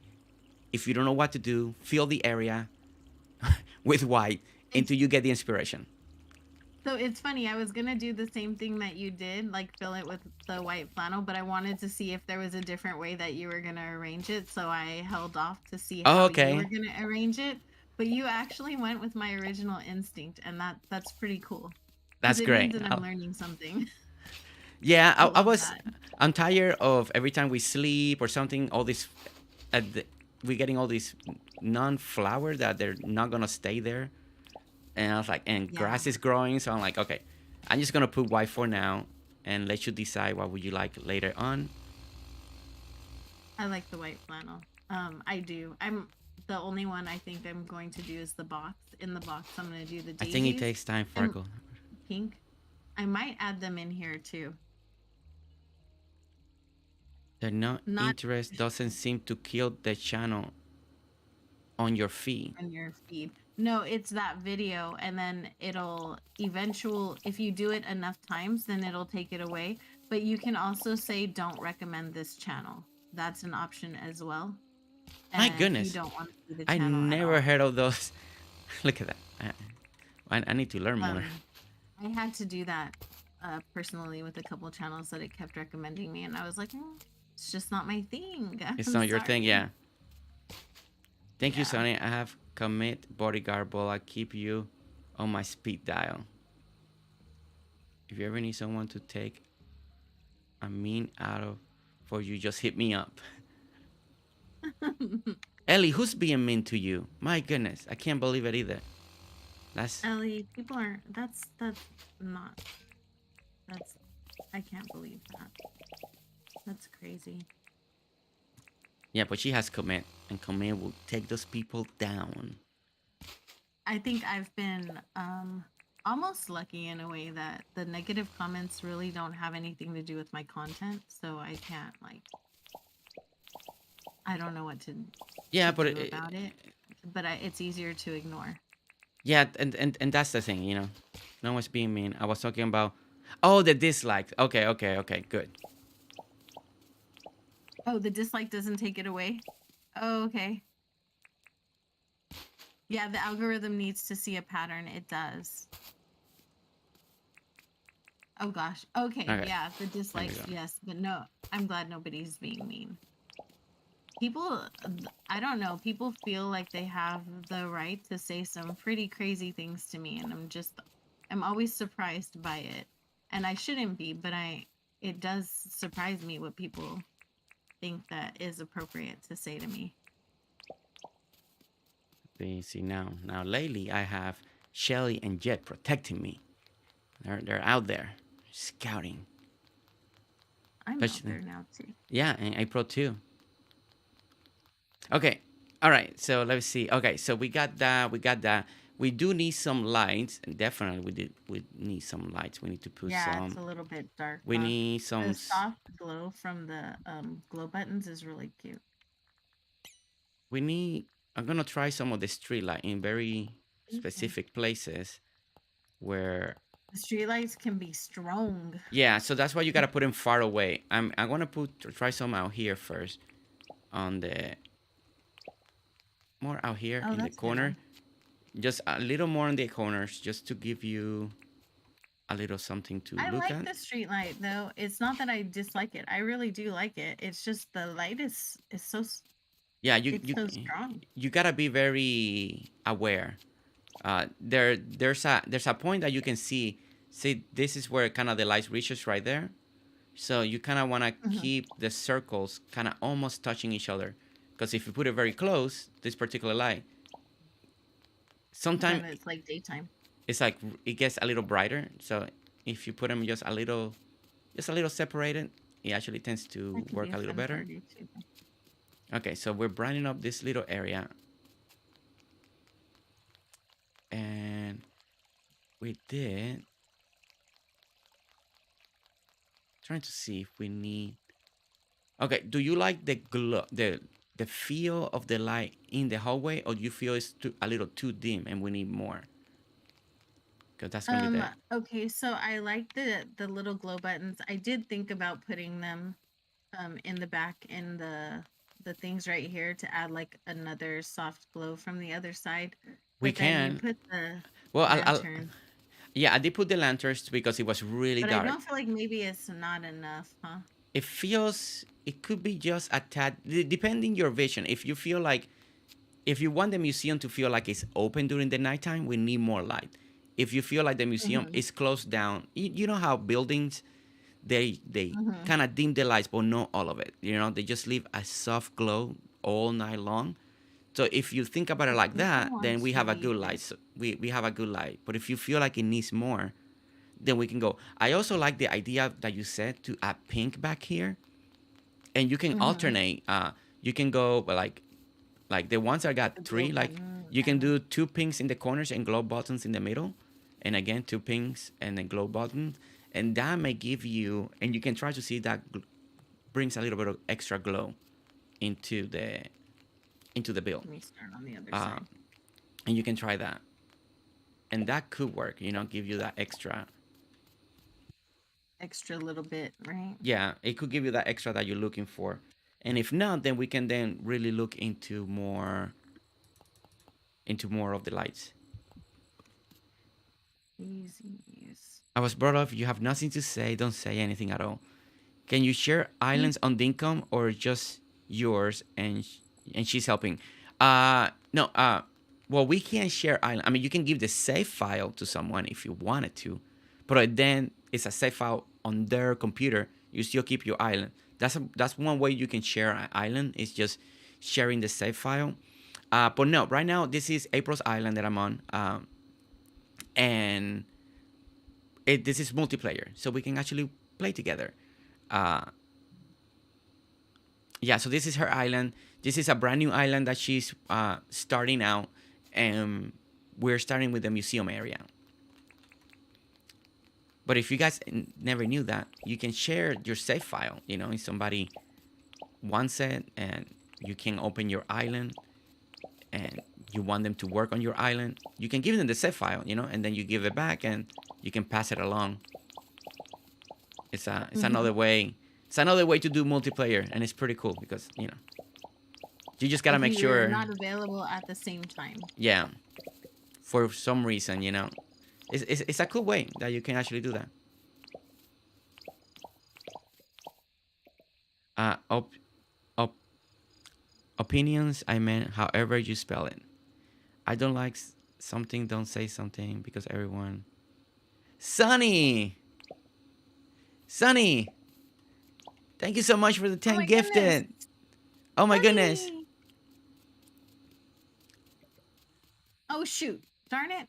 If you don't know what to do, fill the area with white It's until you get the inspiration. so it's funny. I was gonna do the same thing that you did, like fill it with the white flannel, but I wanted to see if there was a different way that you were gonna arrange it. So I held off to see Oh, how you were okay. gonna arrange it. But you actually went with my original instinct, and that's pretty cool because That's it means great. that I'm learning something. Yeah, I I love was. that. I'm tired of every time we sleep or something. All this, we're getting all these non-flowers that they're not gonna stay there. And I was like, and Yeah, grass is growing, so I'm like, okay, I'm just gonna put white for now, and let you decide what would you like later on. I like the white flannel. I do. I'm the only one I think I'm going to do is the box. In the box, I'm going to do the I think it daisies takes time, and Farkle. pink. I might add them in here too. The no Not interest doesn't seem to kill the channel on your feed. on your feed. No, it's that video, and then it'll eventual. If you do it enough times, then it'll take it away. But you can also say don't recommend this channel. That's an option as well. My If you goodness, don't want to see the I channel at never all. heard of those. Look at that. I need to learn more. I had to do that personally with a couple channels that it kept recommending me, and I was like, it's just not my thing. It's I'm not your thing, sorry. yeah. Thank you, Yeah. Sonny. I have commit bodyguard, but I keep you on my speed dial. If you ever need someone to take a mean out of for you, just hit me up. Ellie, who's being mean to you? My goodness, I can't believe it either. That's Ellie, people aren't. That's not. That's. I can't believe that. That's crazy. yeah, but she has commit, and commit will take those people down. I think I've been almost lucky in a way that the negative comments really don't have anything to do with my content, so I can't like. I don't know what to Yeah, do but about it, but it's easier to ignore. yeah, and that's the thing, you know. No one's being mean. I was talking about, oh, the dislikes. Okay, good. Oh, the dislike doesn't take it away? Oh, okay. Yeah, the algorithm needs to see a pattern. It does. Oh gosh. Okay, Okay, yeah, the there we dislikes, go. yes, but no, I'm glad nobody's being mean. People, I don't know, people feel like they have the right to say some pretty crazy things to me, and I'm always surprised by it. And I shouldn't be, but it does surprise me what people think that is appropriate to say to me. You see now. Now lately, I have Shelly and Jet protecting me. They're out there scouting. I'm out Especially, there now too. yeah, and April too. Okay, all right. So let's see. Okay, so we got that. We got that. We do need some lights, and definitely We need some lights. We need to put Yeah, it's some. a little bit dark, We huh? need some. The soft glow from the glow buttons is really cute. We need. I'm gonna try some of the street light in very Okay. specific places where. The streetlights can be strong. Yeah, so that's why you gotta put them far away. I'm gonna try some out here first, on the more out here Oh, in the that's a good corner. one. Just a little more in the corners, just to give you a little something to I look like at. the street light though. It's not that I dislike it. I really do like it. It's just the light is so Yeah, it's so strong. you gotta be very aware. There's a point that you can see. See, this is where kind of the light reaches right there. So you kind of want to Hmm. keep the circles kind of almost touching each other, because if you put it very close, this particular light, sometimes Then it's like daytime. it's like it gets a little brighter. So if you put them just a little separated, it actually tends to That could be work a a little fun better. party too. Okay, so we're brightening up this little area, and we did trying to see if we need. Okay, do you like the glow, the feel of the light in the hallway, or do you feel it's a little too dim and we need more? Because that's gonna be the. Okay, so I like the little glow buttons. I did think about putting them in the back in the things right here to add like another soft glow from the other side. We But then you can. put the Well, lantern. yeah, I did put the lanterns because it was really But I dark. don't feel like maybe it's not enough, huh? It feels it could be just a tad, depending your vision. If you feel like if you want the museum to feel like it's open during the nighttime, we need more light. If you feel like the museum Mm-hmm. is closed down, you know how buildings they Mm-hmm. kind of dim the lights, but not all of it. You know, they just leave a soft glow all night long. So if you think about it I like think I that, want then we to have a leave good it. light. So we have a good light. But if you feel like it needs more, then we can go. I also like the idea that you said to add pink back here, and you can Mm-hmm. alternate. You can go, but like the ones that The got glow three, like button. you can do two pinks in the corners and glow buttons in the middle, and again two pinks and then glow buttons, and that may give you, and you can try to see that brings a little bit of extra glow into the build, Let me start on the other uh, side. and you can try that, and that could work. Give you that extra. Extra little bit, right? Yeah, it could give you that extra that you're looking for, and if not, then we can then really look into more of the lights. Easy use. I was brought up. You have nothing to say. Don't say anything at all. Can you share You islands on Dinkum or just yours and she's helping? No. Well, we can share island. I mean, you can give the save file to someone if you wanted to, but then it's a save file on their computer. You still keep your island. That's one way you can share an island. Is just sharing the save file. But no, right now this is April's island that I'm on, and this is multiplayer, so we can actually play together. Uh, yeah, so this is her island. This is a brand new island that she's starting out, and we're starting with the museum area. But if you guys never knew that, you can share your save file. If somebody wants it, and you can open your island, and you want them to work on your island, you can give them the save file, and then you give it back, and you can pass it along. It's another way. It's another way to do multiplayer, and it's pretty cool because you just gotta if make you're sure. not available at the same time. Yeah, for some reason, it's a cool way that you can actually do that. Op, op, opinions. I meant however you spell it. I don't like something. Don't say something because everyone. Sunny, Sunny. Thank you so much for the Oh 10 my goodness, gifted. Oh my goodness. Sunny! Oh shoot! Darn it!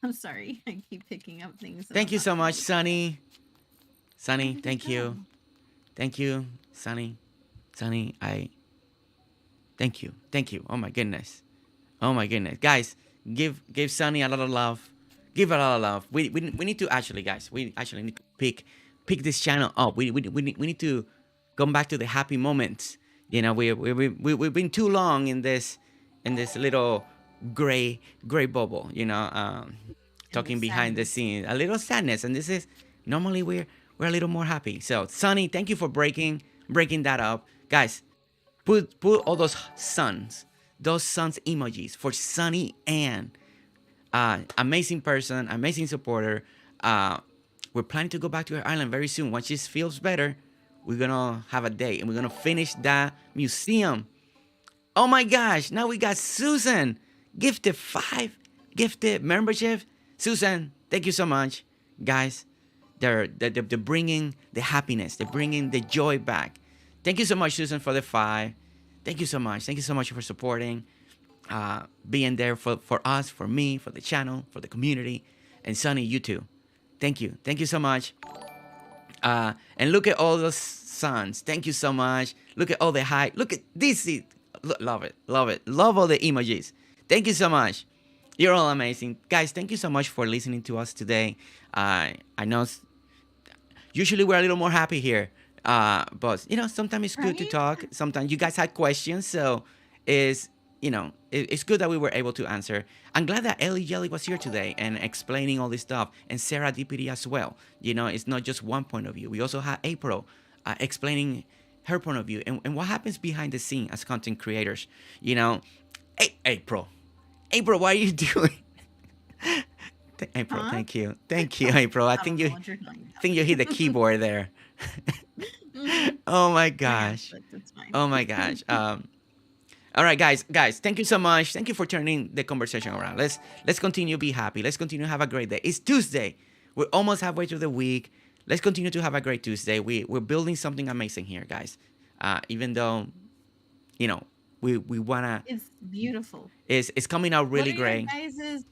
I'm sorry. I keep picking up things that Thank I'm you not so much, supposed to. Sunny. Where Sunny, did it thank go? you. Thank you, Sunny. Sunny, I thank you. Thank you. Oh my goodness. Oh my goodness. Guys, give Sunny a lot of love. Give her a lot of love. We need to actually, guys, we actually need to pick this channel up. We need to come back to the happy moments. We've been too long in this little gray bubble, And the talking behind the sadness. scenes. A little sadness, and this is normally we're a little more happy. So Sunny, thank you for breaking that up. Guys, put all those suns emojis for Sunny Ann. Amazing person, amazing supporter. We're planning to go back to her island very soon. Once she feels better, we're gonna have a date and we're gonna finish that museum. Oh my gosh! Now we got Susan gifted 5 gifted membership. Susan, thank you so much, guys. They're bringing the happiness. They're bringing the joy back. Thank you so much, Susan, for the 5. Thank you so much. Thank you so much for supporting, being there for us, for me, for the channel, for the community, and Sunny, you too. Thank you. Thank you so much. And look at all those suns. Thank you so much. Look at all the high. Look at this. Love it. Love it. Love all the emojis. Thank you so much. You're all amazing. Guys, thank you so much for listening to us today. I know usually we're a little more happy here. But sometimes it's good to Right? talk. Sometimes you guys had questions, so it's it's good that we were able to answer. I'm glad that Ellie Jelly was here today and explaining all this stuff, and Sarah DPD as well. It's not just one point of view. We also had April explaining her point of view and what happens behind the scene as content creators. Hey, April, what are you doing? April, Huh? thank you, April. I I think don't know you what you're talking think you hit the keyboard there. about. Hmm. Oh my I have, gosh. but that's fine. Oh my gosh. All right, guys, thank you so much. Thank you for turning the conversation around. Let's continue to be happy. Let's continue to have a great day. It's Tuesday. We're almost halfway through the week. Let's continue to have a great Tuesday. We're building something amazing here, guys. Even though, you know, we wanna It's beautiful. it's coming out What really are your great. guys's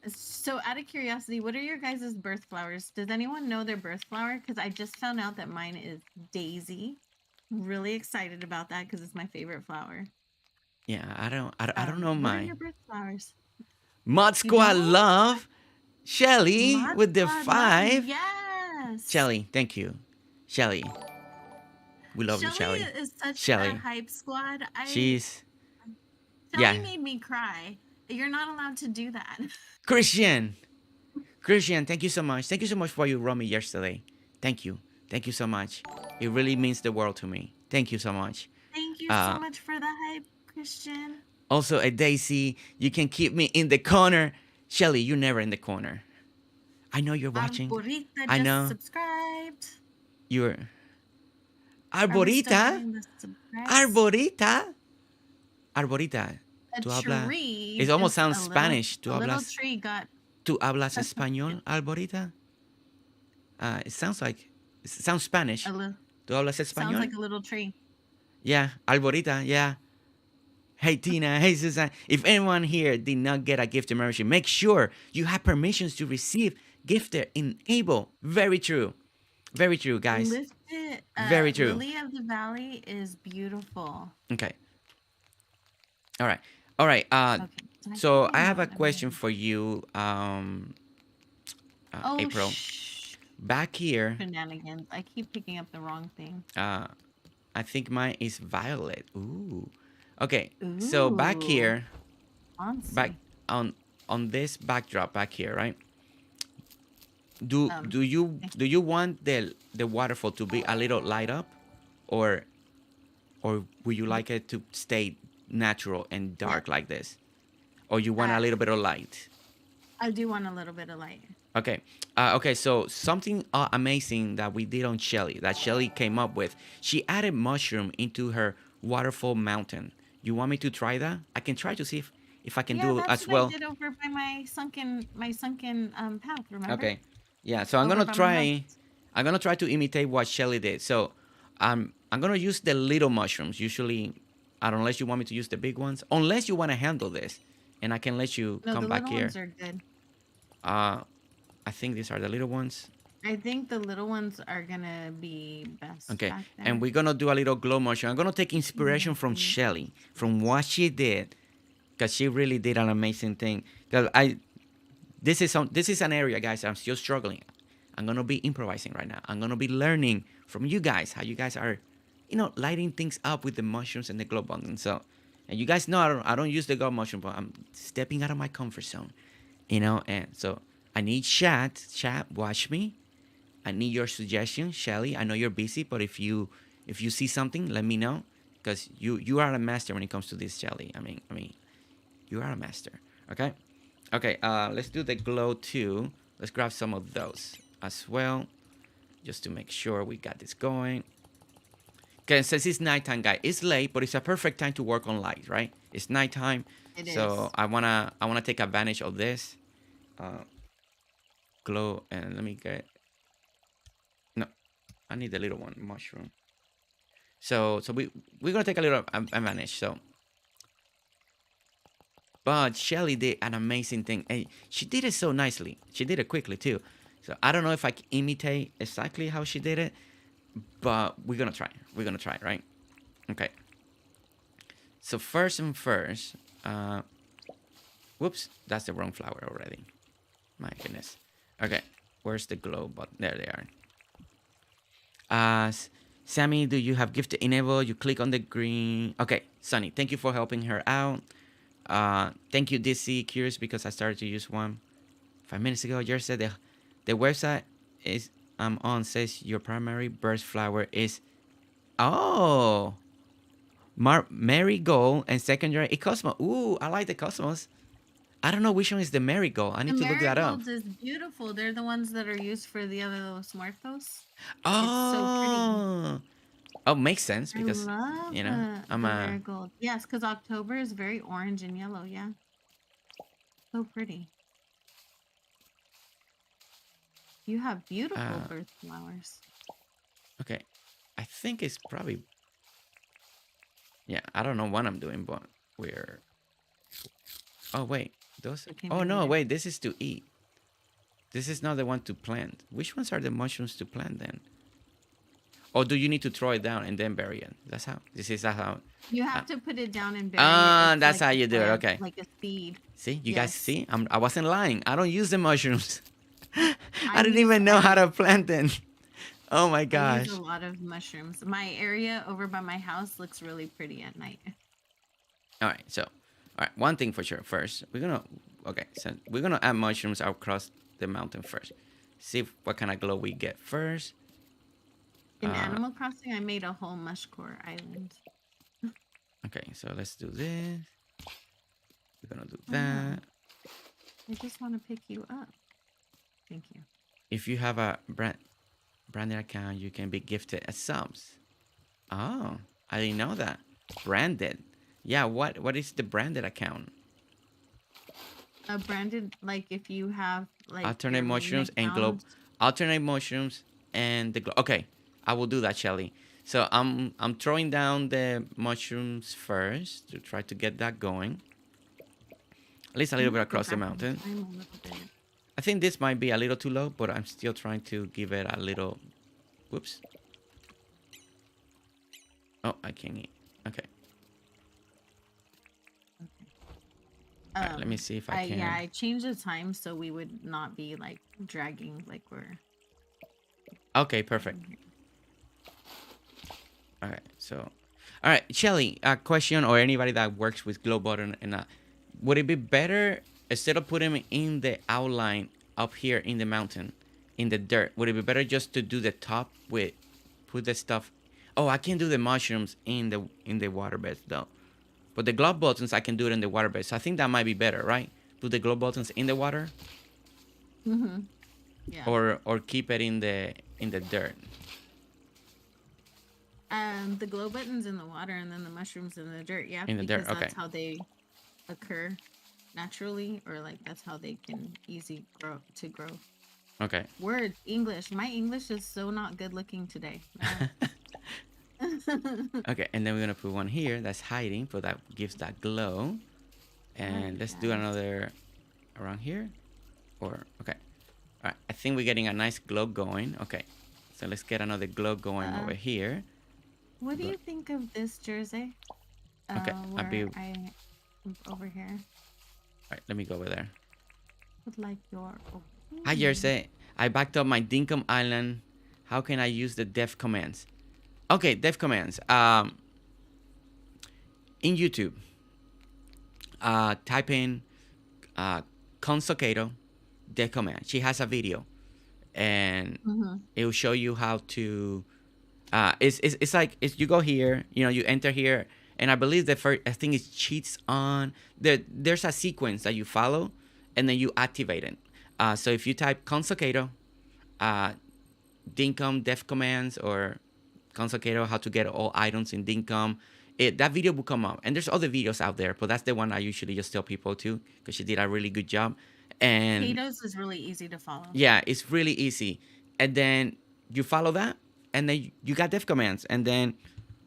so out of curiosity, what are your guys's birth flowers? Does anyone know their birth flower? Because I just found out that mine is Daisy. really excited about that because it's my favorite flower. Yeah, I don't know What are my your birth flowers? Mod You Squad don't? love. Shelly Mod with the Squad love, 5. yes. Shelly, thank you. Shelly, we love you, Shelly Shelly. is such a Shelly, hype squad. she's Shelly yeah. made me cry. You're not allowed to do that. Christian, Christian, thank you so much. Thank you so much for you wrote me yesterday. Thank you. Thank you so much. It really means the world to me. Thank you so much. Thank you so Uh, much for the hype, Christian. Also, a Daisy, you can keep me in the corner. Shelly, you're never in the corner. I know you're watching. Arborita I just know subscribed. you're. Are we still Arborita? getting the subscribes? Arborita? Arborita. A Tu habla. tree, It almost just sounds Spanish. a little tree got Tu hablas español, Arborita? It sounds like. It sounds a Spanish. little. Tu hablas Sounds español? like a little tree. Yeah, Arborita, yeah. Hey Tina, hey Susan. If anyone here did not get a gift membership, make sure you have permissions to receive gifted enable. Very true, guys. Lifted, Very true. Lily of the Valley is beautiful. Okay. All right. All right. Okay, so I think So I I know have a what I'm question gonna. for you, Oh, April. Back here, shenanigans! I keep picking up the wrong thing. I think mine is violet. Ooh. Okay. So back Ooh, here, back fancy. on this backdrop back here, right? Do Um, do you eh, do you want the waterfall to be a little light up, or would you like it to stay natural and yeah. dark like this, or you want a little bit of light? I do want a little bit of light. Okay. Okay. So something amazing that we did on Shelly, that Shelly came up with. She added mushroom into her waterfall mountain. You want me to try that? I can try to see if I can Yeah, do that's as what I well. did over by my sunken path. Remember? Okay. Yeah. So I'm Over gonna by my house. try. I'm gonna try to imitate what Shelly did. So I'm gonna use the little mushrooms. Usually, I don't unless you want me to use the big ones. Unless you want to handle this, and I can let you No, come the back little here. ones are good. Uh, I think these are the little ones. I think the little ones are gonna be best Okay, back and there. we're gonna do a little glow motion. I'm gonna take inspiration from Mhm. Shelly, from what she did, because she really did an amazing thing. Because this is an area, guys. I'm still struggling. I'm gonna be improvising right now. I'm gonna be learning from you guys how you guys are, lighting things up with the mushrooms and the glow button. So, and you guys know I don't use the glow mushroom, but I'm stepping out of my comfort zone, And so I need chat, watch me. I need your suggestion, Shelly. I know you're busy, but if you see something, let me know, because you are a master when it comes to this, Shelly. I mean, you are a master. Okay, okay. Let's do the glow too. Let's grab some of those as well, just to make sure we got this going. Okay, it says it's nighttime, guy. It's late, but it's a perfect time to work on light, right? It's nighttime, It so is. I wanna take advantage of this. Uh, Glow, and let me get. No, I need the little one, mushroom. So we're gonna take a little advantage. So, but Shelly did an amazing thing, and she did it so nicely. She did it quickly too. So I don't know if I can imitate exactly how she did it, but we're gonna try. We're gonna try, right? Okay. So first and first, whoops, that's the wrong flower already. My goodness. Okay, where's the glow button? There they are. Sammy, do you have gift enable? You click on the green. Okay, Sunny, thank you for helping her out. Thank you, DC. Curious because I started to use one 5 minutes ago. You said the website is I'm on says your primary burst flower is marigold and secondary a cosmos. Ooh, I like the cosmos. I don't know which one is the marigold. I The need to look that up. marigolds is beautiful. They're the ones that are used for the other Los Muertos. It's so pretty. Oh, oh, makes sense I because love I'm the a marigold. Yes, because October is very orange and yellow. Yeah, so pretty. You have beautiful uh birth flowers. okay. I think it's probably yeah. I don't know what I'm doing, but we're. Oh wait, those. Okay, Oh me no, neither. wait. This is to eat. This is not the one to plant. Which ones are the mushrooms to plant then? Or do you need to throw it down and then bury it? That's how. This is how. You Uh, have to put it down and bury it. It's that's like how a you do it. plant, Okay. like a seed. See, you guys Yes. see? I wasn't lying. I don't use the mushrooms. I I didn't use even know I how use to plant them. Oh my I use a gosh. lot of mushrooms. My area over by my house looks really pretty at night. All right. So, all right. One thing for sure. First, we're gonna. Okay. So we're gonna add mushrooms across the mountain first. See what kind of glow we get first. In Uh, Animal Crossing, I made a whole mushcore island. okay. So let's do this. We're gonna do Oh, that. I just want to pick you up. Thank you. If you have a branded account, you can be gifted a subs. Oh, I didn't know that. Branded. Yeah, what is the branded account? A branded, like if you have like Alternate your main mushrooms and globe. account. Alternate mushrooms and the globe. Okay, I will do that, Shelly. So I'm throwing down the mushrooms first to try to get that going. At least a I'm little bit gonna go across the back in mountain. time a little bit. I think this might be a little too low, but I'm still trying to give it a little. Whoops. Oh, I can't eat. Okay. Okay. All right, let me see if I can. Yeah, I changed the time so we would not be like dragging like we're. Okay, perfect. All right, so, all right, Shelly, a question or anybody that works with glow button and would it be better instead of putting them in the outline up here in the mountain, in the dirt? Would it be better just to do the top with put the stuff? Oh, I can do the mushrooms in the water beds though, but the glow buttons I can do it in the water beds. So I think that might be better, right? Put the glow buttons in the water, Mm-hmm. Yeah. or keep it in the dirt. The glow buttons in the water and then the mushrooms in the dirt. Yeah, In the because dirt, okay. that's how they occur naturally, or like that's how they can easy grow to grow. Okay. Words, English. My English is so not good looking today. Okay, and then we're gonna put one here that's hiding, so that gives that glow. And let's do Yes. another around here. Or okay. All right, I think we're getting a nice glow going. Okay, so let's get another glow going over here. What do you think of this jersey? Okay, I'll be. Where I over here All right, let me go over there. would like your. Oh, Hi, Jersey. I backed up my Dinkum Island. How can I use the def commands? Okay, def commands. In YouTube, type in Consocato def command. She has a video, and it will show you how to. It's like you go here, you enter here, and I believe the first thing is cheats on. There's a sequence that you follow, and then you activate it. So if you type Consocato, Dinkum def commands, or Consocato how to get all items in Dinkum, that video will come up. And there's other videos out there, but that's the one I usually just tell people to because she did a really good job. And Potatoes is really easy to follow. yeah, it's really easy. And then you follow that, and then you got def commands. And then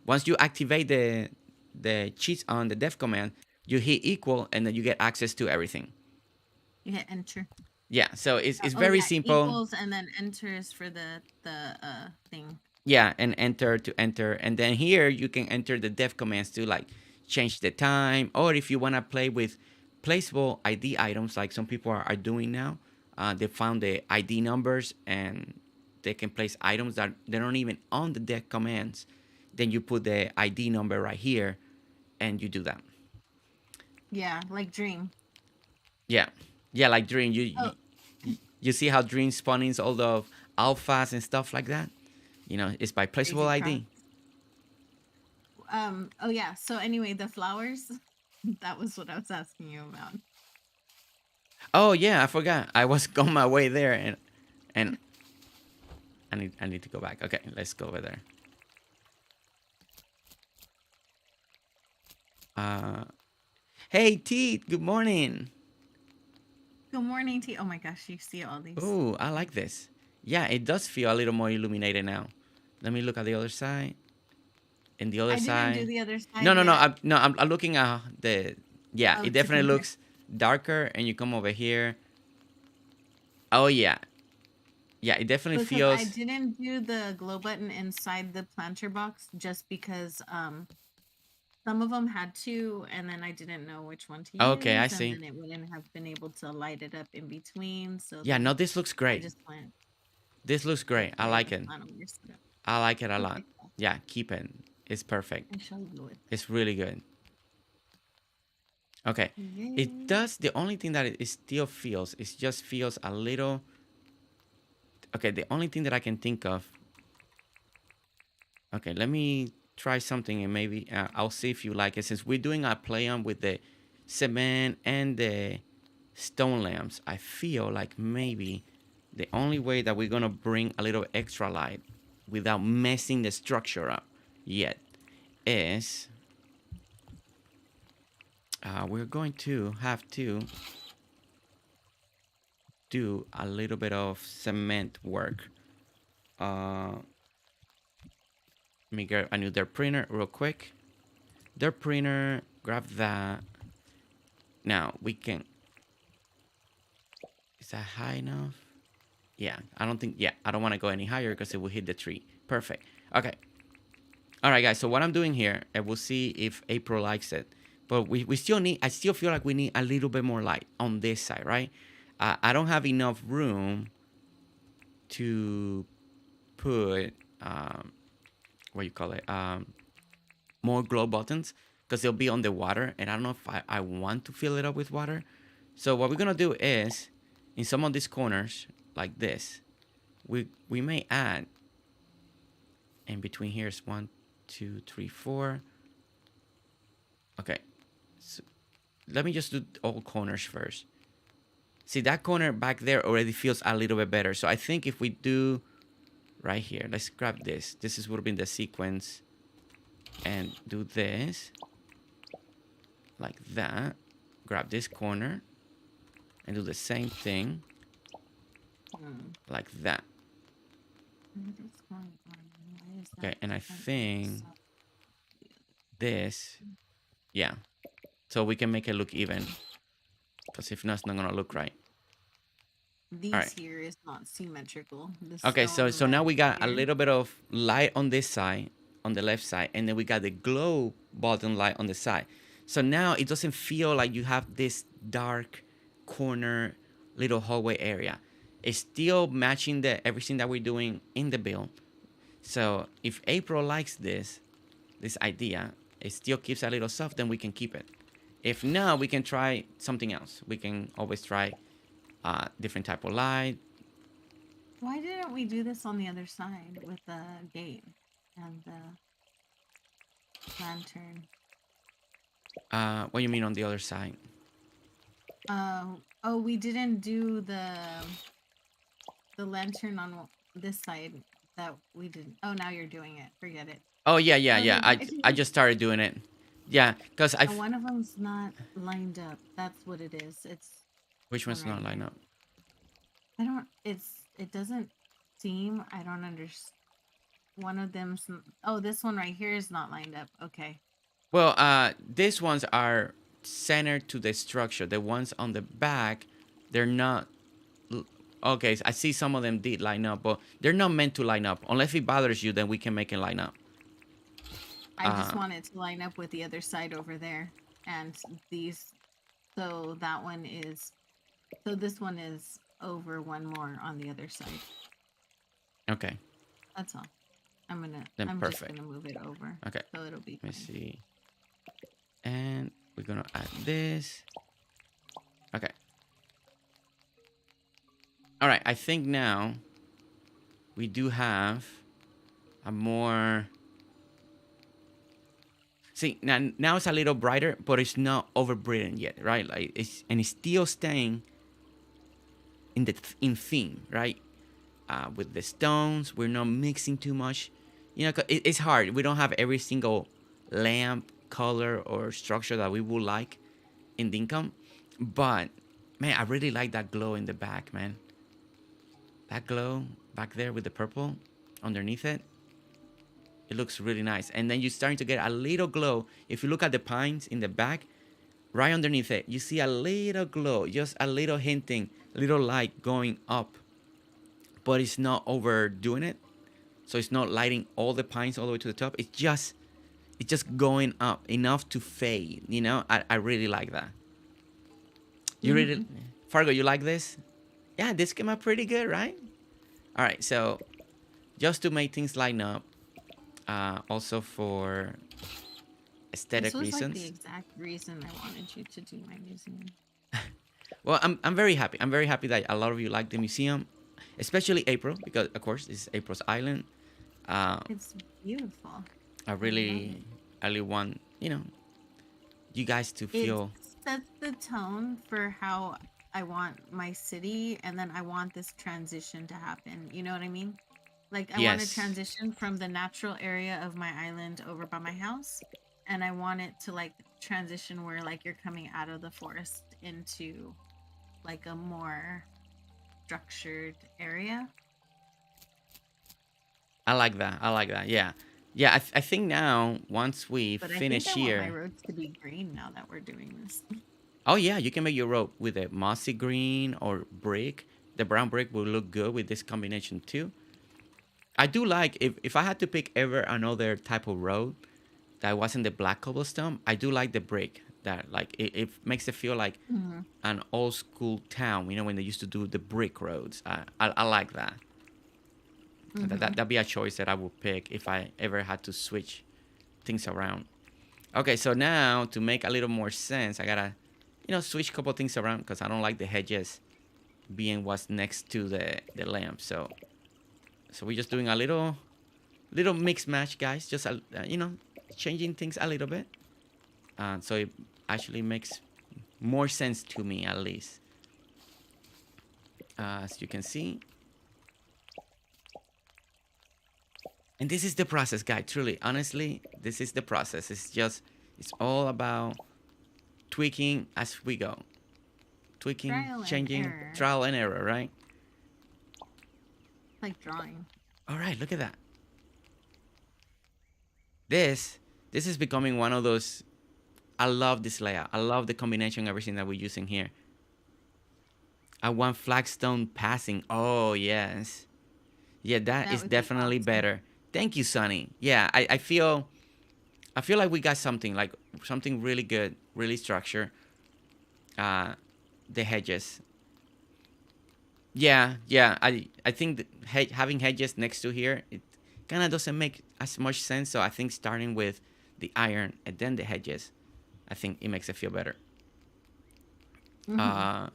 once you activate the cheats on the def command, you hit equal, and then you get access to everything. You hit enter. Yeah, so it's very simple. Equals and then enters for the thing. Yeah, and enter to enter. And then here you can enter the def commands to like change the time, or if you want to play with placeable ID items like some people are doing now. They found the ID numbers and they can place items that they're not even on the def commands. Then you put the ID number right here and you do that. Yeah, like Dream. Yeah. Yeah, like Dream. You see how Dream spawns all the alphas and stuff like that? It's by placeable ID. Oh yeah. So anyway, the flowers. That was what I was asking you about. Oh yeah, I forgot. I was on my way there, and I need to go back. Okay, let's go over there. Hey Teet, good morning. Good morning, T. Oh my gosh, you see all these. Oh, I like this. Yeah, it does feel a little more illuminated now. Let me look at the other side. And the other side. I didn't do the other side. No. I'm looking at the. Yeah, it definitely looks darker. And you come over here. Oh yeah. Yeah, it definitely Because I feels. didn't do the glow button inside the planter box just because some of them had two, and then I didn't know which one to Okay, I use, and see. then it wouldn't have been able to light it up in between. So Yeah, no, then this looks I great. just went This looks with great. I the like it. planometer setup. I like it a lot. Okay, cool. Yeah, keep it. It's perfect. I shall go with it. It's really good. Okay. It Yay. does. The only thing that it still feels, it just feels a little. Okay, the only thing that I can think of. Okay, let me try something and maybe I'll see if you like it. Since we're doing a play on with the cement and the stone lamps, I feel like maybe the only way that we're gonna bring a little extra light without messing the structure up yet is we're going to have to do a little bit of cement work. Let me get a new dirt printer real quick. Dirt printer, grab that. Now we can. Is that high enough? Yeah, I don't think. Yeah, I don't want to go any higher because it will hit the tree. Perfect. Okay. All right, guys. So what I'm doing here, and we'll see if April likes it. But we still need. I still feel like we need a little bit more light on this side, right? I don't have enough room to put what you call it more glow buttons because they'll be on the water, and I don't know if I want to fill it up with water. So what we're gonna do is in some of these corners like this, we may add in between. Here's 1, 2, 3, 4. Okay, so let me just do all corners first. See, that corner back there already feels a little bit better. So I think if we do right here, let's grab this. This is would have been the sequence, and do this like that. Grab this corner and do the same thing Hmm. like that. What is going on? Why is that Okay, and I different than the think side? this, yeah, so we can make it look even. Because if not, it's not gonna look right. All These right. here is not symmetrical. The Okay, so stone now lamp we got a here. little bit of light on this side, on the left side, and then we got the glow button light on the side. So now it doesn't feel like you have this dark corner little hallway area. It's still matching the everything that we're doing in the build. So if April likes this idea, it still keeps a little soft, then we can keep it. If not, we can try something else. We can always try different type of light. Why didn't we do this on the other side with the gate and the lantern? What do you mean on the other side? Oh, we didn't do the lantern on this side that we didn't. Oh, now you're doing it. Forget it. Oh yeah, yeah, I was yeah. like, I just started doing it. Yeah, cause I. one of them's not lined up. That's what it is. It's Which this one one's right not line here. up? I don't. It doesn't seem. I don't understand. One of them's. Oh, this one right here is not lined up. Okay. Well, these ones are centered to the structure. The ones on the back, they're not. Okay, I see some of them did line up, but they're not meant to line up. Unless it bothers you, then we can make it line up. I just want it to line up with the other side over there, and these. So that one is. So this one is over one more on the other side. Okay. That's all. Then I'm just perfect. gonna move it over. Okay. So it'll be Let me fine. see. And we're gonna add this. Okay. All right. I think now we do have a more. See, now it's a little brighter, but it's not over brilliant yet, right? Like it's still staying in theme, right? With the stones, we're not mixing too much. You know, it's hard. We don't have every single lamp color or structure that we would like in Dinkum, but man, I really like that glow in the back, man. That glow back there with the purple underneath it. It looks really nice. And then you're starting to get a little glow. If you look at the pines in the back, right underneath it, you see a little glow, just a little hinting, little light going up but it's not overdoing it. So it's not lighting all the pines all the way to the top. It's just going up enough to fade. I really like that. You really, Mm-hmm. Fargo, you like this? Yeah, this came out pretty good, right? All right, so just to make things line up, also for This aesthetic was like the reasons. exact reason I wanted you to do my museum. Well, I'm very happy. I'm very happy that a lot of you like the museum, especially April, because of course this is April's island. Uh, It's beautiful. I I love really, it. I really want you guys to It feel. sets the tone for how I want my city, and then I want this transition to happen. You know what I mean? Like, I want to Yes, transition from the natural area of my island over by my house, and I want it to like transition where like you're coming out of the forest into like a more structured area. I like that. I like that. Yeah, yeah. I think now once we But I think finish I want my here. roads to be green now that we're doing this. Oh yeah, you can make your road with a mossy green or brick. The brown brick will look good with this combination too. I do like if I had to pick ever another type of road that wasn't the black cobblestone, I do like the brick. That like it makes it feel like Hmm. an old school town. When they used to do the brick roads. I like that. Hmm. That'd be a choice that I would pick if I ever had to switch things around. Okay, so now to make a little more sense, I gotta switch a couple things around because I don't like the hedges being what's next to the lamp. So we're just doing a little mix match, guys. Just changing things a little bit. So it actually makes more sense to me, at least. As you can see. And this is the process, guys. Truly, honestly, this is the process. It's all about tweaking as we go. Tweaking, Trial and changing, error, trial and error, right? like drawing. All right, look at that. This this is becoming one of those. I love this layout. I love the combination of everything that we're using here. I want flagstone passing. Oh yes. Yeah, that That is would be definitely awesome. better. Thank you, Sonny. Yeah, I feel like we got something really good, really structured. Uh the hedges. Yeah, yeah. I think that having hedges next to here, it kind of doesn't make as much sense. So I think starting with the iron and then the hedges, I think it makes it feel better. Hmm. Uh,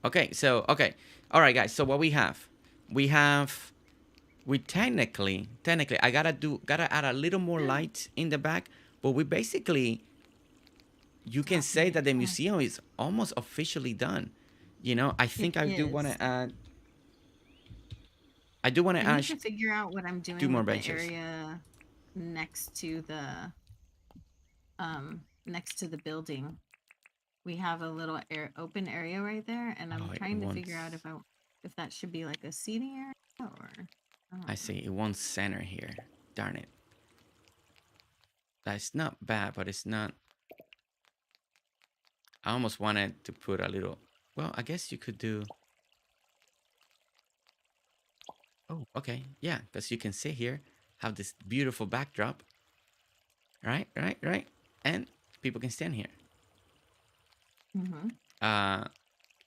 okay. So okay, all right, guys. So what we have, we technically, I gotta add a little more light in the back, but we basically, you can say that the Yeah, museum is almost officially done. I it think I do want is. to add. I do want to I need add to figure out what I'm two doing more with the benches. area next to the next to the building. We have a little open area right there, and I'm Oh, it trying to won't. figure out if that should be like a seating area or I I don't know. see. It won't center here. Darn it. That's not bad, but it's not. I almost wanted to put a little. Well, I guess you could do. Oh, okay. Yeah, because you can sit here, have this beautiful backdrop. Right, right, right. And people can stand here. Mm-hmm. Uh,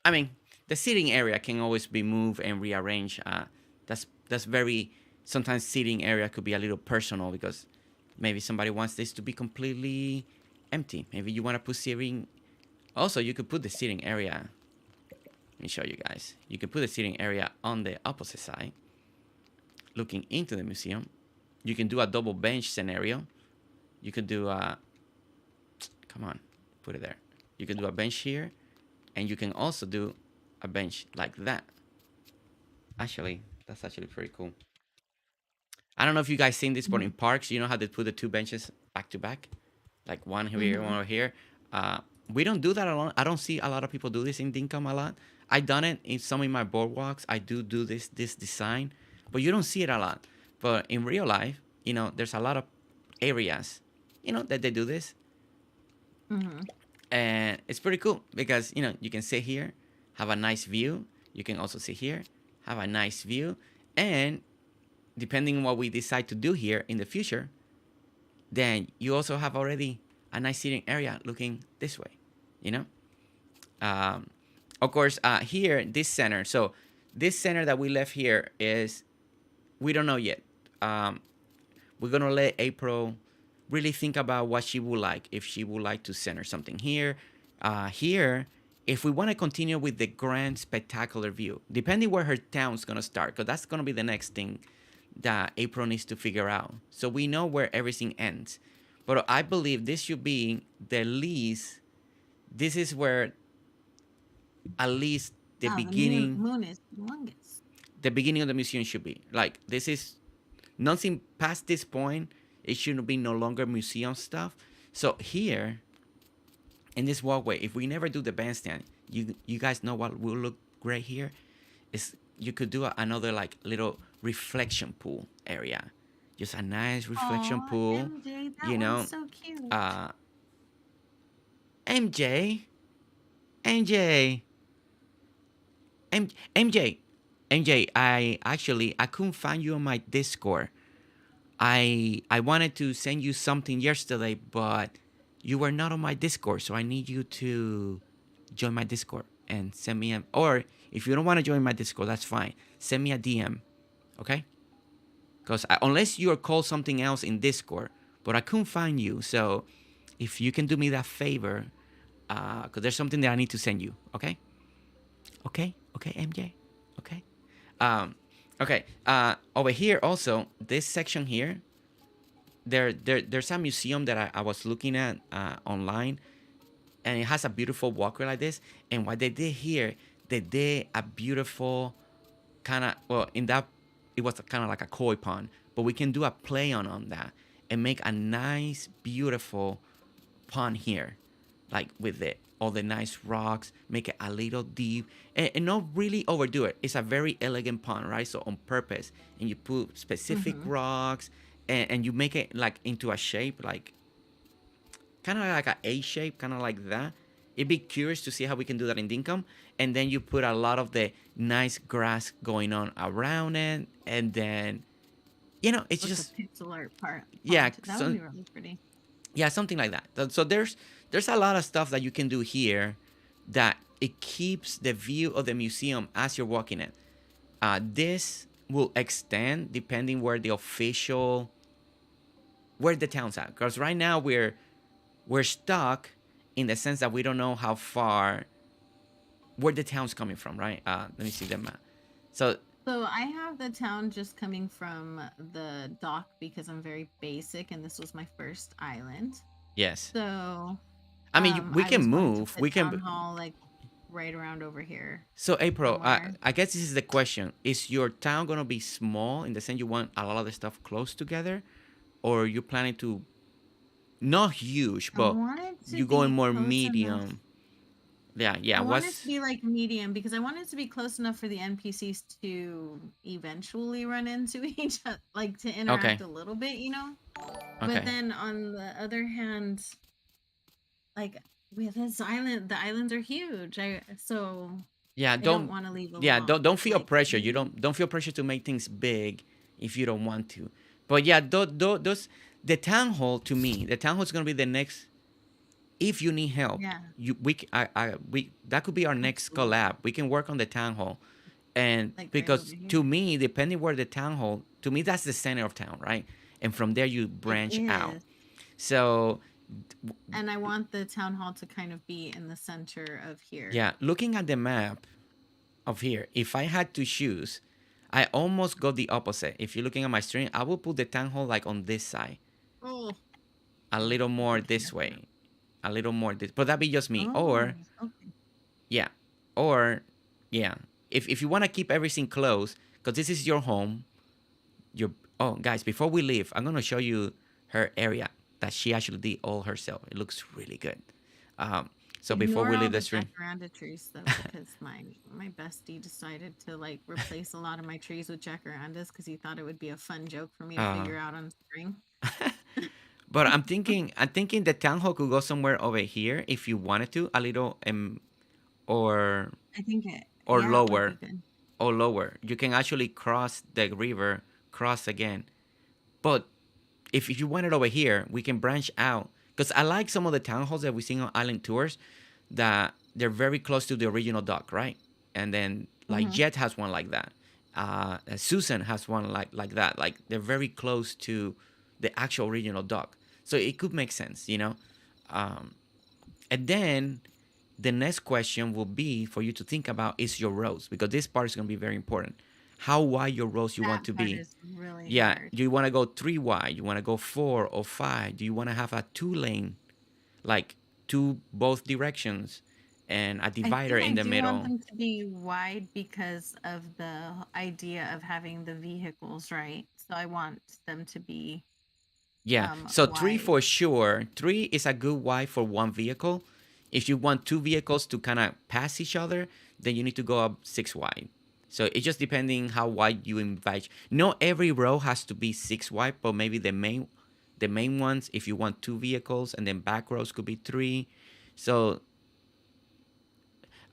I mean, the seating area can always be moved and rearranged. That's very. Sometimes seating area could be a little personal because maybe somebody wants this to be completely empty. Maybe you want to put seating. Also, you could put the seating area. Let me show you guys. You can put the seating area on the opposite side, looking into the museum. You can do a double bench scenario. You could do a. Come on, put it there. You can do a bench here, and you can also do a bench like that. Actually, that's actually pretty cool. I don't know if you guys seen this, but in parks, you know how they put the two benches back to back, like one here, Mm-hmm. one over here. Uh, we don't do that a lot. I don't see a lot of people do this in Dinkum a lot. I done it in some of my boardwalks. I do this design, but you don't see it a lot. But in real life, there's a lot of areas, that they do this, Mm-hmm. and it's pretty cool because you can sit here, have a nice view. You can also sit here, have a nice view, and depending on what we decide to do here in the future, then you also have already a nice sitting area looking this way, you know. Um, of course, here this center. So this center that we left here is we don't know yet. Um, we're gonna let April really think about what she would like. If she would like to center something here, here. If we want to continue with the grand spectacular view, depending where her town's gonna start, because that's gonna be the next thing that April needs to figure out. So we know where everything ends. But I believe this should be the least. This is where at least the Oh, the moon beginning, moon is humongous. the beginning of the museum should be. Like this is nothing past this point. It shouldn't be no longer museum stuff. So here in this walkway, if we never do the bandstand, you guys know what will look great here is you could do another like little reflection pool area, just a nice reflection Oh, pool, MJ, you that one's know. so cute. uh MJ, MJ, MJ, MJ. I couldn't find you on my Discord. I wanted to send you something yesterday, but you were not on my Discord, so I need you to join my Discord and send me a, or if you don't want to join my Discord, that's fine. Send me a DM, okay? Because unless you're called something else in Discord, but I couldn't find you, so if you can do me that favor, because there's something that I need to send you, okay? Okay, okay, MJ, okay. Um, okay. Over here also, this section here, there's a museum that I was looking at online, and it has a beautiful walkway like this. And what they did here, they did a beautiful kind of, well, in that it was kind of like a koi pond, but we can do a play on that and make a nice, beautiful pond here, like with the all the nice rocks, make it a little deep, and not really overdo it. It's a very elegant pond, right? So on purpose, and you put specific Mm-hmm. rocks, and you make it like into a shape, like kind of like a A shape, kind of like that. It'd be curious to see how we can do that in Dinkum, and then you put a lot of the nice grass going on around it, and then it's With the just pixel art part yeah, font. That would so be really pretty. yeah, something like that. So there's a lot of stuff that you can do here that it keeps the view of the museum as you're walking it. This will extend depending where the town's at. Because right now we're stuck in the sense that we don't know how far where the town's coming from, right? Let me see the map. So So I have the town just coming from the dock because I'm very basic and this was my first island. yes, So I mean we I can was going to move. put town hall like right around over here So April, somewhere. I guess this is the question: is your town gonna be small in the sense you want a lot of the stuff close together, or you planning to not huge, I but want it to you going be more close enough. medium? Yeah, yeah. I want it to What's be like medium because I want it to be close enough for the NPCs to eventually run into each other, like to okay? interact a little bit, you know? But Okay. then on the other hand, like with this island, the islands are huge. Yeah. I don't want to leave a Yeah. lot Don't feel like pressure. You medium. don't feel pressure to make things big if you don't want to. But yeah, those the town hall to me, the town hall is gonna be the next. If you need help, Yeah, we that could be our next absolutely. collab. We can work on the town hall, and Like right over because to here. me, depending where the town hall, to me that's the center of town, right? And from there you It branch out. is. So And I want the town hall to kind of be in the center of here. yeah, looking at the map of here, if I had to choose, I almost go the opposite. If you're looking at my stream, I will put the town hall like on this side, Oh, a little more looking this at that. way, a little more this. But that be just me. Oh, Or okay. yeah, or yeah. If you want to keep everything close, because this is your home, your oh guys, before we leave, I'm gonna show you her area that she actually did all herself. It looks really good. Um, so before Ignore we all leave the the stream, jacaranda trees though, because my bestie decided to like replace a lot of my trees with jacarandas because he thought it would be a fun joke for me to uh, figure out on spring. but I'm thinking the town hall could go somewhere over here if you wanted to, a little or I think it, or yeah, it would be lower. good. or lower. You can actually cross the river, cross again. But if you want it over here, we can branch out. Because I like some of the townhalls that we see on island tours that they're very close to the original dock, right? And then like Mm-hmm. Jet has one like that. Susan has one like that. Like they're very close to the actual original dock, so it could make sense, you know. Um, and then the next question will be for you to think about is your rows, because this part is going to be very important. How wide your rows you want That to part be? is really Yeah, hard. do you want to go 3 wide? You want to go 4 or 5? Do you want to have a 2 lane, like two both directions, and a I divider think in I the do want middle? them to be wide because of the idea of having the vehicles, right? So I want them to be Yeah, so three wide. for sure. Three is a good wide for one vehicle. If you want two vehicles to kind of pass each other, then you need to go up 6 wide. So it's just depending how wide you invite. Not every row has to be 6 wide, but maybe the main ones. If you want two vehicles, and then back rows could be three. So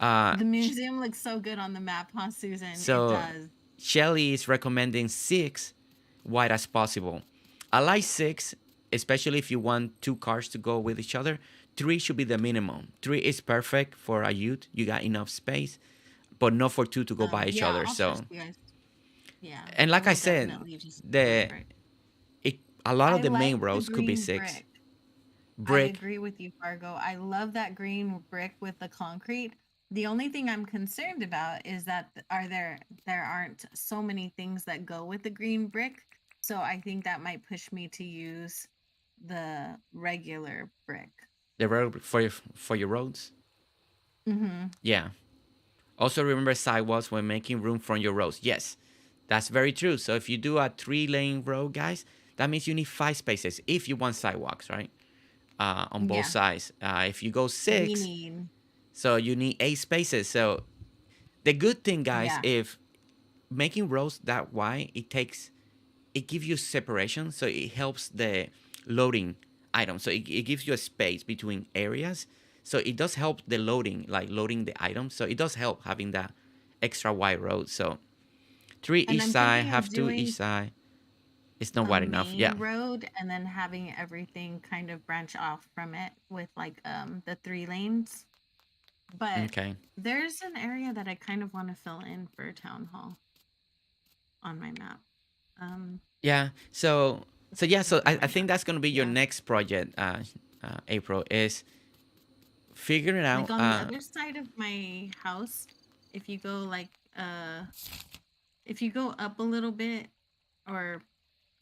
uh, The museum looks so good on the map, huh, Susan? It So does. Shelly is recommending 6 wide as possible. I like 6, especially if you want two cars to go with each other. 3 should be the minimum. 3 is perfect for a youth. You got enough space, but not for two to go by each Yeah, other. I'll trust So, you guys. Yeah, and I like I will said, definitely just go with the brick. it, a lot of I the main like the roads could be green 6. brick. I Brick, agree with you, Fargo. I love that green brick with the concrete. The only thing I'm concerned about is that there aren't so many things that go with the green brick. So I think that might push me to use the regular brick. the road for your roads. Mm-hmm. Yeah. Also remember sidewalks when making room from your roads. Yes, that's very true. So if you do a 3 lane road, guys, that means you need 5 spaces if you want sidewalks, right? On both Yeah, sides. If you go we 6, need. so you need 8 spaces. So the good thing, guys, Yeah, if making roads that wide, it gives you separation, so it helps the loading item. So it gives you a space between areas. So it does help the loading, like loading the items. So it does help having that extra wide road. So 3 and each I'm side, thinking of have 2 each doing side. It's not a wide enough. Yeah. main road and then having everything kind of branch off from it with like the 3 lanes. But Okay. there's an area that I kind of want to fill in for a town hall on my map. Um, Yeah. So just yeah. So looking I right think now. that's gonna be your Yeah. next project, April, is figuring Like out. on the other side of my house, if you go like if you go up a little bit or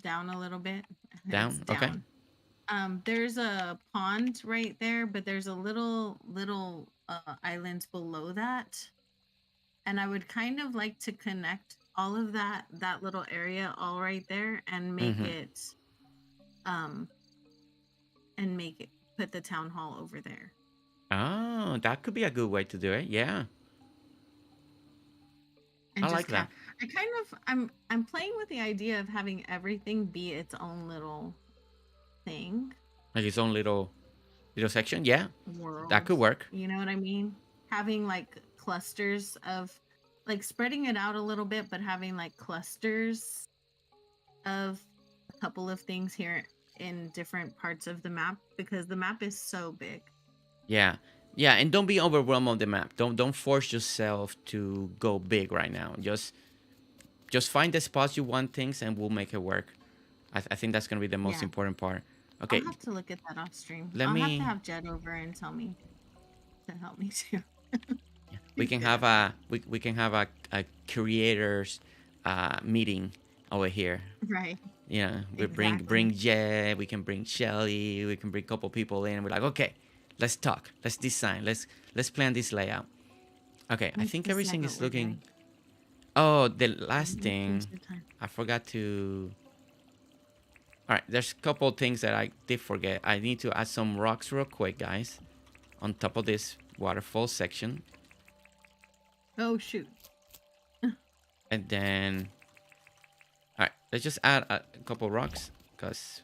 down a little bit, it's Down. Okay. down. There's a pond right there, but there's a little islands below that. And I would kind of like to connect all of that little area all right there Mm-hmm. um and make it put the town hall over there. Oh, that could be a good way to do it. Yeah. I And like just that. I kind of I'm playing with the idea of having everything be its own little thing, Like its own little section. Yeah. That world. could work. You know what I mean? Having like clusters of like spreading it out a little bit, but having like clusters of a couple of things here in different parts of the map because the map is so big. Yeah. Yeah, and don't be overwhelmed on the map. Don't force yourself to go big right now. Just find the spots you want things, and we'll make it work. I think that's gonna be the most Yeah. important part. I'll Okay, have to look at that off stream. let I'll have to me. have Jed over and tell me to help me too. We He's can good have at that. a creators meeting over here. Right. Yeah, we bring Exactly. Jay, we can bring Shelly, we can bring a couple people in. We're like, okay, let's talk, let's design, let's plan this layout. Okay, I Let's think decide everything what is we're looking. doing. Oh, the last Let's finish thing, the time. I forgot to. All right, there's a couple things that I did forget. I need to add some rocks real quick, guys, on top of this waterfall section, Oh shoot. and then. All right, let's just add a couple rocks because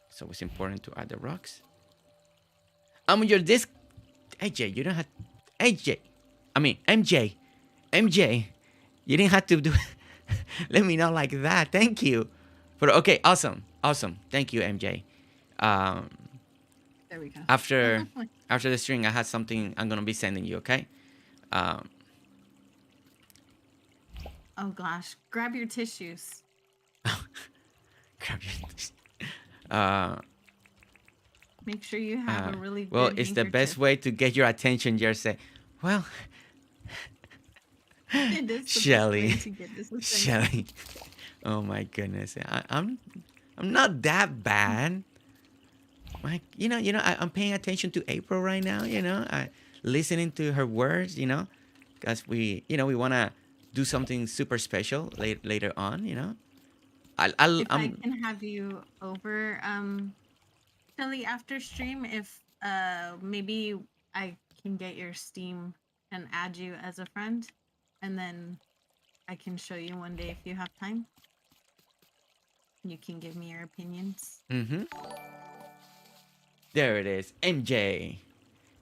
it's always important to add the rocks. Your disc, AJ. You don't have AJ. I mean MJ. MJ. You didn't have to do. Let me know like that. Thank you. But okay, awesome, awesome. Thank you, MJ. Um, There we go. after the string, I had something I'm gonna be sending you. Okay. Um, Oh gosh, grab your tissues. grab your- uh, Make sure you have a really well, good it's the best handkerchief. way to get your attention. Jersey. Well, It is the best way Shelly, to get this attention. Shelly. Oh my goodness, I'm not that bad. Like I'm paying attention to April right now. I listening to her words. Because we wanna do something super special later on. If I I'm can have you over, Shelly, after stream, if maybe I can get your Steam and add you as a friend, and then I can show you one day if you have time. You can give me your opinions. mm-hmm. There it is, MJ,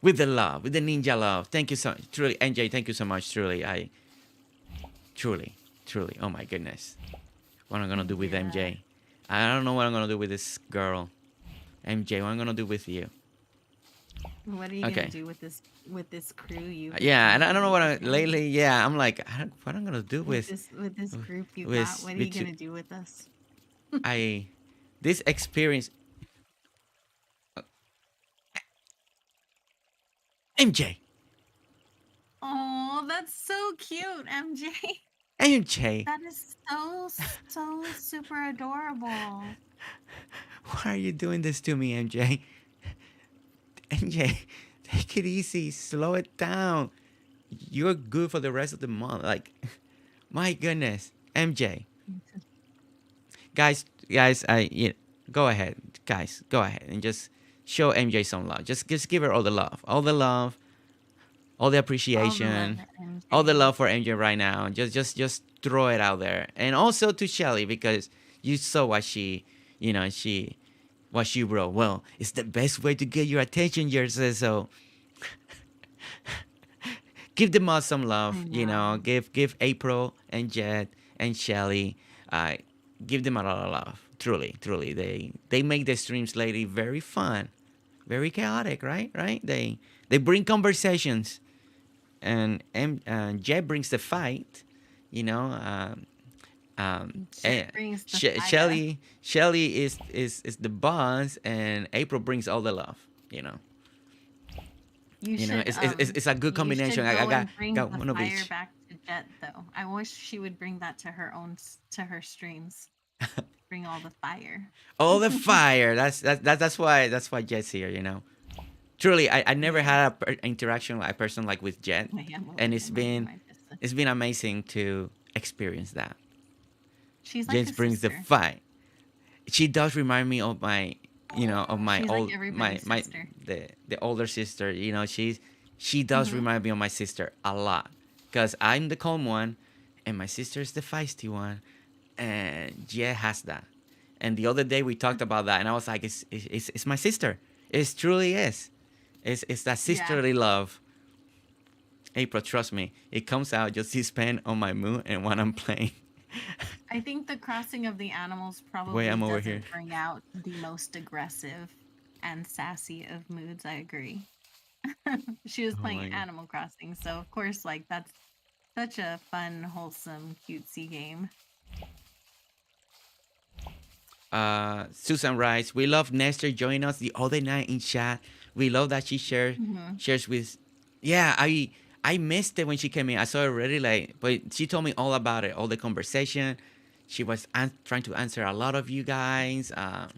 with the love, with the ninja love. Thank you so truly, MJ. Thank you so much, truly. I truly, truly. Oh my goodness, what am I gonna do with Yeah. MJ? I don't know what I'm gonna do with this girl, MJ. What I'm gonna do with you? What are you gonna Okay. do with this crew you've Yeah, and I don't know made, what Shelly? lately. Yeah, I'm like, what I'm gonna do With this group you got, with what are you with gonna do with us? I this experience. MJ, Oh, that's so cute, MJ. MJ, That is so super adorable. why are you doing this to me, MJ? MJ, take it easy, slow it down. You're good for the rest of the month. Like, my goodness, MJ, guys, go ahead, guys, go ahead and just show MJ some love. Just give her all the love, all the All the love, appreciation, all the MJ. love for MJ right now. Just throw it out there, and also to Shelly because you saw what she wrote. Well, it's the best way to get your attention, Jersey. So give them all some I love. know. Give April and Jet and Shelly. Uh, give them a lot of love. Truly, truly, they make the streams lately very fun, very chaotic. Right. They bring conversations and Jet brings the fight. You know, Jet brings the fire. Shelly is the boss, and April brings all the love. You know, You it's a good you combination. should I go and bring got the one of fire each. back to Jet though. I wish she would bring that to to her streams. Bring all the fire. All the fire. That's why Jet's here. Truly, I never Yes, had interaction like a person like with Jet, I am a and little my sister. it's been amazing to experience that. She's like Jet a brings the sister. fight. She does remind me of my She's like old everybody's my sister. the older sister. She does Hmm. remind me of my sister a lot because I'm the calm one, and my sister is the feisty one, and Jet has that. And the other day we talked about that, and I was like, it's my sister. It truly is. It's that Yeah. sisterly love. April, trust me, it comes out just depend on my mood and what I'm playing. I think the crossing of the animals Wait, probably I'm over here. doesn't bring out the most aggressive and sassy of moods. I agree. She was Oh playing my god. Animal Crossing, so of course, like that's such a fun, wholesome, cutesy game. Susan writes, we love Nestor joining us the other night in chat. We love that she Hmm. shares with. Yeah, I missed it when she came in. I saw her already late, but she told me all about it, all the conversation. She was trying to answer a lot of you guys. Uh,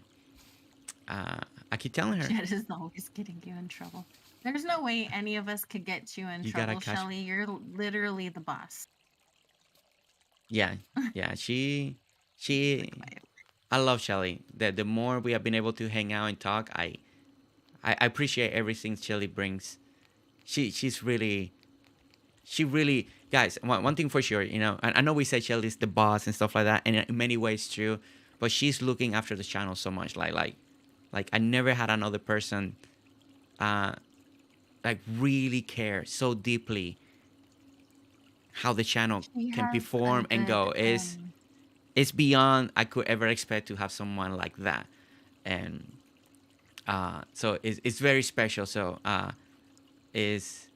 I keep telling her, Jed is always getting you in trouble. There's no way any of us could get you in you gotta trouble, catch. Shelly. You're literally the boss. Yeah, yeah. She's the She. quiet. I love Shelly. The more we have been able to hang out and talk, I appreciate everything Shelly brings. She's really she really guys one thing for sure, I know we said Shelly's the boss and stuff like that, and in many ways true, but she's looking after the channel so much, like I never had another person uh like really care so deeply how the channel She can has a perform and good go is it's beyond I could ever expect to have someone like that. And so it's very special. So is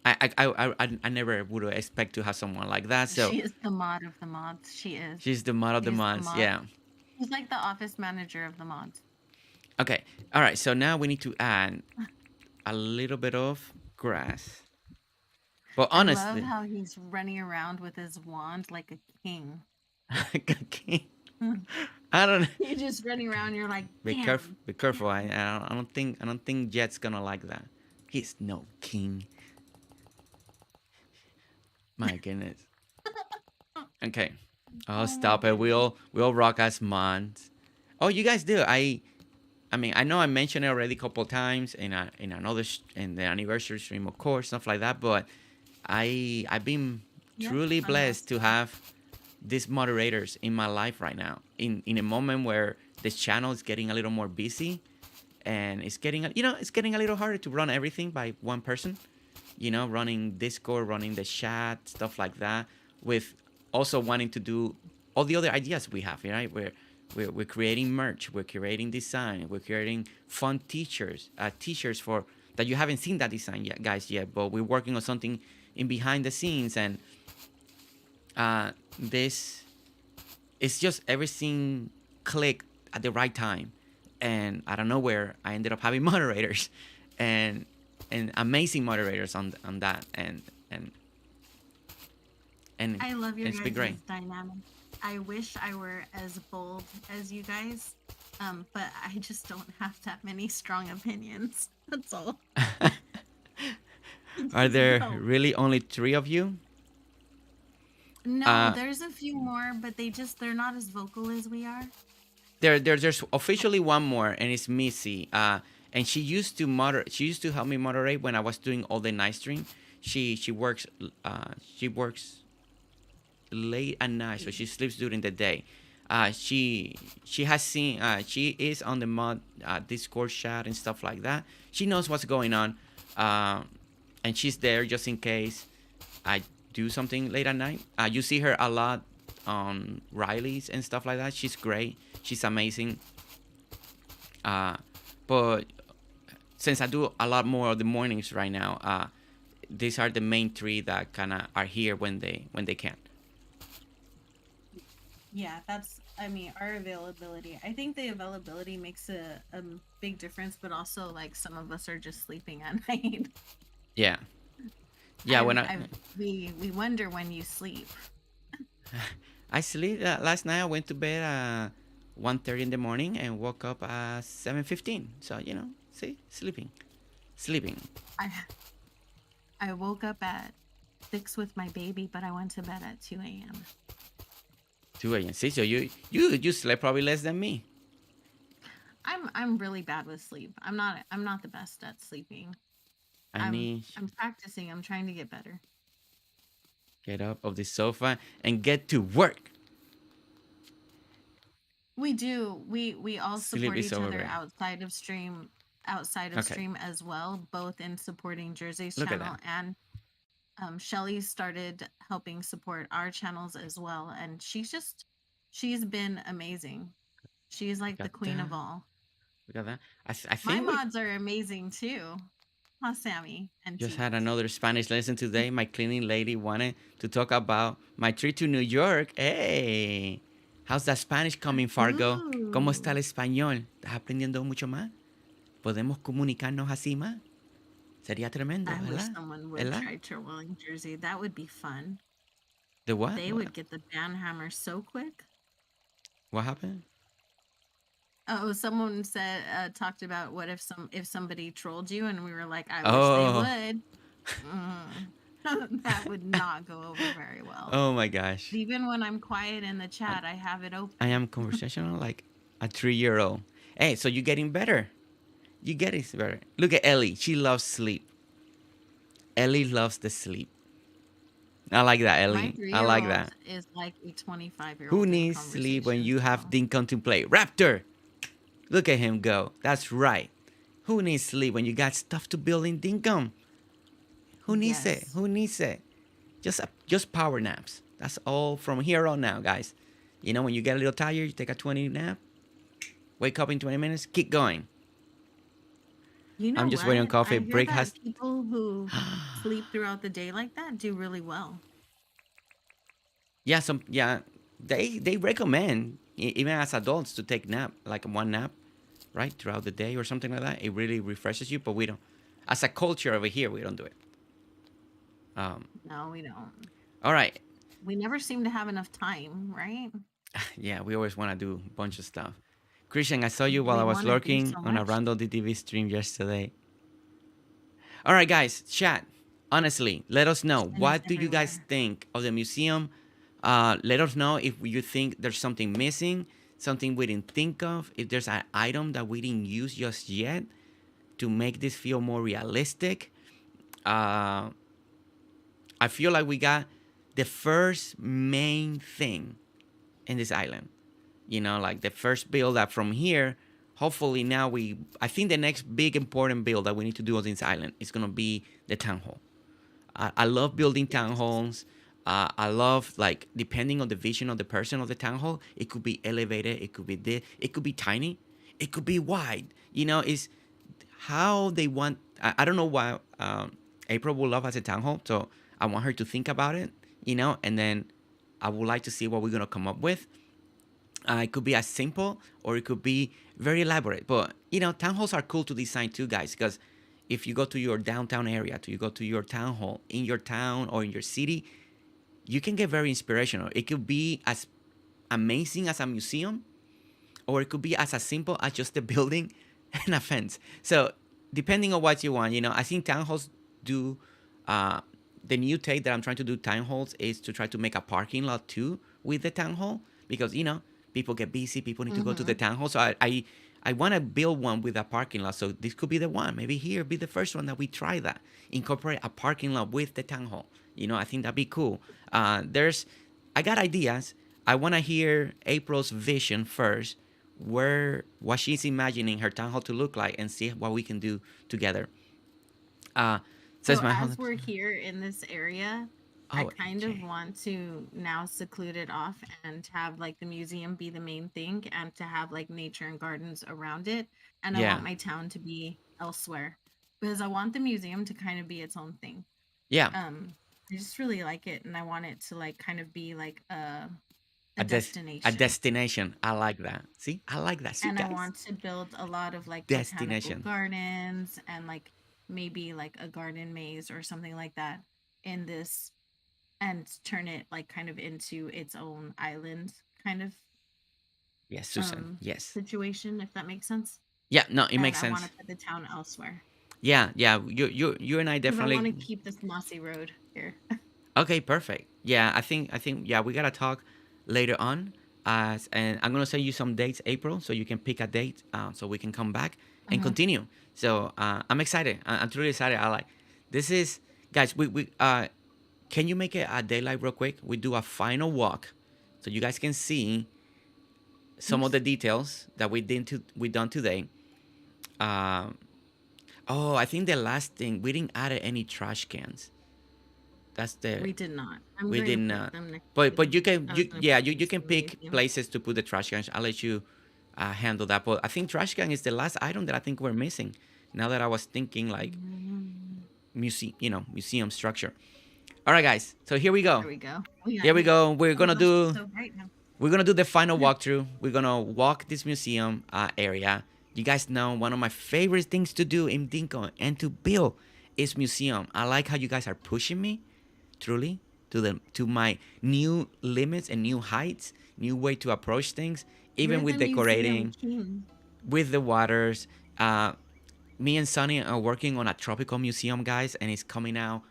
I never would expect to have someone like that. So she is the mod of the mods. She is. she's the mod of She the is the month. mod. Yeah. She's like the office manager of the mods. Okay. All right. So now we need to add a little bit of grass. But I love honestly, how he's running around with his wand like a king. okay. I don't You're just running around. You're like, be careful. bam, Be careful. bam. I don't think Jet's gonna like that. He's no king. My goodness. Okay. Oh, Oh my stop it. goodness. We all rock as mods. Oh, you guys do. I mean, I know I mentioned it already a couple times in another in the anniversary stream, of course, stuff like that. But I've been Yep, truly on the blessed to have these moderators in my life right now. In a moment where this channel is getting a little more busy, and it's getting it's getting a little harder to run everything by one person. Running Discord, running the chat, stuff like that, with also wanting to do all the other ideas we have, right? We're creating merch, we're creating design, we're creating fun t-shirts for that you haven't seen that design yet, guys, yet, but we're working on something in behind the scenes, and this it's just everything clicked at the right time, and out of nowhere, I ended up having moderators, and amazing moderators on that, and and I love your it's been great. guys' dynamic. I wish I were as bold as you guys, but I just don't have that many strong opinions. That's all. I Are just there don't. really only three of you? No, Uh, there's a few more, but they're not as vocal as we are. there's officially one more, and it's Missy. And she used to moderate. She used to help me moderate when I was doing all the night stream. She works. She works late at night, so she sleeps during the day. She has seen. She is on the mod Discord chat and stuff like that. She knows what's going on, and she's there just in case I do something late at night. You see her a lot on Riley's and stuff like that. She's great. She's amazing. But since I do a lot more of the mornings right now, these are the main three that kind of are here when they can. Yeah, I mean, our availability. I think the availability makes a big difference, but also like some of us are just sleeping at night. Yeah, yeah. When We wonder when you sleep. I sleep last night, I went to bed at 1:30 in the morning and woke up at 7:15. So see, sleeping. I I woke up at 6 with my baby, but I went to bed at 2 a.m. 2 a.m. See, so you slept probably less than me. I'm really bad with sleep. I'm not the best at sleeping. I need I'm practicing. I'm trying to get better. get up of the sofa and get to work. We do. We all Sleep support is each other overrated. outside of Okay, stream as well, both in supporting Jersey's look at channel, that. and Shelly started helping support our channels as well, and she's been amazing. She's Look like the at queen that. of all. Look at that. I My think we mods are amazing too. Huh, Sammy and just T. had another Spanish lesson today. My cleaning lady wanted to talk about my trip to New York. Hey, how's that Spanish coming, Fargo? ¿Cómo está el Ooh. español? ¿Estás aprendiendo mucho más? ¿Podemos comunicarnos así más? Sería tremendo, I wish ¿verdad? someone would ¿Verdad? try trolling Jersey. That would be fun. The what? They would get the banhammer so quick. What happened? Oh, someone said talked about what if somebody trolled you, and we were like, I wish they Oh, would. That would not go over very well. oh my gosh. Even when I'm quiet in the I, chat, I have it I open. am conversational like a 3-year-old. Hey, so you're getting better. You get it better. Look at Ellie. She loves sleep. Ellie loves the sleep. I like that, My Ellie. I like 3-year-old that. is like a 25-year-old Who in needs sleep when conversation. you have So Dinkum to play? Raptor! Look at him go. That's right. Who needs sleep when you got stuff to build in Dinkum? Who needs it? yes, Who needs it? Just power naps. That's all from here on now, guys. You know, when you get a little tired, you take a 20 nap, wake up in 20 minutes, keep going. You know I'm just waiting on what? coffee. I hear Break that has. people who sleep throughout the day like that do really well. Yeah, they recommend even as adults to take nap, like one nap, right, throughout the day or something like that. It really refreshes you, but we don't. As a culture over here, we don't do it. Um, No, we don't. all right. We never seem to have enough time, right? Yeah, we always want to do a bunch of stuff. Christian, I saw you while We I was want to do lurking so on a much. random DTV stream yesterday. All right, guys, chat. Honestly, let us know. And it's What do you guys everywhere. think of the museum? Let us know if you think there's something missing, something we didn't think of, if there's an item that we didn't use just yet to make this feel more realistic. Uh, I feel like we got the first main thing in this island. You know, like the first build up from here. Hopefully now I think the next big important build that we need to do on this island is gonna be the town hall. I love building Yes. townhomes. I love, like, depending on the vision of the person of the town hall, it could be elevated, it could be this, it could be tiny, it could be wide. You know, is how they want. I don't know why April will love as a town hall, so I want her to think about it. You know, and then I would like to see what we're gonna come up with. It could be as simple or it could be very elaborate. But you know, town halls are cool to design too, guys. Because if you go to your downtown area, you go to your town hall in your town or in your city, you can get very inspirational. It could be as amazing as a museum, or it could be as simple as just a building and a fence. So depending on what you want, you know, I think town halls do. Uh, the new take that I'm trying to do town halls is to try to make a parking lot too with the town hall, because you know people get busy, people need to go to the Mm-hmm. town hall. So I want to build one with a parking lot. So this could be the one. Maybe here be the first one that we try that. Incorporate a parking lot with the town hall. You know, I think that'd be cool. I got ideas. I want to hear April's vision first, where what she's imagining her town hall to look like, and see what we can do together. Uh, says So my as husband. we're here in this area, I Oh, kind of AJ. want to now seclude it off and have like the museum be the main thing and to have like nature and gardens around it. And I Yeah, want my town to be elsewhere because I want the museum to kind of be its own thing. yeah. Um, I just really like it and I want it to like kind of be like a A a destination. destination. I like that. See, I like that. See, And I guys, want to build a lot of like botanical destination. gardens and like maybe like a garden maze or something like that in this and turn it like kind of into its own island kind of Yes, Susan. Yes. situation, if that makes sense. Yeah. No, it And makes I want to sense. put the town elsewhere Yeah, yeah. You and I because I want to definitely. keep this mossy road here. Okay, perfect. Yeah, I think yeah, we gotta talk later on. And I'm gonna send you some dates, April, so you can pick a date, so we can come back and Hmm. continue. So I'm excited. I'm truly excited. I like this is guys. We can you make it a daylight real quick? We do a final walk, so you guys can see some of the Oops. details that we done today. Um, oh, I think the last thing we didn't add any trash cans. That's the We did not. I'm We going to did put not. them next to But the, you can I was you going to yeah put you, them you next can to the pick museum. places to put the trash cans. I'll let you handle that. But I think trash can is the last item that I think we're missing. Now that I was thinking like Mm, museum structure. All right, guys. So here we go. there we go. Oh yeah, Here we go. oh my gosh, it's so bright now. We're gonna do the final walkthrough. We're gonna walk this museum area. You guys know one of my favorite things to do in Dinkum and to build is museum. I like how you guys are pushing me, truly, to my new limits and new heights, new way to approach things, You're even with the museum decorating, king. with the waters. Me and Sunny are working on a tropical museum, guys, and it's coming out.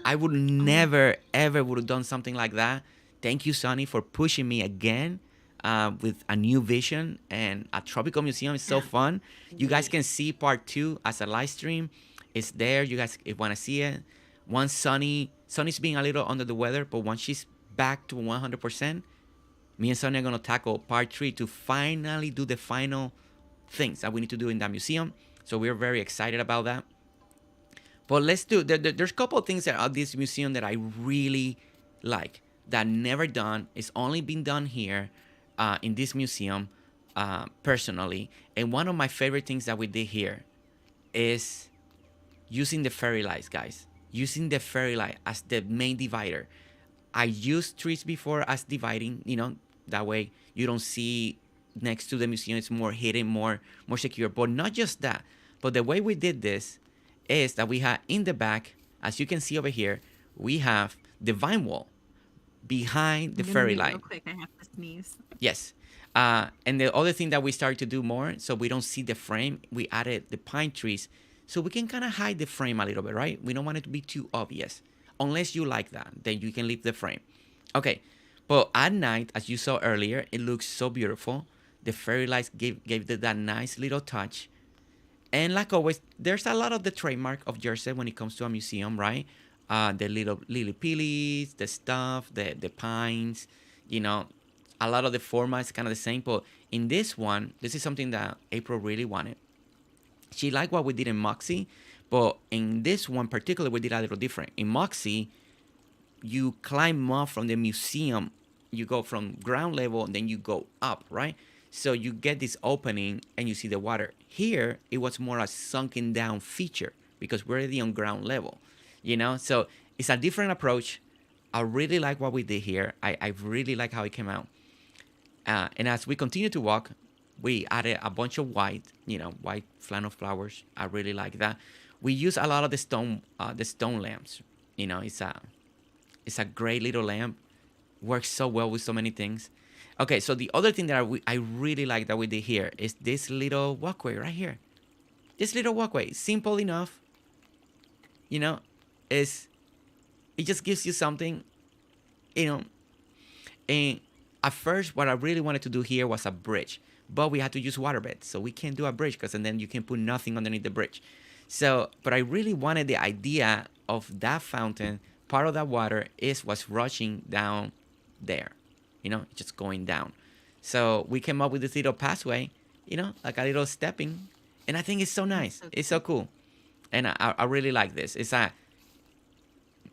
I would Oh my never gosh. ever would have done something like that. Thank you, Sunny, for pushing me again with a new vision, and a tropical museum is so Yeah. fun. You guys Wait. can see part two as a live stream. It's there. You guys, if you want to see it, once Sunny's being a little under the weather, but once she's back to 100%, me and Sunny are gonna tackle part three to finally do the final things that we need to do in that museum. So we're very excited about that. But let's do. There's a couple of things that at this museum that I really like that never done. It's only been done here, in this museum, personally. And one of my favorite things that we did here is using the fairy lights, guys. Using the fairy light as the main divider. I used trees before as dividing. That way you don't see next to the museum. It's more hidden, more secure. But not just that. But the way we did this is that we have in the back, as you can see over here, we have the vine wall behind the I'm gonna fairy mute light. real quick. I have to sneeze. Yes. And the other thing that we started to do more, so we don't see the frame, we added the pine trees, so we can kind of hide the frame a little bit, right? We don't want it to be too obvious. Unless you like that, then you can leave the frame. Okay. But at night, as you saw earlier, it looks so beautiful. The fairy lights gave it that nice little touch. And like always, there's a lot of the trademark of Jersey when it comes to a museum, right? The little lily pillies, the stuff, the pines, a lot of the formats kind of the same. But in this one, this is something that April really wanted. She liked what we did in Moxie, but in this one particular, we did a little different. In Moxie, you climb up from the museum. You go from ground level and then you go up, right? So you get this opening and you see the water. Here, it was more a sunken down feature because we're already on ground level, So it's a different approach. I really like what we did here. I really like how it came out. And as we continue to walk, we added a bunch of white flannel flowers. I really like that. We use a lot of the stone lamps. It's a great little lamp. Works so well with so many things. Okay, so the other thing that I really like that we did here is this little walkway right here. This little walkway, simple enough. Is it just gives you something, And at first, what I really wanted to do here was a bridge, but we had to use waterbeds, so we can't do a bridge and then you can put nothing underneath the bridge. So, but I really wanted the idea of that fountain. Part of that water was rushing down there, just going down. So we came up with this little pathway, like a little stepping, and I think it's so nice. It's so cool, and I really like this.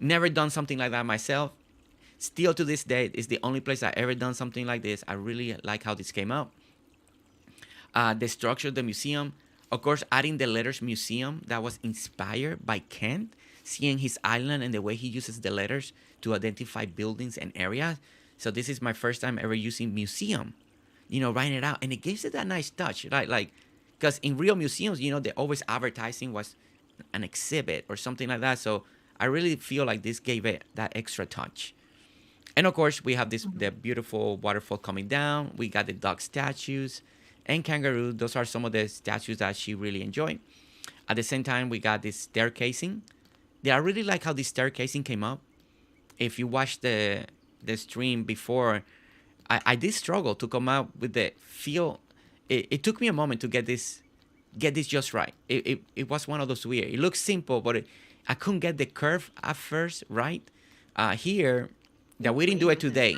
Never done something like that myself. Still to this day, it's the only place I ever done something like this. I really like how this came out. The structure of the museum, of course, adding the letters museum, that was inspired by Kent, seeing his island and the way he uses the letters to identify buildings and areas. So this is my first time ever using museum, writing it out. And it gives it that nice touch, right? Like, because in real museums, they're always advertising was an exhibit or something like that. So I really feel like this gave it that extra touch. And of course, we have the beautiful waterfall coming down. We got the dog statues and kangaroo. Those are some of the statues that she really enjoyed. At the same time, we got this staircasing. I really like how this staircasing came up. If you watch the stream before, I did struggle to come out with the feel. It took me a moment to get this just right. It was one of those weird. It looks simple, but I couldn't get the curve at first right. Here, that we didn't do it today,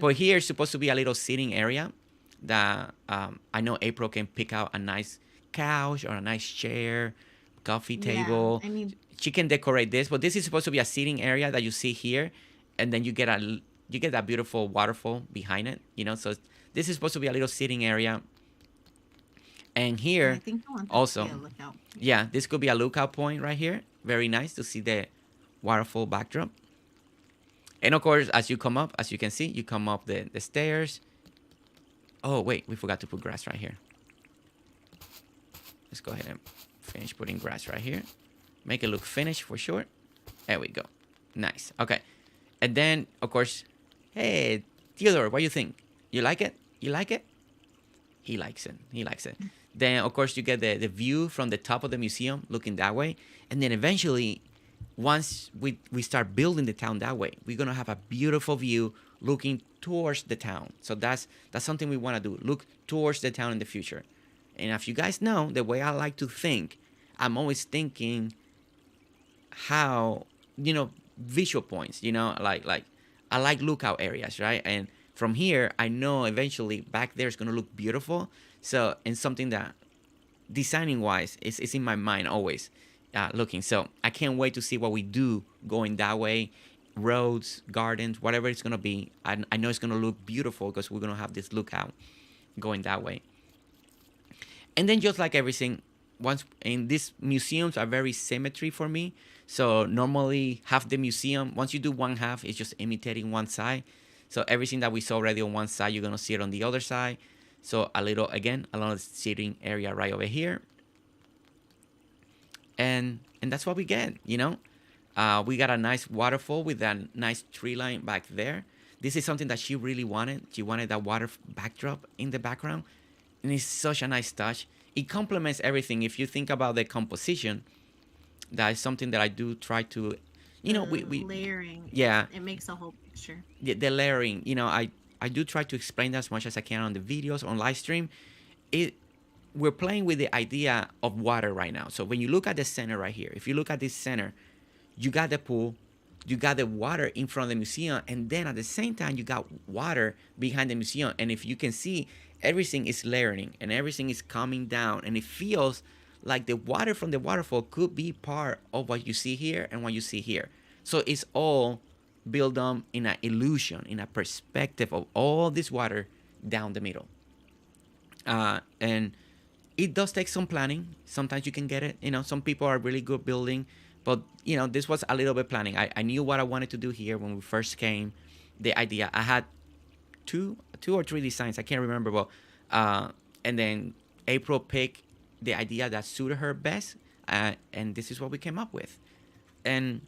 but here is supposed to be a little sitting area that I know April can pick out a nice couch or a nice chair, coffee table. Yeah, she can decorate this, but this is supposed to be a sitting area that you see here, and then you get that beautiful waterfall behind it. So this is supposed to be a little sitting area. And here, I think I want also, to be a lookout. Yeah, this could be a lookout point right here. Very nice to see the waterfall backdrop. And of course, as you can see, you come up the stairs. Oh, wait, we forgot to put grass right here. Let's go ahead and finish putting grass right here. Make it look finished for sure. There we go. Nice. Okay. And then, of course, hey, Theodore, what do you think? You like it? You like it? He likes it. He likes it. Then, of course, you get the view from the top of the museum looking that way. And then eventually, once we start building the town that way, we're going to have a beautiful view looking towards the town. So that's something we want to do. Look towards the town in the future. And if you guys know, the way I like to think, I'm always thinking how, visual points, like I like lookout areas, right? And from here, I know eventually back there is going to look beautiful. So, and something that designing wise is in my mind always. looking. So I can't wait to see what we do going that way. Roads, gardens, whatever it's gonna be. I know it's gonna look beautiful because we're gonna have this lookout going that way. And then just like everything, once in these museums are very symmetry for me. So normally half the museum, once you do one half, it's just imitating one side. So everything that we saw already on one side, you're gonna see it on the other side. So a little again along the seating area right over here, and that's what we get. We got a nice waterfall with a nice tree line back there. This is something that she really wanted. She wanted that water backdrop in the background, and it's such a nice touch. It complements everything. If you think about the composition, that is something that I do try to, we Layering, yeah, it makes a whole picture. the layering. I do try to explain that as much as I can on the videos on live stream. It We're playing with the idea of water right now. So when you look at the center right here, if you look at this center, you got the pool, you got the water in front of the museum, and then at the same time you got water behind the museum. And if you can see, everything is layering and everything is coming down, and it feels like the water from the waterfall could be part of what you see here and what you see here. So it's all built up in an illusion, in a perspective of all this water down the middle. And it does take some planning. Sometimes you can get it. Some people are really good building, but this was a little bit planning. I knew what I wanted to do here when we first came. The idea, I had two or three designs. I can't remember, but and then April picked the idea that suited her best, and this is what we came up with, and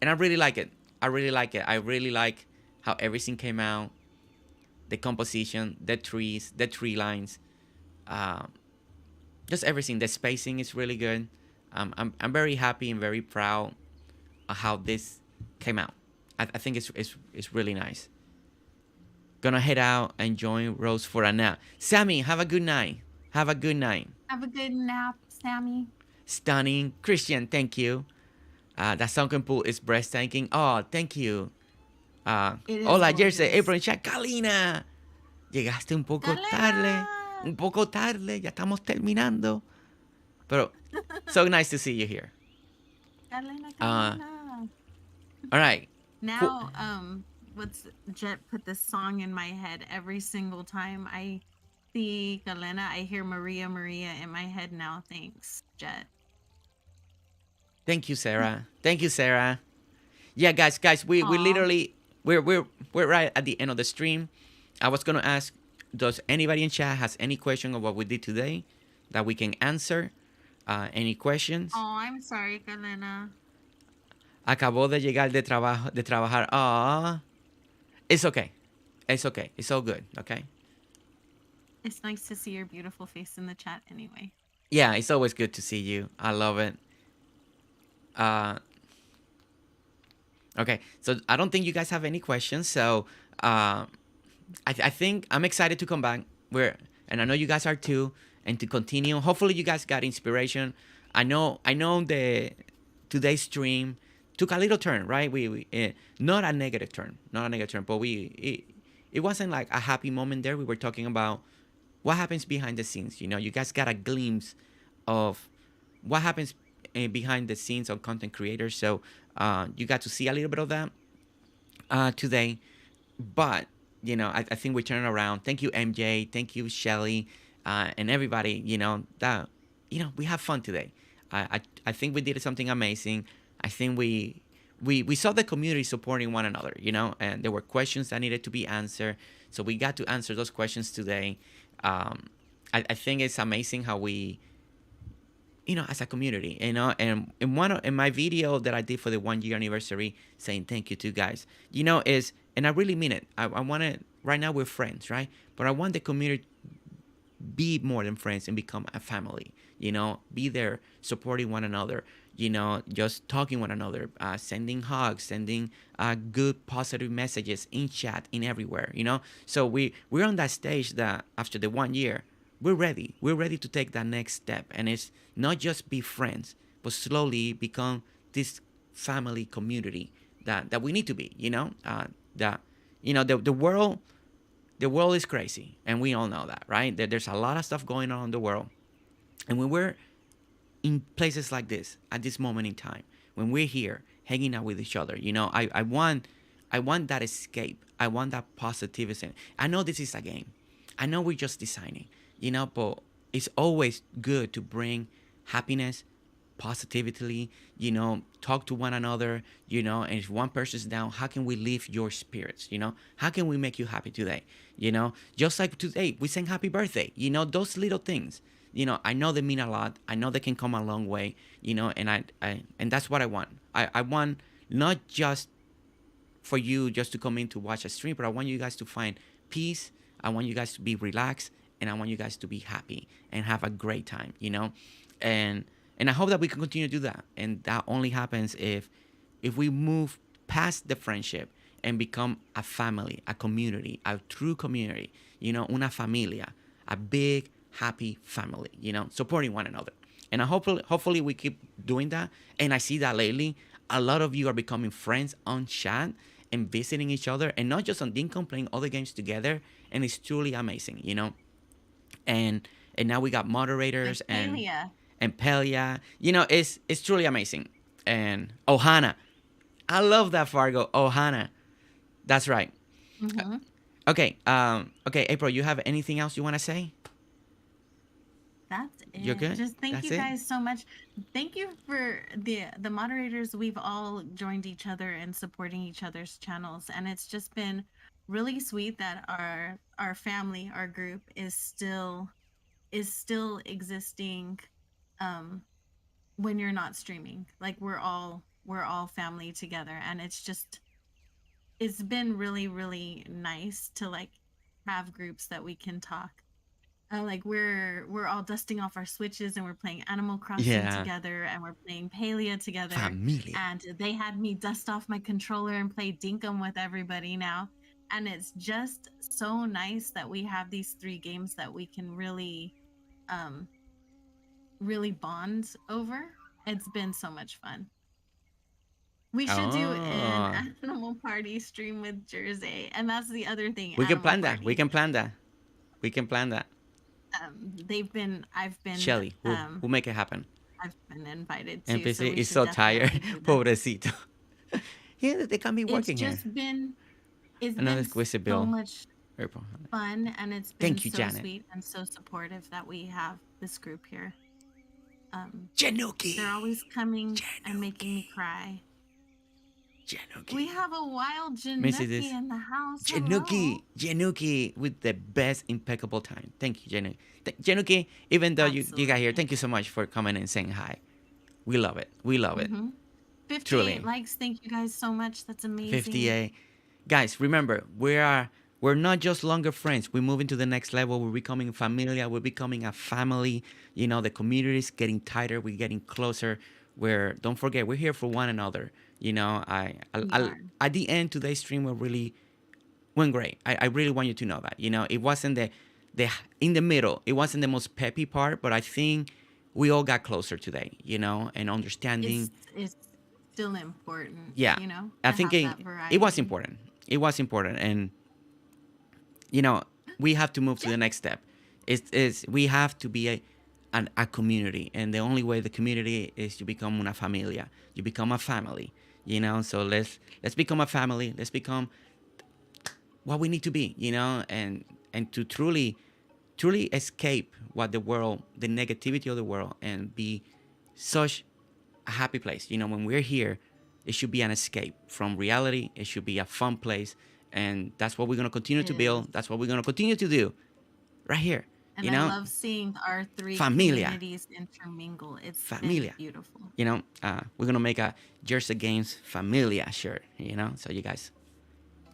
I really like it. I really like it. I really like how everything came out, the composition, the trees, the tree lines, um, just everything. The spacing is really good. I'm very happy and very proud of how this came out. I think it's really nice. Gonna head out and join Rose for a nap. Sammy, have a good night. Have a good night. Have a good nap, Sammy. Stunning. Christian, thank you. That sunken pool is breathtaking. Oh, thank you. It is Hola, Jersey. gorgeous. April chat. Kalina. Llegaste un poco tarde. Galena! Un poco tarde. Ya estamos terminando. Pero so nice to see you here. Galena, Uh, Galena. all right. Cool. Now, what's Jet put this song in my head every single time I see Galena. I hear Maria Maria in my head now. Thanks, Jet. Thank you, Sarah. Thank you, Sarah. Yeah, guys, we Aw. literally we're right at the end of the stream. I was gonna ask, does anybody in chat has any question of what we did today that we can answer? Any questions? Oh, I'm sorry, Galena. Acabó de llegar de trabajar. Ah, it's okay. It's okay. It's all good. Okay. It's nice to see your beautiful face in the chat anyway. Yeah, it's always good to see you. I love it. Uh, okay. So I don't think you guys have any questions. So I think I'm excited to come back. And I know you guys are too, and to continue. Hopefully, you guys got inspiration. I know the today's stream took a little turn, right? We not a negative turn, but it wasn't like a happy moment there. We were talking about what happens behind the scenes. You guys got a glimpse of what happens behind the scenes of content creators. So you got to see a little bit of that today. But I think we turn around. Thank you, MJ. Thank you, Shelly, and everybody. That we have fun today. I think we did something amazing. I think we saw the community supporting one another. And there were questions that needed to be answered. So we got to answer those questions today. I think it's amazing how we, as a community, and in my video that I did for the 1 year anniversary, saying thank you to guys, and I really mean it. I want to, right now we're friends, right? But I want the community be more than friends and become a family, be there supporting one another, just talking one another, sending hugs, sending good positive messages in chat, in everywhere, so we're on that stage that after the 1 year, we're ready to take that next step, and it's not just be friends, but slowly become this family community that we need to be, that the world is crazy, and we all know that, right? There's a lot of stuff going on in the world, and when we're in places like this at this moment in time when we're here hanging out with each other. I want that escape. I want that positivism. I know this is a game. I know we're just designing, but it's always good to bring happiness, positively, talk to one another, and if one person's down, how can we lift your spirits, how can we make you happy today, just like today we sing happy birthday, those little things, I know they mean a lot. I know they can come a long way, and that's what I want. I want not just for you just to come in to watch a stream, but I want you guys to find peace. I want you guys to be relaxed, and I want you guys to be happy and have a great time, and and I hope that we can continue to do that. And that only happens if we move past the friendship and become a family, a community, a true community, una familia, a big happy family, supporting one another. And hopefully we keep doing that. And I see that lately, a lot of you are becoming friends on chat and visiting each other, and not just on Dinkum, playing other games together. And it's truly amazing, And now we got Like moderators Palia. and Pelia. It's truly amazing. And Ohana, I love that, Fargo. Ohana, that's right. Mm-hmm. Okay, April, you have anything else you want to say? That's You're it. good. Just thank That's you it. guys so much. Thank you for the moderators. We've all joined each other and supporting each other's channels, and it's just been really sweet that our family, our group is still existing um when you're not streaming. Like we're all family together, and it's been really really nice to like have groups that we can talk. Like we're all dusting off our switches and we're playing Animal Crossing Yeah, together and we're playing Palia together. familia. And they had me dust off my controller and play Dinkum with everybody now. And it's just so nice that we have these three games that we can um really bond over. It's been so much fun. We should do an Oh, Animal Party stream with Jersey. And that's the other thing, we can Animal plan that. We Party. can plan that. We can plan that. They've been Shelly, we'll make it happen. I've been invited to, so NPC we is should so tired. definitely do that. Pobrecito. Yeah, they can't be It's working here. just been it's Another been exquisite so bill. much fun, and it's been Thank you, so Janet. sweet and so supportive that we have this group here. Um, Januki. they're always coming and making me Januki. cry. We Januki. have a wild Missy Januki this. in the house. Hello. Januki with the best impeccable time. Thank you, Januki. Januki, even though you got here, Absolutely. thank you so much for coming and saying hi. We love it. We love it. Mm-hmm. 58 Truly. likes. Thank you guys so much. That's amazing. 58. Guys, remember, we're not just longer friends. We're moving to the next level. We're becoming familiar. We're becoming a family. The community is getting tighter. We're getting closer. Don't forget, we're here for one another. We are. At the end, today's stream will really went great. I really want you to know that. It wasn't the in the middle. It wasn't the most peppy part, but I think we all got closer today. And understanding. It's still important, Yeah, I to think have that it was variety. important. It was important, and you know we have to move to Yeah. the next step. Is we have to be a community, and the only way the community is to become una familia. You become a family. So let's become a family. Let's become what we need to be. And to truly escape what the negativity of the world, and be such a happy place. When we're here, it should be an escape from reality. It should be a fun place, and that's what we're gonna continue It to is. build. That's what we're gonna continue to do, right here. And I love seeing our three Familia, communities intermingle. It's been familia. beautiful. We're gonna make a GerseGames familia shirt. So you guys,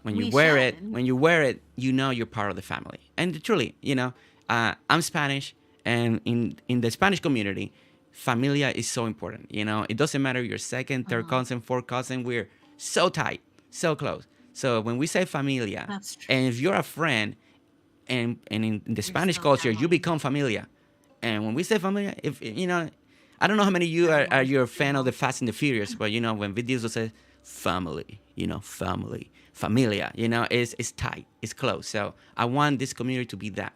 We should. when you wear it, you're part of the family. And truly, I'm Spanish, and in the Spanish community, familia is so important. It doesn't matter if you're second, third Mhm. cousin, fourth cousin. We're so tight, so close. So when we say familia, That's true. and if you're a friend, and in the You're Spanish still culture, you family. become familia. And when we say familia, if I don't know how many of you are Everyone's you're a fan of the single. Fast and the Furious, but when Vin Diesel says family, family, familia, it's tight, it's close. So I want this community to be that,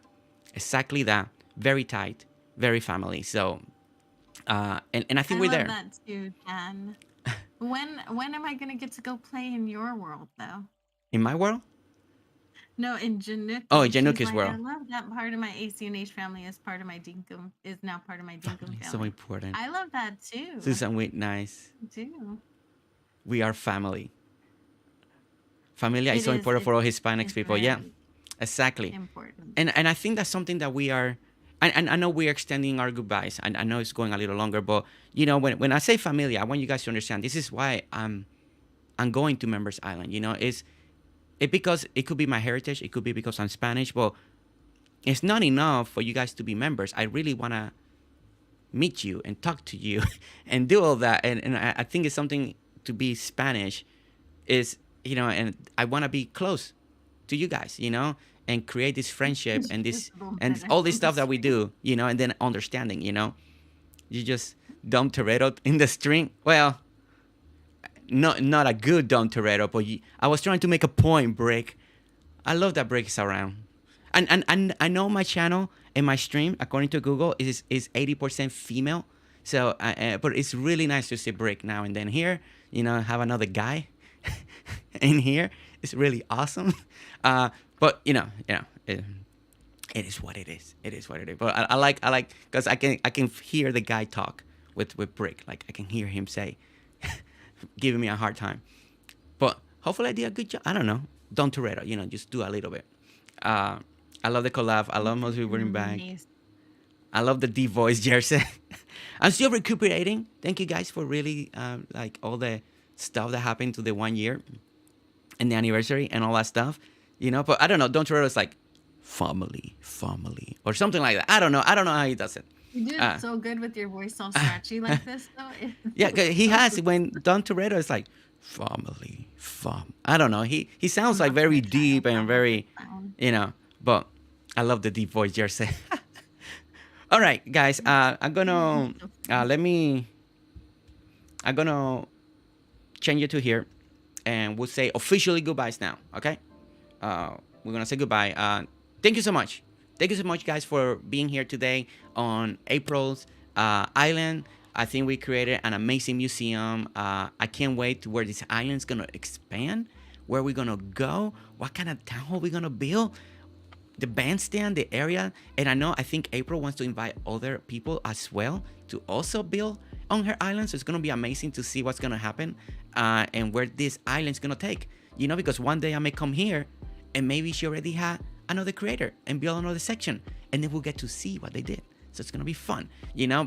exactly that, very tight, very family. So And I think I we're love there. that too, Dan. When am I gonna get to go play in your world though? In my world. No, in Oh, Januki. She's Januki's like, I world. love that part of my ACNH family is part of my Dinkum is now part of my Dinkum Family is so family. important. I love that too. Susan, we nice. Too. We are family. Familia is It so is. important for all Hispanics It's people. Yeah, very exactly. important. And I think that's something that we are. And I know we're extending our goodbyes. And I know it's going a little longer, but when I say familia, I want you guys to understand. This is why I'm going to Members Island. It because it could be my heritage. It could be because I'm Spanish, but it's not enough for you guys to be members. I really wanna meet you and talk to you and do all that. And I think it's something to be Spanish is, and I want to be close to you guys, and create this friendship and Just this a little and better all this on the stuff that we stream. do, and then understanding, you just dumb Toretto in the string. Well, not a good dumb Toretto, but I was trying to make a point, Brick. I love that Brick is around. And I know my channel and my stream, according to Google, is 80% female. So, but it's really nice to see Brick now and then here. Have another guy in here. It's really awesome. But it is what it is. It is what it is. But I like because I can hear the guy talk with Brick. Like I can hear him say, giving me a hard time. But hopefully I did a good job. I don't know. Don Toretto, just do a little bit. Uh, I love the collab. I love most people bring back. Nice. I love the deep voice, Jersey. I'm still recuperating. Thank you guys for really like all the stuff that happened to the 1 year and the anniversary and all that stuff. But I don't know. Don Toretto is like family, or something like that. I don't know. I don't know how he does it. You do Uh, it so good with your voice all scratchy like this, though. yeah, 'cause he So has when Don Toretto is like family, I don't know. He sounds I'm like not very gonna try deep out and that one very, sound. But I love the deep voice, Jersey. All right, guys. I'm gonna So funny. let me. I'm gonna change it to here, and we'll say officially goodbyes now. Okay. We're gonna say goodbye. Thank you so much. Thank you so much, guys, for being here today on April's island. I think we created an amazing museum. I can't wait to where this island's gonna expand, where we're gonna go, what kind of town hall we're gonna build, the bandstand, the area. And I think April wants to invite other people as well to also build on her island. So it's gonna be amazing to see what's gonna happen and where this island's gonna take. Because one day I may come here and maybe she already had another creator and build another section, and then we'll get to see what they did. So it's gonna be fun,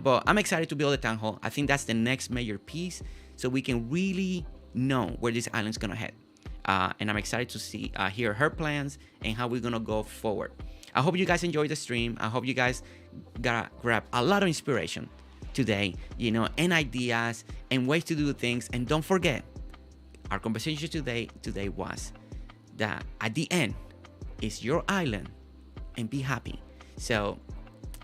But I'm excited to build a town hall. I think that's the next major piece, so we can really know where this island's gonna head. And I'm excited to hear her plans and how we're gonna go forward. I hope you guys enjoyed the stream. I hope you guys grab a lot of inspiration today, and ideas and ways to do things. And don't forget, our conversation today was that at the end, it's your island, and be happy. So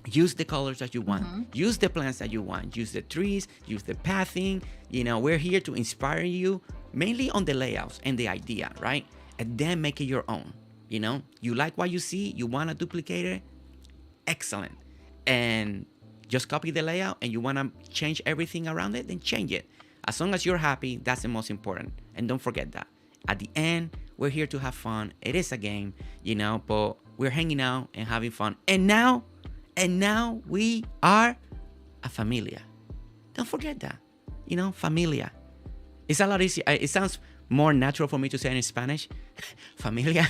use the colors that you want, use the plants that you want, use the trees, use the pathing. We're here to inspire you mainly on the layouts and the idea, right? And then make it your own. You like what you see, you want to duplicate it, excellent. And just copy the layout, and you want to change everything around it, then change it. As long as you're happy, that's the most important. And don't forget that at the end, we're here to have fun. It is a game, but we're hanging out and having fun. And now we are a familia. Don't forget that, familia. It's a lot easier. It sounds more natural for me to say it in Spanish. Familia,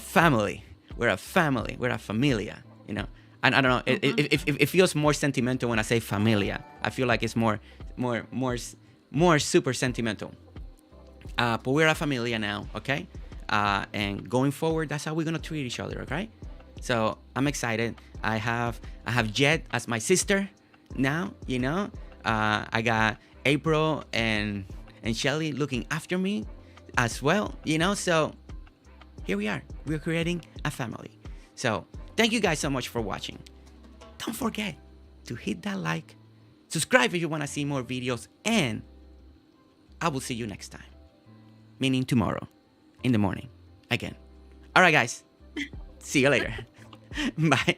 family. We're a family. We're a familia. And I don't know. It feels more sentimental when I say familia. I feel like it's more super sentimental. But we're a familia now, okay? And going forward, that's how we're gonna treat each other, okay? So I'm excited. I have Jet as my sister now. I got April and Shelly looking after me as well. So here we are. We're creating a family. So thank you guys so much for watching. Don't forget to hit that like, subscribe if you want to see more videos, and I will see you next time. Meaning tomorrow in the morning again. All right, guys. See you later. Bye.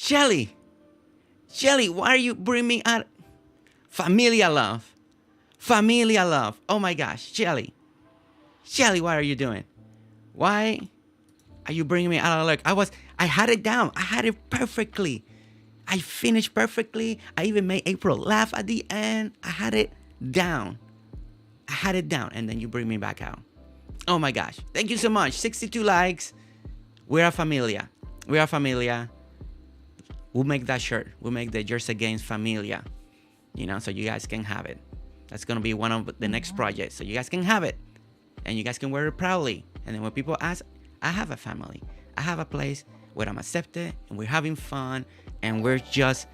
Shelly, why are you bringing me out? Familia love. Familia love. Oh my gosh, Shelly, what are you doing? Why are you bringing me out of luck? I had it down. I had it perfectly. I finished perfectly. I even made April laugh at the end. I had it down. And then you bring me back out. Oh my gosh. Thank you so much. 62 likes. We're a familia. We'll make that shirt. We'll make the GerseGames familia. So you guys can have it. That's going to be one of the next projects. So you guys can have it. And you guys can wear it proudly. And then when people ask, I have a family. I have a place where I'm accepted and we're having fun and we're just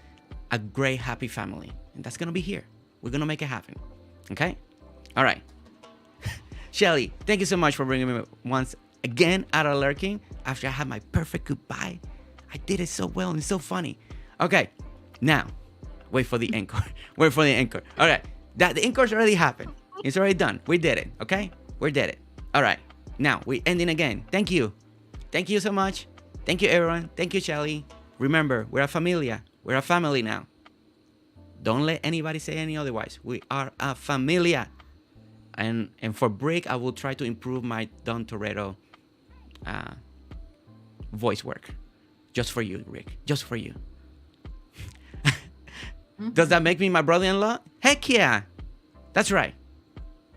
a great, happy family. And that's going to be here. We're going to make it happen. Okay? All right. Shelly, thank you so much for bringing me once again out of lurking after I had my perfect goodbye. I did it so well and so funny. Okay. Now, wait for the encore. All right. The encore's already happened. It's already done. We did it. Okay? We did it. All right. Now, we ending again. Thank you. Thank you so much. Thank you, everyone. Thank you, Shelly. Remember, we're a familia. We're a family now. Don't let anybody say any otherwise. We are a familia. And for break, I will try to improve my Don Toretto voice work. Just for you, Rick. Just for you. Does that make me my brother-in-law? Heck yeah. That's right.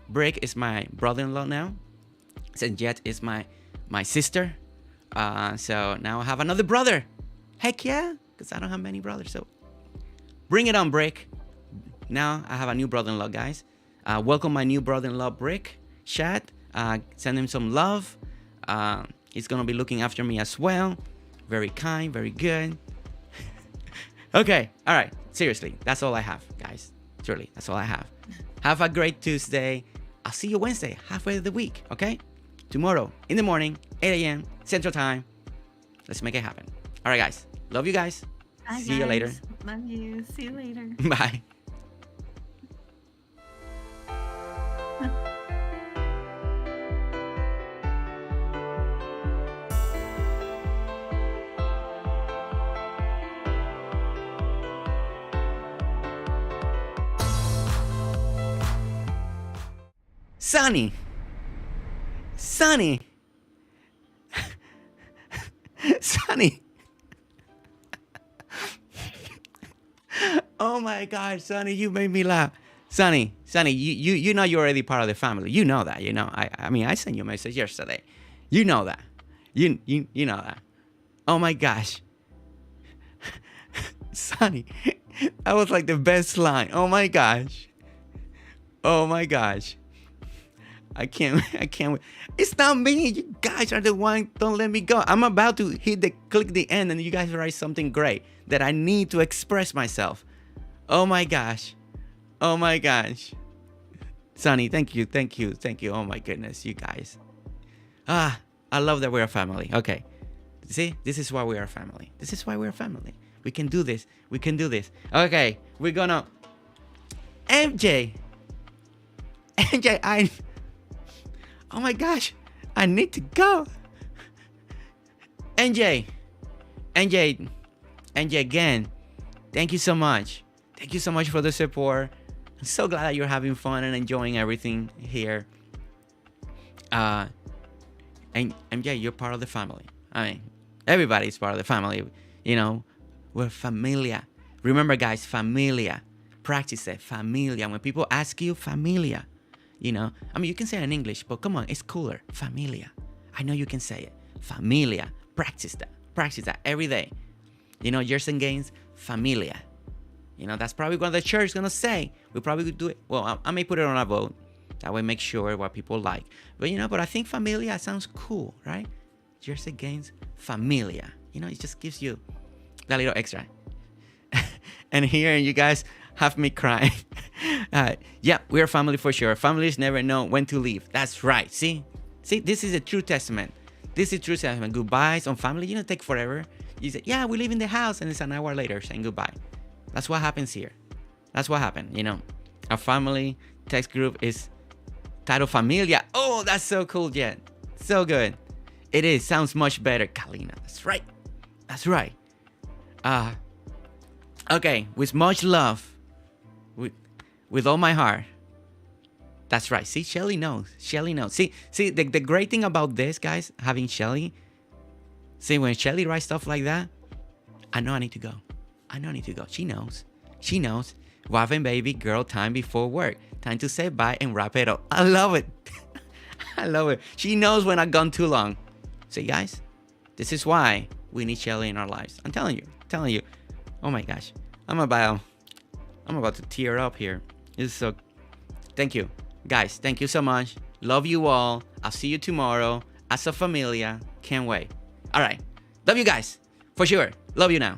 Brick is my brother-in-law now. And Jet is my sister. So now I have another brother. Heck yeah. Because I don't have many brothers. So bring it on, Brick. Now I have a new brother-in-law, guys. Welcome my new brother-in-law, Brick. Chat. Send him some love. He's going to be looking after me as well. Very kind. Very good. Okay. All right. Seriously. That's all I have, guys. Truly. That's all I have. Have a great Tuesday. I'll see you Wednesday, halfway of the week. Okay? Tomorrow in the morning, 8 a.m. Central Time. Let's make it happen. All right, guys. Love you guys. Bye, See you later. Love you. See you later. Bye. Sunny. Sunny. Oh my God, Sonny, you made me laugh. Sonny, you know you're already part of the family. You know that, I mean, I sent you a message yesterday. You know that. You know that. Oh my gosh. Sonny, that was like the best line. Oh my gosh. I can't wait. It's not me. You guys are the one. Don't let me go. I'm about to click the end and you guys write something great that I need to express myself. Oh my gosh. Sonny, thank you. Oh my goodness, you guys. I love that we're a family. Okay. See, this is why we are a family. We can do this. Okay, we're gonna... MJ, oh my gosh, I need to go. NJ again, thank you so much. Thank you so much for the support. I'm so glad that you're having fun and enjoying everything here. And MJ, you're part of the family. I mean, everybody's part of the family. We're familia. Remember, guys, familia. Practice it, familia. When people ask you, familia. I mean, you can say it in English, but come on, it's cooler. Familia. I know you can say it. Familia. Practice that every day. GerseGames, familia. That's probably what the church is going to say. We probably could do it. Well, I may put it on a vote. That way, make sure what people like. But I think familia sounds cool, right? GerseGames, familia. It just gives you that little extra. And here, you guys have me crying. Yeah, we're a family for sure. Families never know when to leave. That's right. See, this is a true testament. Goodbyes on family, take forever. You say, yeah, we live in the house, and it's an hour later saying goodbye. That's what happens here. That's what happened. Our family text group is titled Familia. Oh, that's so cool, Jet. So good. It is. Sounds much better, Kalina. That's right. Uh, okay, with much love, with all my heart. That's right. See, Shelly knows. Shelly knows. See, the great thing about this, guys, having Shelly. See, when Shelly writes stuff like that, I know I need to go. I know I need to go. She knows. She knows. Wife and baby, girl, time before work. Time to say bye and wrap it up. I love it. I love it. She knows when I've gone too long. See, guys, this is why we need Shelly in our lives. I'm telling you. Oh my gosh. I'm about to tear up here. It's so... Thank you. Guys, thank you so much. Love you all. I'll see you tomorrow. As a familia. Can't wait. All right. Love you guys. For sure. Love you now.